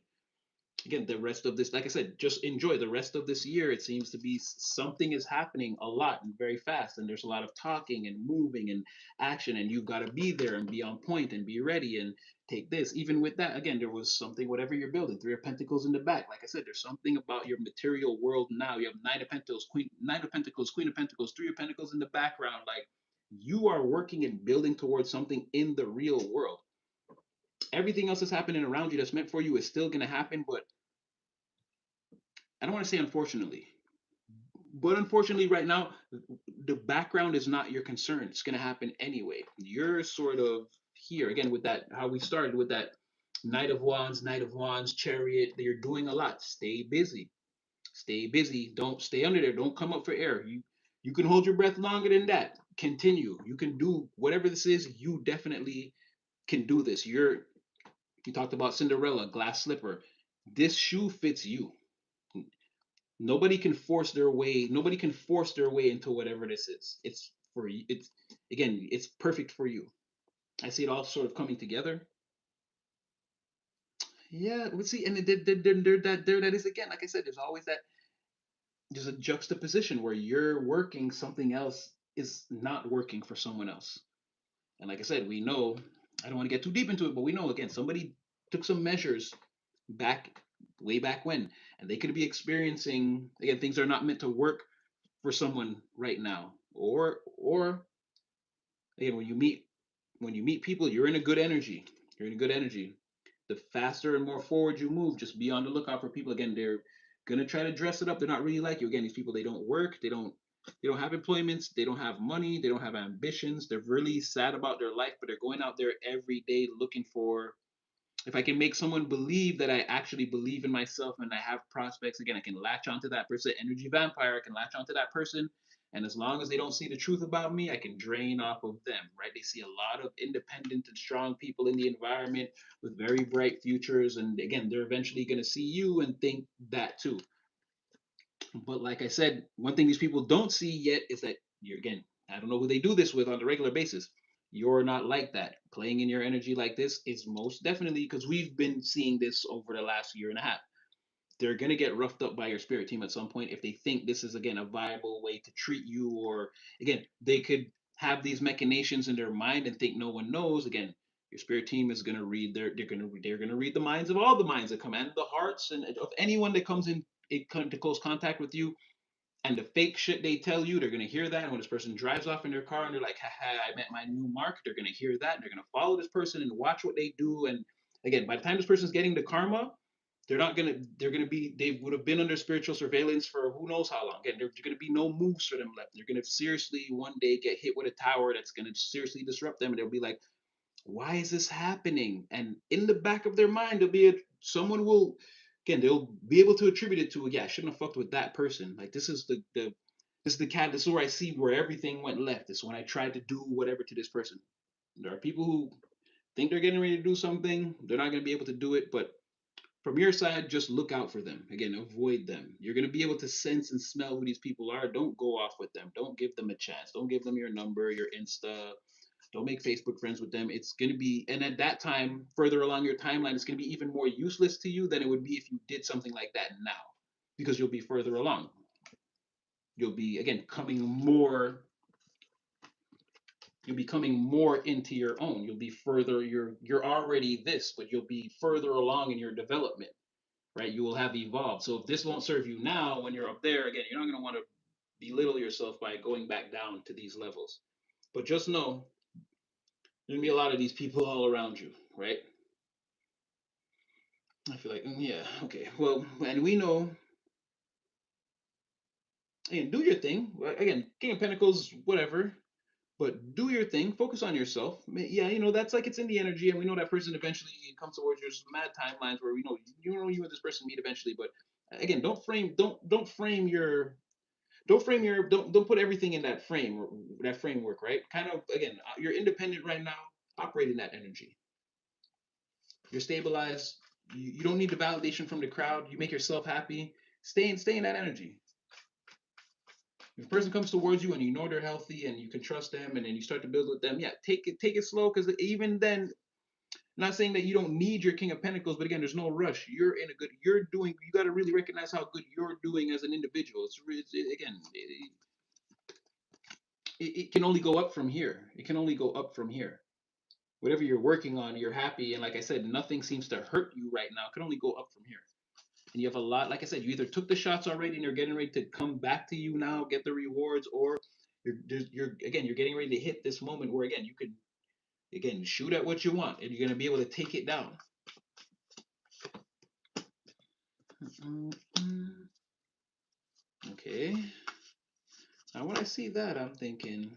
Again, the rest of this, like I said, just enjoy the rest of this year. It seems to be something is happening a lot and very fast, and there's a lot of talking and moving and action, and you've got to be there and be on point and be ready and take this. Even with that, again, there was something, whatever you're building, three of pentacles in the back. Like I said, there's something about your material world now. You have nine of pentacles, queen of pentacles, three of pentacles in the background. Like, you are working and building towards something in the real world. Everything else that's happening around you that's meant for you is still going to happen, but I don't want to say unfortunately, But unfortunately, right now, the background is not your concern. It's going to happen anyway. You're sort of here again with that, how we started with that Knight of Wands, Chariot. You're doing a lot. Stay busy. Stay busy. Don't stay under there. Don't come up for air. You can hold your breath longer than that. Continue. You can do whatever this is. You definitely can do this. You talked about Cinderella, glass slipper. This shoe fits you. Nobody can force their way into whatever this is. It's for you. It's again, it's perfect for you. I see it all sort of coming together. Yeah, let's see, and there that is again. Like I said, there's a juxtaposition where you're working, something else is not working for someone else. And like I said, we know, I don't want to get too deep into it, but we know again, somebody took some measures back way back when, and they could be experiencing again things are not meant to work for someone right now. Or again, when you meet people, you're in a good energy. You're in a good energy. The faster and more forward you move, just be on the lookout for people. Again, they're gonna try to dress it up. They're not really like you. Again, these people, they don't work, they don't have employments, they don't have money, they don't have ambitions. They're really sad about their life, but they're going out there every day looking for, if I can make someone believe that I actually believe in myself and I have prospects, again, I can latch onto that person. Energy vampire, I can latch onto that person. And as long as they don't see the truth about me, I can drain off of them, right? They see a lot of independent and strong people in the environment with very bright futures. And again, they're eventually going to see you and think that too. But like I said, one thing these people don't see yet is that you're, again, I don't know who they do this with on a regular basis. You're not like that. Playing in your energy like this is most definitely because we've been seeing this over the last year and a half. They're going to get roughed up by your spirit team at some point if they think this is, again, a viable way to treat you. Or, again, they could have these machinations in their mind and think no one knows. Again, your spirit team is going to read they're going to read the minds of all the minds that come and the hearts and of anyone that comes into close contact with you, and the fake shit they tell you, they're gonna hear that. And when this person drives off in their car and they're like, haha, I met my new mark, they're gonna hear that and they're gonna follow this person and watch what they do. And again, by the time this person's getting the karma, they're gonna be, they would have been under spiritual surveillance for who knows how long. Again, there's gonna be no moves for them left. They're gonna seriously one day get hit with a tower that's gonna seriously disrupt them, and they'll be like, why is this happening? And in the back of their mind, there'll be someone will, again, they'll be able to attribute it to, yeah, I shouldn't have fucked with that person. Like this is this is the cat. This is where I see where everything went left. This is when I tried to do whatever to this person. There are people who think they're getting ready to do something. They're not going to be able to do it. But from your side, just look out for them. Again, avoid them. You're going to be able to sense and smell who these people are. Don't go off with them. Don't give them a chance. Don't give them your number, your Insta. Don't make Facebook friends with them. It's going to be, and at that time, further along your timeline, it's going to be even more useless to you than it would be if you did something like that now, because you'll be further along. You'll be, again, you'll be coming more into your own. You'll be further, you're already this, but you'll be further along in your development, right? You will have evolved. So if this won't serve you now when you're up there, again, you're not going to want to belittle yourself by going back down to these levels. But just know there's going to be a lot of these people all around you, right? I feel like, yeah, okay. Well, and we know, again, do your thing. Again, King of Pentacles, whatever, but do your thing. Focus on yourself. Yeah, that's like it's in the energy, and we know that person eventually comes towards you. There's mad timelines where we know you and this person meet eventually. But again, don't put everything in that framework, right? Kind of, again, you're independent right now. Operate in that energy. You're stabilized. You don't need the validation from the crowd. You make yourself happy. Stay in that energy. If a person comes towards you and you know they're healthy and you can trust them, and then you start to build with them, yeah, take it slow, because even then, I'm not saying that you don't need your King of Pentacles, but again, there's no rush. You got to really recognize how good you're doing as an individual. Again, it can only go up from here. It can only go up from here. Whatever you're working on, you're happy, and like I said, nothing seems to hurt you right now. It can only go up from here. And you have a lot, like I said, you either took the shots already and you're getting ready to come back to you now, get the rewards, or you're getting ready to hit this moment where, again, you could, again, shoot at what you want and you're going to be able to take it down. Okay. Now, when I see that, I'm thinking,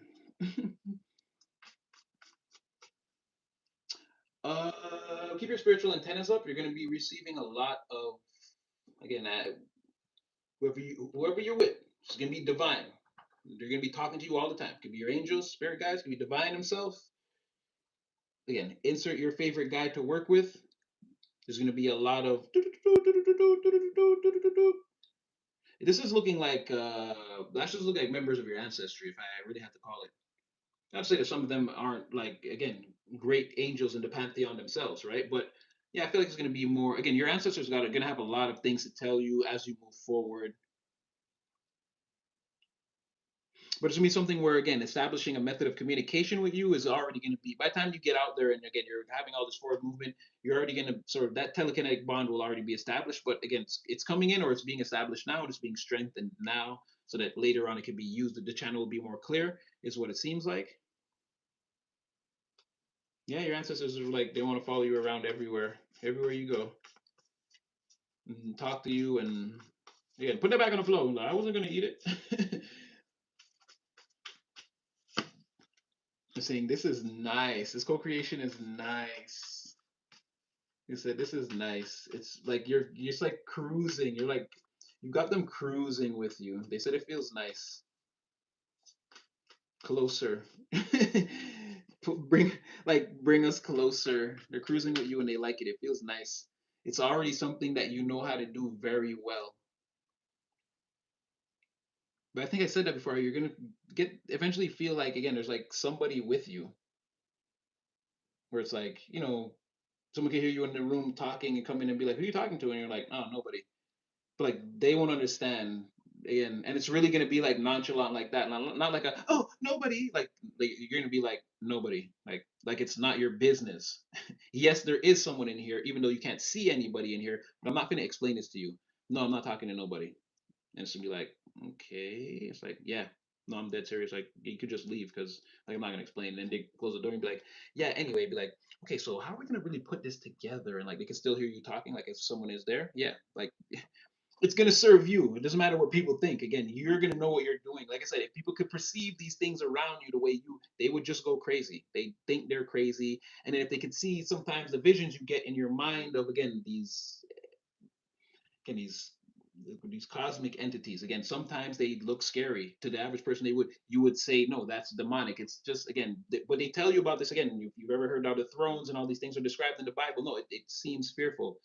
keep your spiritual antennas up. You're going to be receiving a lot of, again, whoever you're with, it's going to be divine. They're going to be talking to you all the time. It could be your angels, spirit guides, it could be divine himself. Again, insert your favorite guide to work with. There's going to be a lot of. This is looking like that's just looking like members of your ancestry, if I really have to call it. Not to say that some of them aren't like again great angels in the pantheon themselves, right? But yeah, I feel like it's going to be more. Again, your ancestors got going to have a lot of things to tell you as you move forward. But it's gonna be something where again, establishing a method of communication with you is already gonna be by the time you get out there and again you're having all this forward movement, you're already gonna sort of that telekinetic bond will already be established. But again, it's coming in or it's being established now, it's being strengthened now, so that later on it can be used. The channel will be more clear, is what it seems like. Yeah, your ancestors are like they want to follow you around everywhere you go, and talk to you and again put that back on the floor. Like, I wasn't gonna eat it. Saying this is nice. This co-creation is nice. You said this is nice. It's like you're just like cruising. You're like you got them cruising with you. They said it feels nice. Closer. bring bring us closer. They're cruising with you and they like it. It feels nice. It's already something that you know how to do very well. But I think I said that before. You're gonna get eventually feel like again, there's like somebody with you where it's like, someone can hear you in the room talking and come in and be like, "Who are you talking to?" And you're like, "Oh, nobody." But like they won't understand, and it's really gonna be like nonchalant like that, not like a oh nobody like you're gonna be like nobody like it's not your business. Yes, there is someone in here, even though you can't see anybody in here. But I'm not gonna explain this to you. No, I'm not talking to nobody. And it's gonna be like okay, it's like yeah. No, I'm dead serious. Like you could just leave because like I'm not gonna explain. And then they close the door and be like, yeah. Anyway, be like, okay, so how are we gonna really put this together? And like they can still hear you talking, like if someone is there. Yeah, like it's going to serve you. It doesn't matter what people think. Again, you're going to know what you're doing. Like I said, if people could perceive these things around you the way they would just go crazy. They think they're crazy. And then if they could see sometimes the visions you get in your mind of, again, these cosmic entities again sometimes they look scary to the average person you would say no that's demonic it's just again what they tell you about this again if you've ever heard how the thrones and all these things are described in the Bible no it seems fearful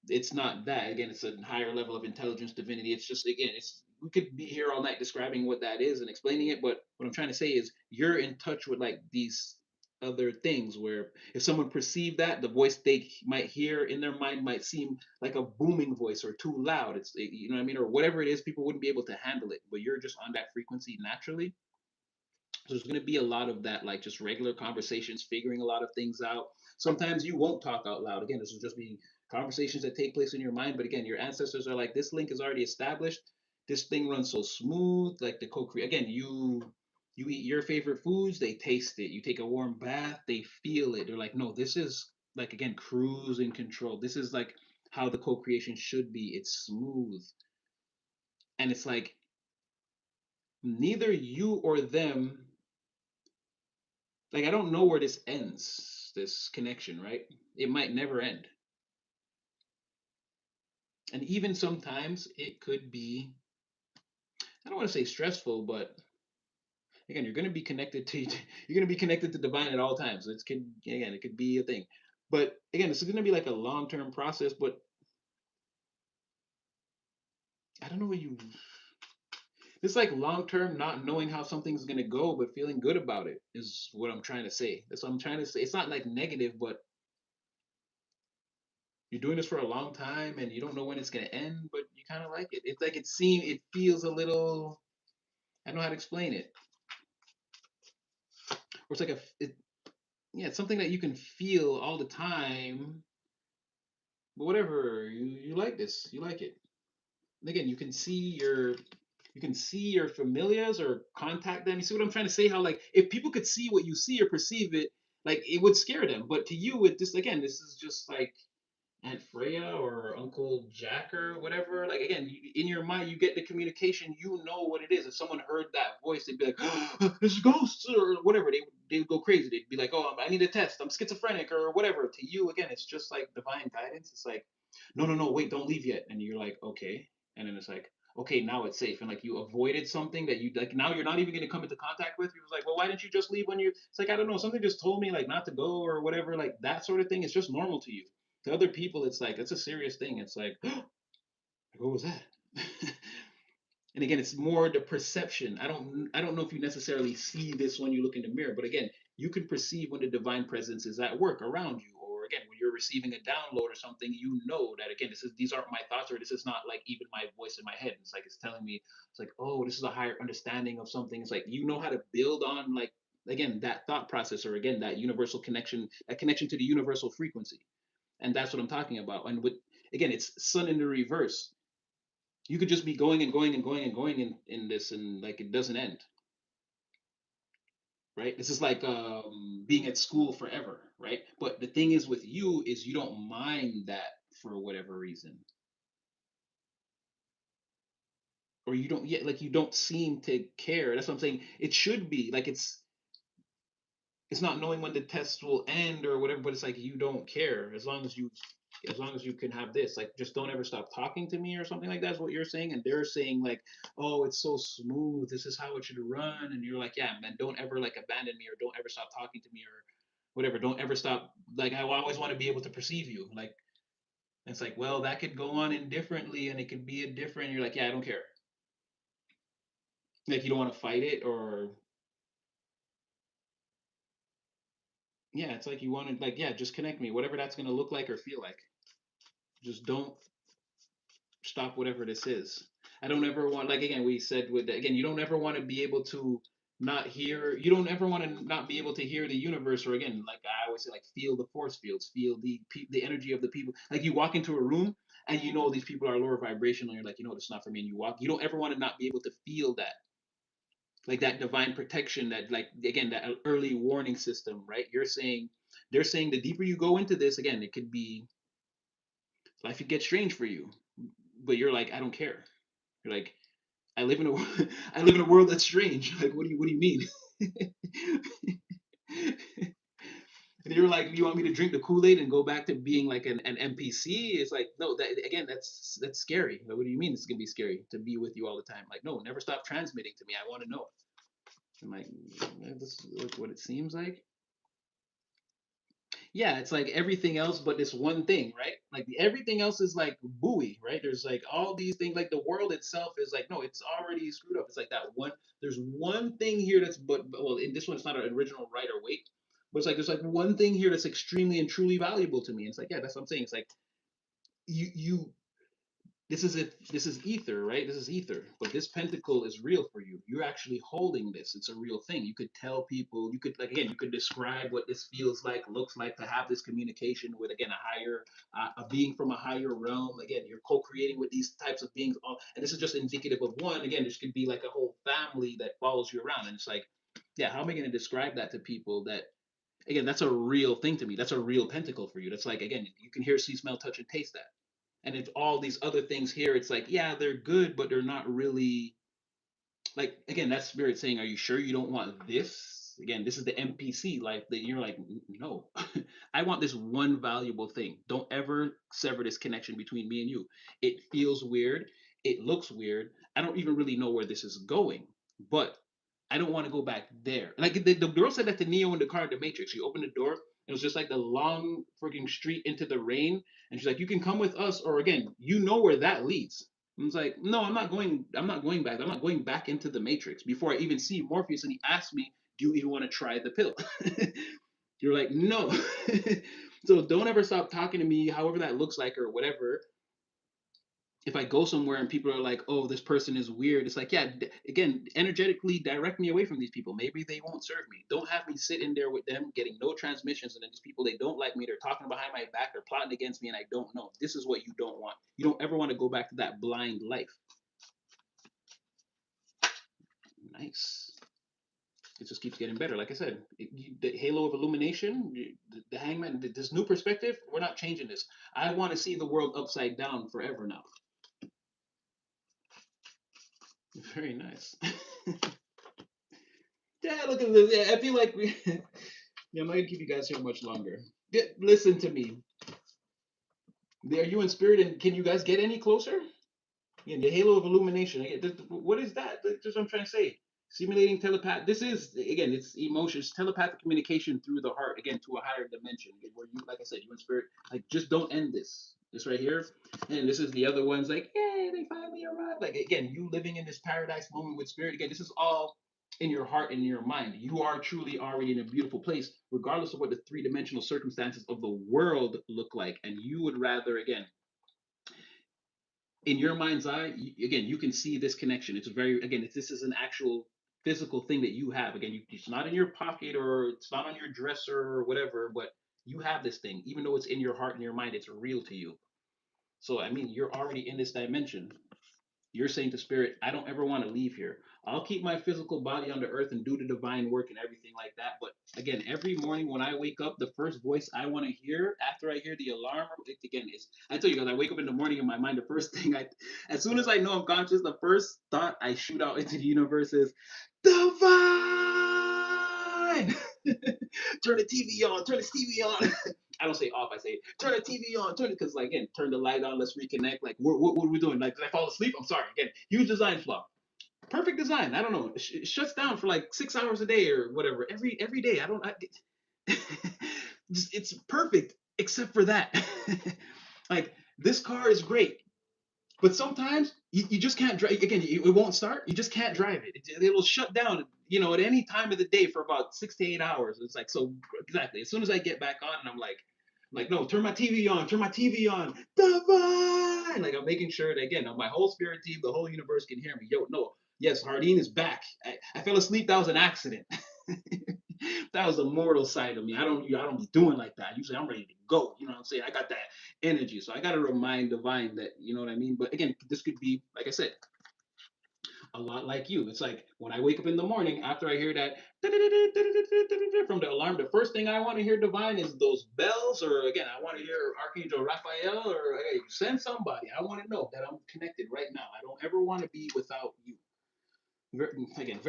it's not that again it's a higher level of intelligence divinity it's just again it's we could be here all night describing what that is and explaining it but what I'm trying to say is you're in touch with like these other things where if someone perceived that the voice they might hear in their mind might seem like a booming voice or too loud you know what I mean or whatever it is people wouldn't be able to handle it but you're just on that frequency naturally so there's going to be a lot of that, like just regular conversations, figuring a lot of things out. Sometimes you won't talk out loud. Again, this will just be conversations that take place in your mind. But again, your ancestors are like, this link is already established. This thing runs so smooth. Like the co-create. Again, you eat your favorite foods, they taste it. You take a warm bath, they feel it. They're like, no, this is like again cruise and control. This is like how the co-creation should be. It's smooth, and it's like neither you or them like I don't know where this ends, this connection, right? It might never end. And even sometimes it could be I don't want to say stressful, but again, you're going to be connected to you're going to be connected to divine at all times. It could again, it could be a thing. But again, this is going to be like a long-term process, but I don't know what you it's like long-term not knowing how something's going to go but feeling good about it is what I'm trying to say. That's what I'm trying to say. It's not like negative, but you're doing this for a long time and you don't know when it's gonna end, but you kind of like it. It's like it feels a little. I don't know how to explain it. Or it's like yeah, it's something that you can feel all the time. But whatever, you like this, you like it. And again, you can see your familiars or contact them. You see what I'm trying to say? How like if people could see what you see or perceive it, like it would scare them. But to you, it just again, this is just like Aunt Freya or Uncle Jack or whatever. Like again, in your mind, you get the communication. You know what it is. If someone heard that voice, they'd be like, oh, "It's ghosts" or whatever. They would go crazy. They'd be like, "Oh, I need a test. I'm schizophrenic" or whatever. To you, again, it's just like divine guidance. It's like, "No, no, no, wait, don't leave yet." And you're like, "Okay," and then it's like, "Okay, now it's safe." And like you avoided something that you like. Now you're not even going to come into contact with. You're like, "Well, why didn't you just leave when you?" It's like I don't know. Something just told me like not to go or whatever. Like that sort of thing is just normal to you. To other people, it's like it's a serious thing. It's like, what was that? And again, it's more the perception. I don't know if you necessarily see this when you look in the mirror, but again, you can perceive when the divine presence is at work around you, or again, when you're receiving a download or something, you know that again, these aren't my thoughts, or this is not like even my voice in my head. It's like it's telling me, it's like, oh, this is a higher understanding of something. It's like you know how to build on like again that thought process, or again that universal connection, that connection to the universal frequency. And that's what I'm talking about. And with again, it's sun in the reverse. You could just be going and going and going and going in this, and like it doesn't end, right? This is like being at school forever, right? But the thing is with you is you don't mind that for whatever reason, or you don't yet like you don't seem to care. That's what I'm saying. It should be like it's not knowing when the test will end or whatever, but it's like you don't care as long as you can have this. Like just don't ever stop talking to me or something like that's what you're saying. And they're saying like, oh, it's so smooth. This is how it should run. And you're like, yeah, man, don't ever like abandon me or don't ever stop talking to me or whatever. Don't ever stop. Like I always want to be able to perceive you. Like it's like, well, that could go on indifferently and it could be a different. You're like, yeah, I don't care. Like you don't want to fight it or yeah, it's like you want to like yeah, just connect me, whatever that's gonna look like or feel like. Just don't stop whatever this is. I don't ever want like again we said with again you don't ever want to be able to not hear you don't ever want to not be able to hear the universe or again like I always say like feel the force fields feel the energy of the people like you walk into a room and you know these people are lower vibrational you're like you know it's not for me and you walk you don't ever want to not be able to feel that like that divine protection that like again that early warning system right you're saying they're saying the deeper you go into this again it could be life could get strange for you but you're like I don't care you're like I live in a I live in a world that's strange. Like, what do you mean? And you're like, you want me to drink the Kool Aid and go back to being like an NPC? It's like, no, that again, that's scary. Like, what do you mean it's gonna be scary to be with you all the time? Like, no, never stop transmitting to me. I want to know. I'm like, this is like what it seems like. Yeah, it's like everything else but this one thing, right? Like everything else is like buoy, right? There's like all these things, like the world itself is like, no, it's already screwed up. It's like that one, there's one thing here that's, well, in this one, it's not an original right or weight, but it's like, there's like one thing here that's extremely and truly valuable to me. And it's like, yeah, that's what I'm saying. It's like, you this is it this is ether right this is ether but this pentacle is real for you you're actually holding this it's a real thing you could tell people you could like again you could describe what this feels like looks like to have this communication with again a higher a being from a higher realm again you're co-creating with these types of beings and this is just indicative of one again this could be like a whole family that follows you around and it's like yeah how am I going to describe that to people that again that's a real thing to me that's a real pentacle for you that's like again you can hear see smell touch and taste that and it's all these other things here it's like yeah they're good but they're not really like again that spirit saying are you sure you don't want this again this is the NPC like that you're like no I want this one valuable thing don't ever sever this connection between me and you it feels weird it looks weird I don't even really know where this is going but I don't want to go back there like the girl said that to Neo in the car in the Matrix she opened the door it was just like the long freaking street into the rain and she's like you can come with us or again you know where that leads I was like, no, I'm not going. I'm not going back. I'm not going back into the Matrix before I even see Morpheus. And he asked me, "Do you even want to try the pill?" You're like, no. So don't ever stop talking to me, however that looks like or whatever. If I go somewhere and people are like, "Oh, this person is weird," it's like, yeah, again, energetically direct me away from these people. Maybe they won't serve me. Don't have me sit in there with them, getting no transmissions, and then these people they don't like me. They're talking behind my back. They're plotting against me, and I don't know. This is what you don't want. You don't ever want to go back to that blind life. Nice. it just keeps getting better. Like I said, the halo of illumination, the hangman, this new perspective, we're not changing this. I want to see the world upside down forever now. Very nice. Yeah, look at this. Yeah, I feel like we. Yeah, I'm not gonna keep you guys here much longer. Listen to me. Are you in spirit, and can you guys get any closer? Yeah, the halo of illumination. What is that? That's what I'm trying to say. Simulating telepath. This is again, it's emotions, telepathic communication through the heart. Again, to a higher dimension. Where you, like I said, you in spirit. Like, just don't end this. This right here, and this is the other ones. Like, yay, they finally arrived. Like again, you living in this paradise moment with spirit. Again, this is all in your heart and in your mind. You are truly already in a beautiful place, regardless of what the three-dimensional circumstances of the world look like. And you would rather, again, in your mind's eye, again, you can see this connection. It's very, again, this is an actual physical thing that you have. Again, it's not in your pocket or it's not on your dresser or whatever, but you have this thing. Even though it's in your heart and your mind, it's real to you. So, I mean, you're already in this dimension. You're saying to spirit, I don't ever want to leave here. I'll keep my physical body on the earth and do the divine work and everything like that. But again, every morning when I wake up, the first voice I want to hear after I hear the alarm, again, is I tell you guys, I wake up in the morning in my mind. The first thing as soon as I know I'm conscious, the first thought I shoot out into the universe is divine. Turn the TV on, turn the TV on. I don't say off. I say turn the TV on, turn it because like again, turn the light on. Let's reconnect. Like what are we doing? Like did I fall asleep? I'm sorry. Again, huge design flaw. Perfect design. I don't know. It shuts down for like 6 hours a day or whatever. Every day. I don't. It's perfect except for that. Like this car is great. But sometimes you just can't drive. Again, it won't start. You just can't drive it. It will shut down. At any time of the day for about 6 to 8 hours. It's like so exactly. As soon as I get back on, and I'm like no, turn my TV on. Turn my TV on. Divine. Like I'm making sure that again, my whole spirit team, the whole universe can hear me. Yo, no, yes, Hardin is back. I fell asleep. That was an accident. That was the mortal side of me. I don't be doing like that. Usually I'm ready to go. You know what I'm saying? I got that energy. So I gotta remind divine that, you know what I mean? But again, this could be, like I said, a lot like you. It's like when I wake up in the morning after I hear that from the alarm, the first thing I want to hear divine is those bells, or again, I want to hear Archangel Raphael, or hey, send somebody. I want to know that I'm connected right now. I don't ever want to be without you. Again,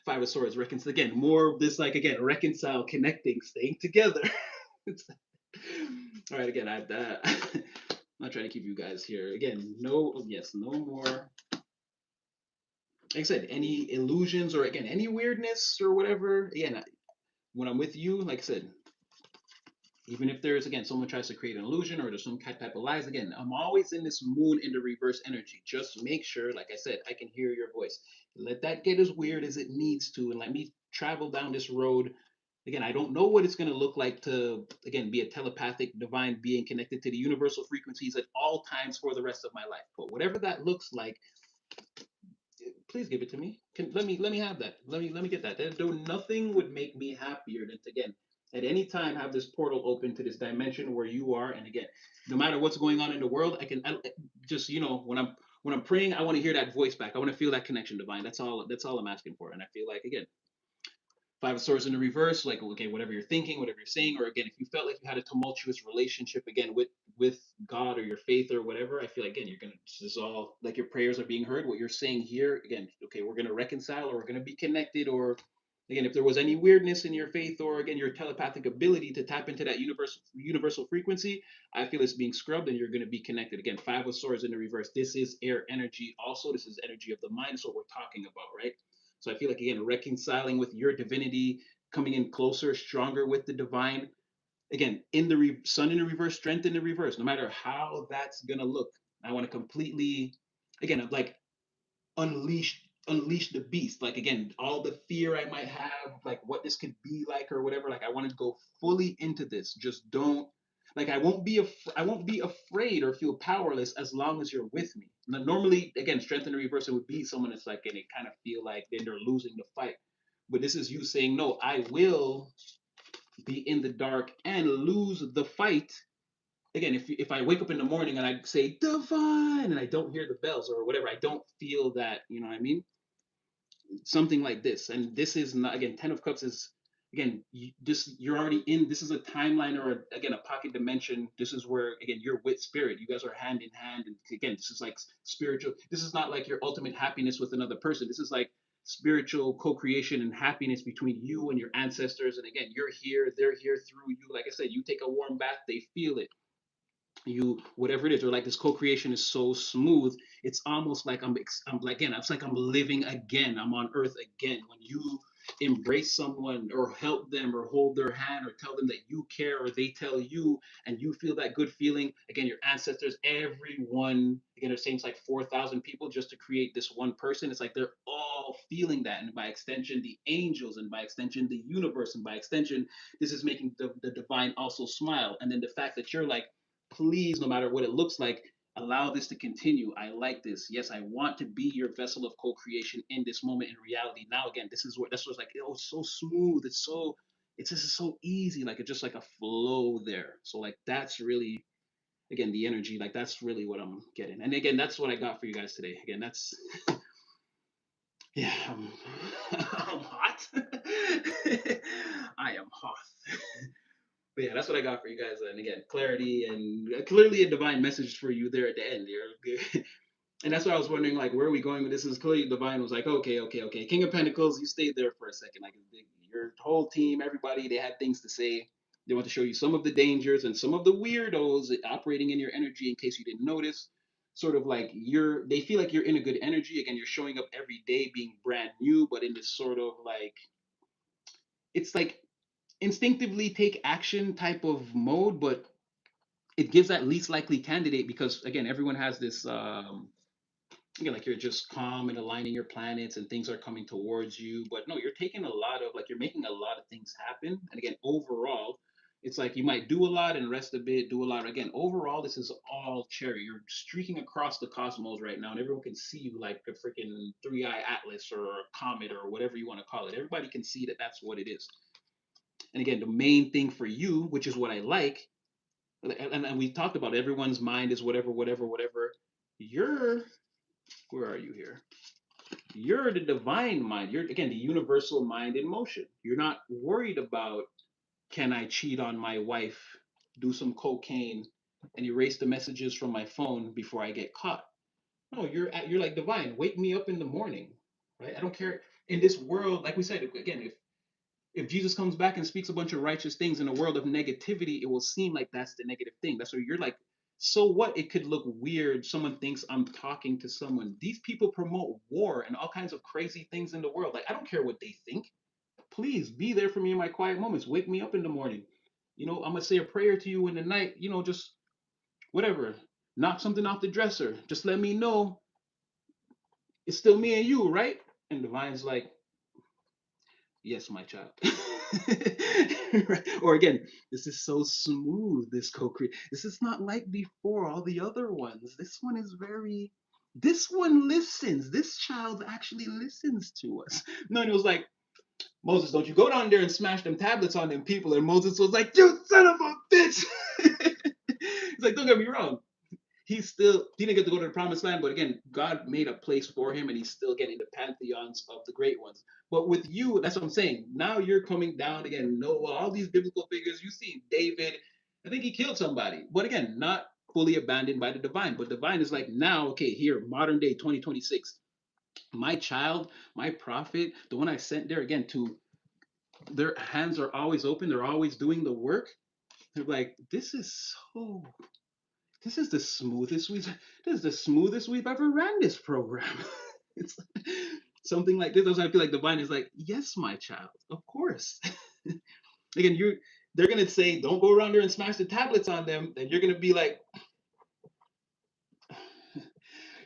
Five of Swords, again, more of this, like, again, reconcile, connecting, staying together. All right, again, I'm not trying to keep you guys here. Again, no, yes, no more. Like I said, any illusions or again, any weirdness or whatever. Again, when I'm with you, like I said, even if there's again someone tries to create an illusion or there's some type of lies, again, I'm always in this moon in the reverse energy. Just make sure, like I said, I can hear your voice. Let that get as weird as it needs to, and let me travel down this road. Again, I don't know what it's going to look like to again be a telepathic divine being connected to the universal frequencies at all times for the rest of my life. But whatever that looks like, please give it to me. Let me have that. Let me get that. Nothing would make me happier than to again at any time have this portal open to this dimension where you are. And again, no matter what's going on in the world, just when I'm praying, I want to hear that voice back. I want to feel that connection, divine. That's all I'm asking for. And I feel like again, Five of Swords in the reverse, like okay, whatever you're thinking, whatever you're saying, or again, if you felt like you had a tumultuous relationship again with God or your faith or whatever, I feel like again you're gonna this is all like your prayers are being heard. What you're saying here, again, okay, we're gonna reconcile or we're gonna be connected, or again, if there was any weirdness in your faith or again your telepathic ability to tap into that universal frequency, I feel it's being scrubbed and you're gonna be connected. Again, Five of Swords in the reverse. This is air energy. Also, this is energy of the mind. That's what we're talking about, right? So I feel like again, reconciling with your divinity, coming in closer, stronger with the divine. Again, in the sun in the reverse, strength in the reverse. No matter how that's gonna look, I want to completely, again, I'm like unleash the beast. Like again, all the fear I might have, like what this could be like or whatever. Like I want to go fully into this. Just don't. Like I won't be afraid or feel powerless as long as you're with me. Now, normally, again, strength in the reverse, it would be someone that's like, and they kind of feel like then they're losing the fight. But this is you saying, no, I will be in the dark and lose the fight. Again, if I wake up in the morning and I say divine and I don't hear the bells or whatever, I don't feel that, you know what I mean? something like this. And this is not, again, 10 of cups is, again, you're already in, this is a timeline, or again, a pocket dimension. This is where, again, you're with spirit, you guys are hand in hand. And again, this is like spiritual, this is not like your ultimate happiness with another person. This is like spiritual co-creation and happiness between you and your ancestors. And again, you're here, they're here through you. Like I said, you take a warm bath, they feel it. You, whatever it is, or like this co-creation is so smooth, it's almost like I'm like, again, it's like I'm living again, I'm on earth again. When you embrace someone or help them or hold their hand or tell them that you care, or they tell you, and you feel that good feeling, again, your ancestors, everyone, again, they're saying it's like 4,000 people just to create this one person. It's like they're all feeling that, and by extension the angels, and by extension the universe, and by extension this is making the divine also smile. And then the fact that you're like, please, no matter what it looks like, allow this to continue. I like this. Yes, I want to be your vessel of co-creation in this moment in reality. Now, again, this is where, that's what's like, oh, it's so smooth. It's so, it's just so easy. Like, it's just like a flow there. So, like, that's really, again, the energy. Like, that's really what I'm getting. And again, that's what I got for you guys today. Again, that's, yeah, I'm hot. I am hot. But yeah, that's what I got for you guys. And again, clarity, and clearly a divine message for you there at the end. And that's why I was wondering, like, where are we going with this? Is clearly divine was like, okay, okay, okay. King of Pentacles, you stayed there for a second. Like, your whole team, everybody, they had things to say. They want to show you some of the dangers and some of the weirdos operating in your energy in case you didn't notice. Sort of like they feel like you're in a good energy. Again, you're showing up every day being brand new, but in this sort of like, it's like instinctively take action type of mode, but it gives that least likely candidate, because again, everyone has this again, like, you're just calm and aligning your planets and things are coming towards you. But no, you're taking a lot of, like, you're making a lot of things happen. And again, overall, it's like you might do a lot and rest a bit, do a lot again. Overall, this is all cherry. You're streaking across the cosmos right now, and everyone can see you like a freaking three-eye atlas or a comet or whatever you want to call it. Everybody can see that that's what it is. And again, the main thing for you, which is what I like, and we talked about everyone's mind is whatever, whatever, whatever. You're, where are you here? You're the divine mind. You're, again, the universal mind in motion. You're not worried about, can I cheat on my wife, do some cocaine, and erase the messages from my phone before I get caught. No, you're like, divine. Wake me up in the morning, right? I don't care. In this world, like we said again, if Jesus comes back and speaks a bunch of righteous things in a world of negativity, it will seem like that's the negative thing. That's where you're like, so what? It could look weird. Someone thinks I'm talking to someone. These people promote war and all kinds of crazy things in the world. Like, I don't care what they think. Please be there for me in my quiet moments. Wake me up in the morning. I'm gonna say a prayer to you in the night. Just whatever. Knock something off the dresser. Just let me know it's still me and you, right? And Divine's like, yes, my child. Right? Or again, this is so smooth, this co-create. This is not like before, all the other ones. This one is very, this one listens. This child actually listens to us. No, and it was like, Moses, don't you go down there and smash them tablets on them people. And Moses was like, you son of a bitch. He's like, don't get me wrong, he didn't get to go to the promised land, but again, God made a place for him, and he's still getting the pantheons of the great ones. But with you, that's what I'm saying. Now you're coming down again. Noah, all these biblical figures. You see David. I think he killed somebody, but again, not fully abandoned by the divine. But divine is like, now, okay, here, modern day, 2026. My child, my prophet, the one I sent there, again, to, their hands are always open. They're always doing the work. They're like, this is the smoothest we've ever ran this program. It's something like this. I feel like divine is like, yes, my child, of course. Again, they're gonna say, don't go around there and smash the tablets on them. Then you're gonna be like,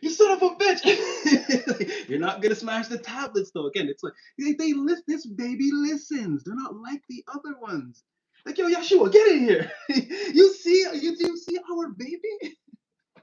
you son of a bitch. You're not gonna smash the tablets though. Again, it's like they list, this baby listens. They're not like the other ones. Like, yo, Yeshua, get in here. You see our baby?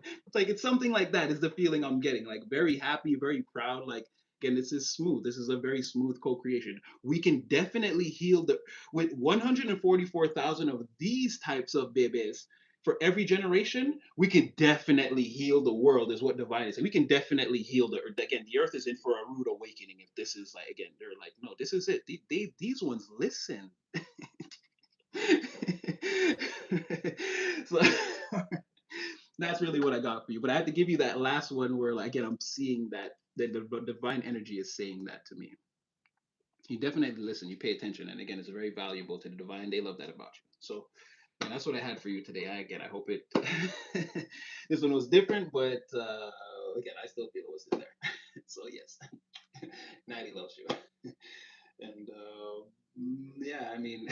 It's like, it's something like that is the feeling I'm getting. Like, very happy, very proud. Like, again, this is smooth. This is a very smooth co-creation. We can definitely heal the with 144,000 of these types of babies for every generation. We can definitely heal the world, is what divine is. We can definitely heal the earth. Again, the earth is in for a rude awakening if this is like, again, they're like, no, this is it. These ones listen. So that's really what I got for you. But I had to give you that last one where, like, again, I'm seeing that the divine energy is saying that to me. You definitely listen, you pay attention, and again, it's very valuable to the divine. They love that about you. So, yeah, that's what I had for you today. I hope it. This one was different, but again, I still feel it was in there. So yes, Natty loves you, and yeah, I mean,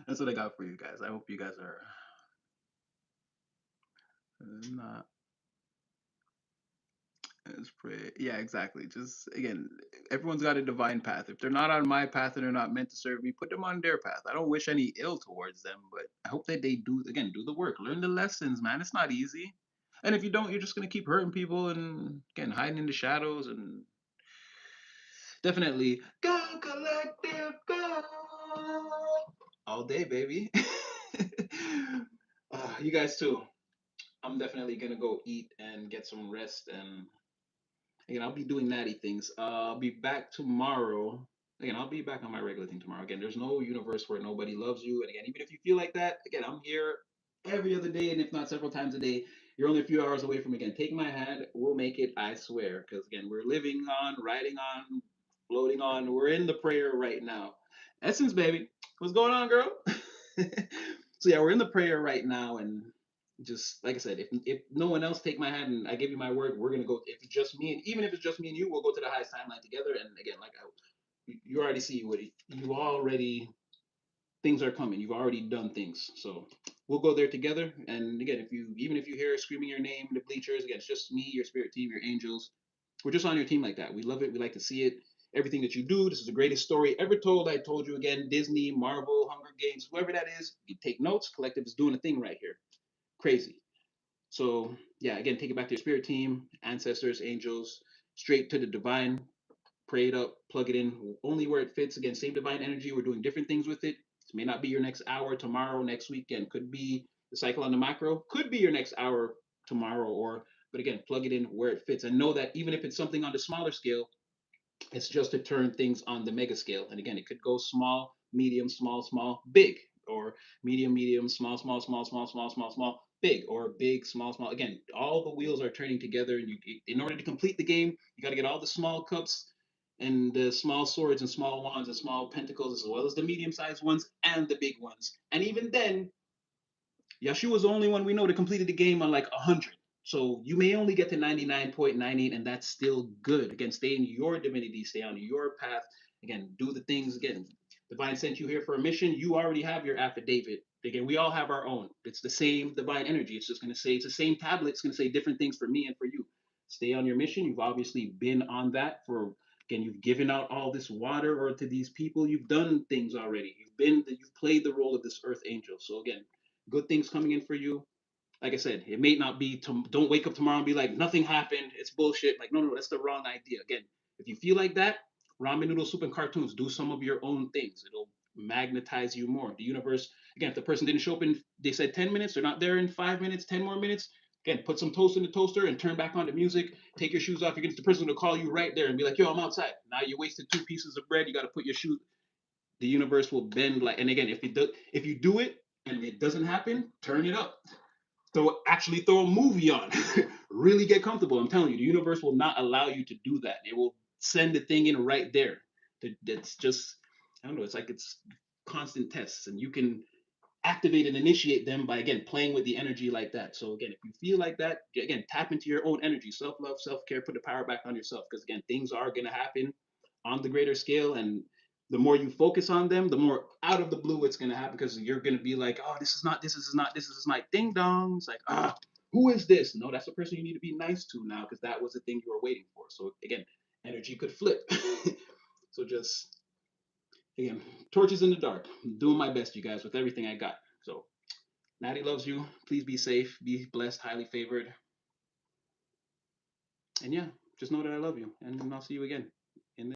that's what I got for you guys. I hope you guys are not. It's pretty, yeah, exactly. Just again, everyone's got a divine path. If they're not on my path and they're not meant to serve me, put them on their path. I don't wish any ill towards them, but I hope that they do, again, do the work, learn the lessons, man. It's not easy. And if you don't, you're just gonna keep hurting people and again hiding in the shadows and definitely go collective go all day, baby. You guys too. I'm definitely gonna go eat and get some rest and again, I'll be doing natty things. I'll be back tomorrow. Again, I'll be back on my regular thing tomorrow. Again, there's no universe where nobody loves you. And again, even if you feel like that, again, I'm here every other day, and if not several times a day. You're only a few hours away from again. Take my hand, we'll make it. I swear. Because again, we're living on, riding on, floating on. We're in the prayer right now. Essence, baby, what's going on, girl? So yeah, we're in the prayer right now, and just like I said, if no one else take my hand and I give you my word, we're gonna go. If it's just me, and even if it's just me and you, we'll go to the highest timeline together. And again, like you already see what you already things are coming. You've already done things, so we'll go there together. And again, if you even if you hear screaming your name in the bleachers, again, it's just me, your spirit team, your angels. We're just on your team like that. We love it. We like to see it. Everything that you do. This is the greatest story ever told. I told you again. Disney, Marvel, Hunger Games, whoever that is. You take notes. Collective is doing a thing right here. Crazy. So yeah, again, take it back to your spirit team, ancestors, angels, straight to the divine. Pray it up, plug it in, only where it fits. Again, same divine energy. We're doing different things with it. It may not be your next hour tomorrow, next weekend. Could be the cycle on the macro. Could be your next hour tomorrow, or but again, plug it in where it fits, and know that even if it's something on the smaller scale, it's just to turn things on the mega scale. And again, it could go small, medium, small, small, big, or medium, medium, small, small, small, small, small, small, small, big, or big, small, small. Again, all the wheels are turning together, and you, in order to complete the game, you got to get all the small cups and the small swords and small wands and small pentacles, as well as the medium-sized ones and the big ones. And even then, Yeshua's the only one we know that completed the game on like 100. So you may only get to 99.98, and that's still good. Again, stay in your divinity, stay on your path. Again, do the things. Again, divine sent you here for a mission. You already have your affidavit. Again, we all have our own. It's the same divine energy. It's just going to say, it's the same tablet. It's going to say different things for me and for you. Stay on your mission. You've obviously been on that for, again, you've given out all this water or to these people. You've done things already. You've played the role of this earth angel. So again, good things coming in for you. Like I said, it may not be. Don't wake up tomorrow and be like nothing happened. It's bullshit. Like no, that's the wrong idea. Again, if you feel like that, ramen noodle soup and cartoons. Do some of your own things. It'll magnetize you more. The universe. Again, if the person didn't show up in, they said 10 minutes. They're not there in 5 minutes. 10 more minutes. Again, put some toast in the toaster and turn back on the music. Take your shoes off. You're gonna the person to call you right there and be like, "Yo, I'm outside." Now you wasted 2 pieces of bread. You got to put your shoes. The universe will bend like. And again, if you do it and it doesn't happen, turn it up. Throw a movie on. Really get comfortable. I'm telling you, the universe will not allow you to do that. It will send the thing in right there. That's just I don't know. It's like it's constant tests, and you can activate and initiate them by again playing with the energy like that. So again, if you feel like that, again tap into your own energy, self love, self care, put the power back on yourself because again things are gonna happen on the greater scale, and the more you focus on them, the more out of the blue it's gonna happen because you're gonna be like, oh, this is not ding dong. It's like who is this? No, that's the person you need to be nice to now because that was the thing you were waiting for. So again, energy could flip. So just again, torches in the dark. I'm doing my best, you guys, with everything I got. So, Natty loves you. Please be safe, be blessed, highly favored. And yeah, just know that I love you. And I'll see you again.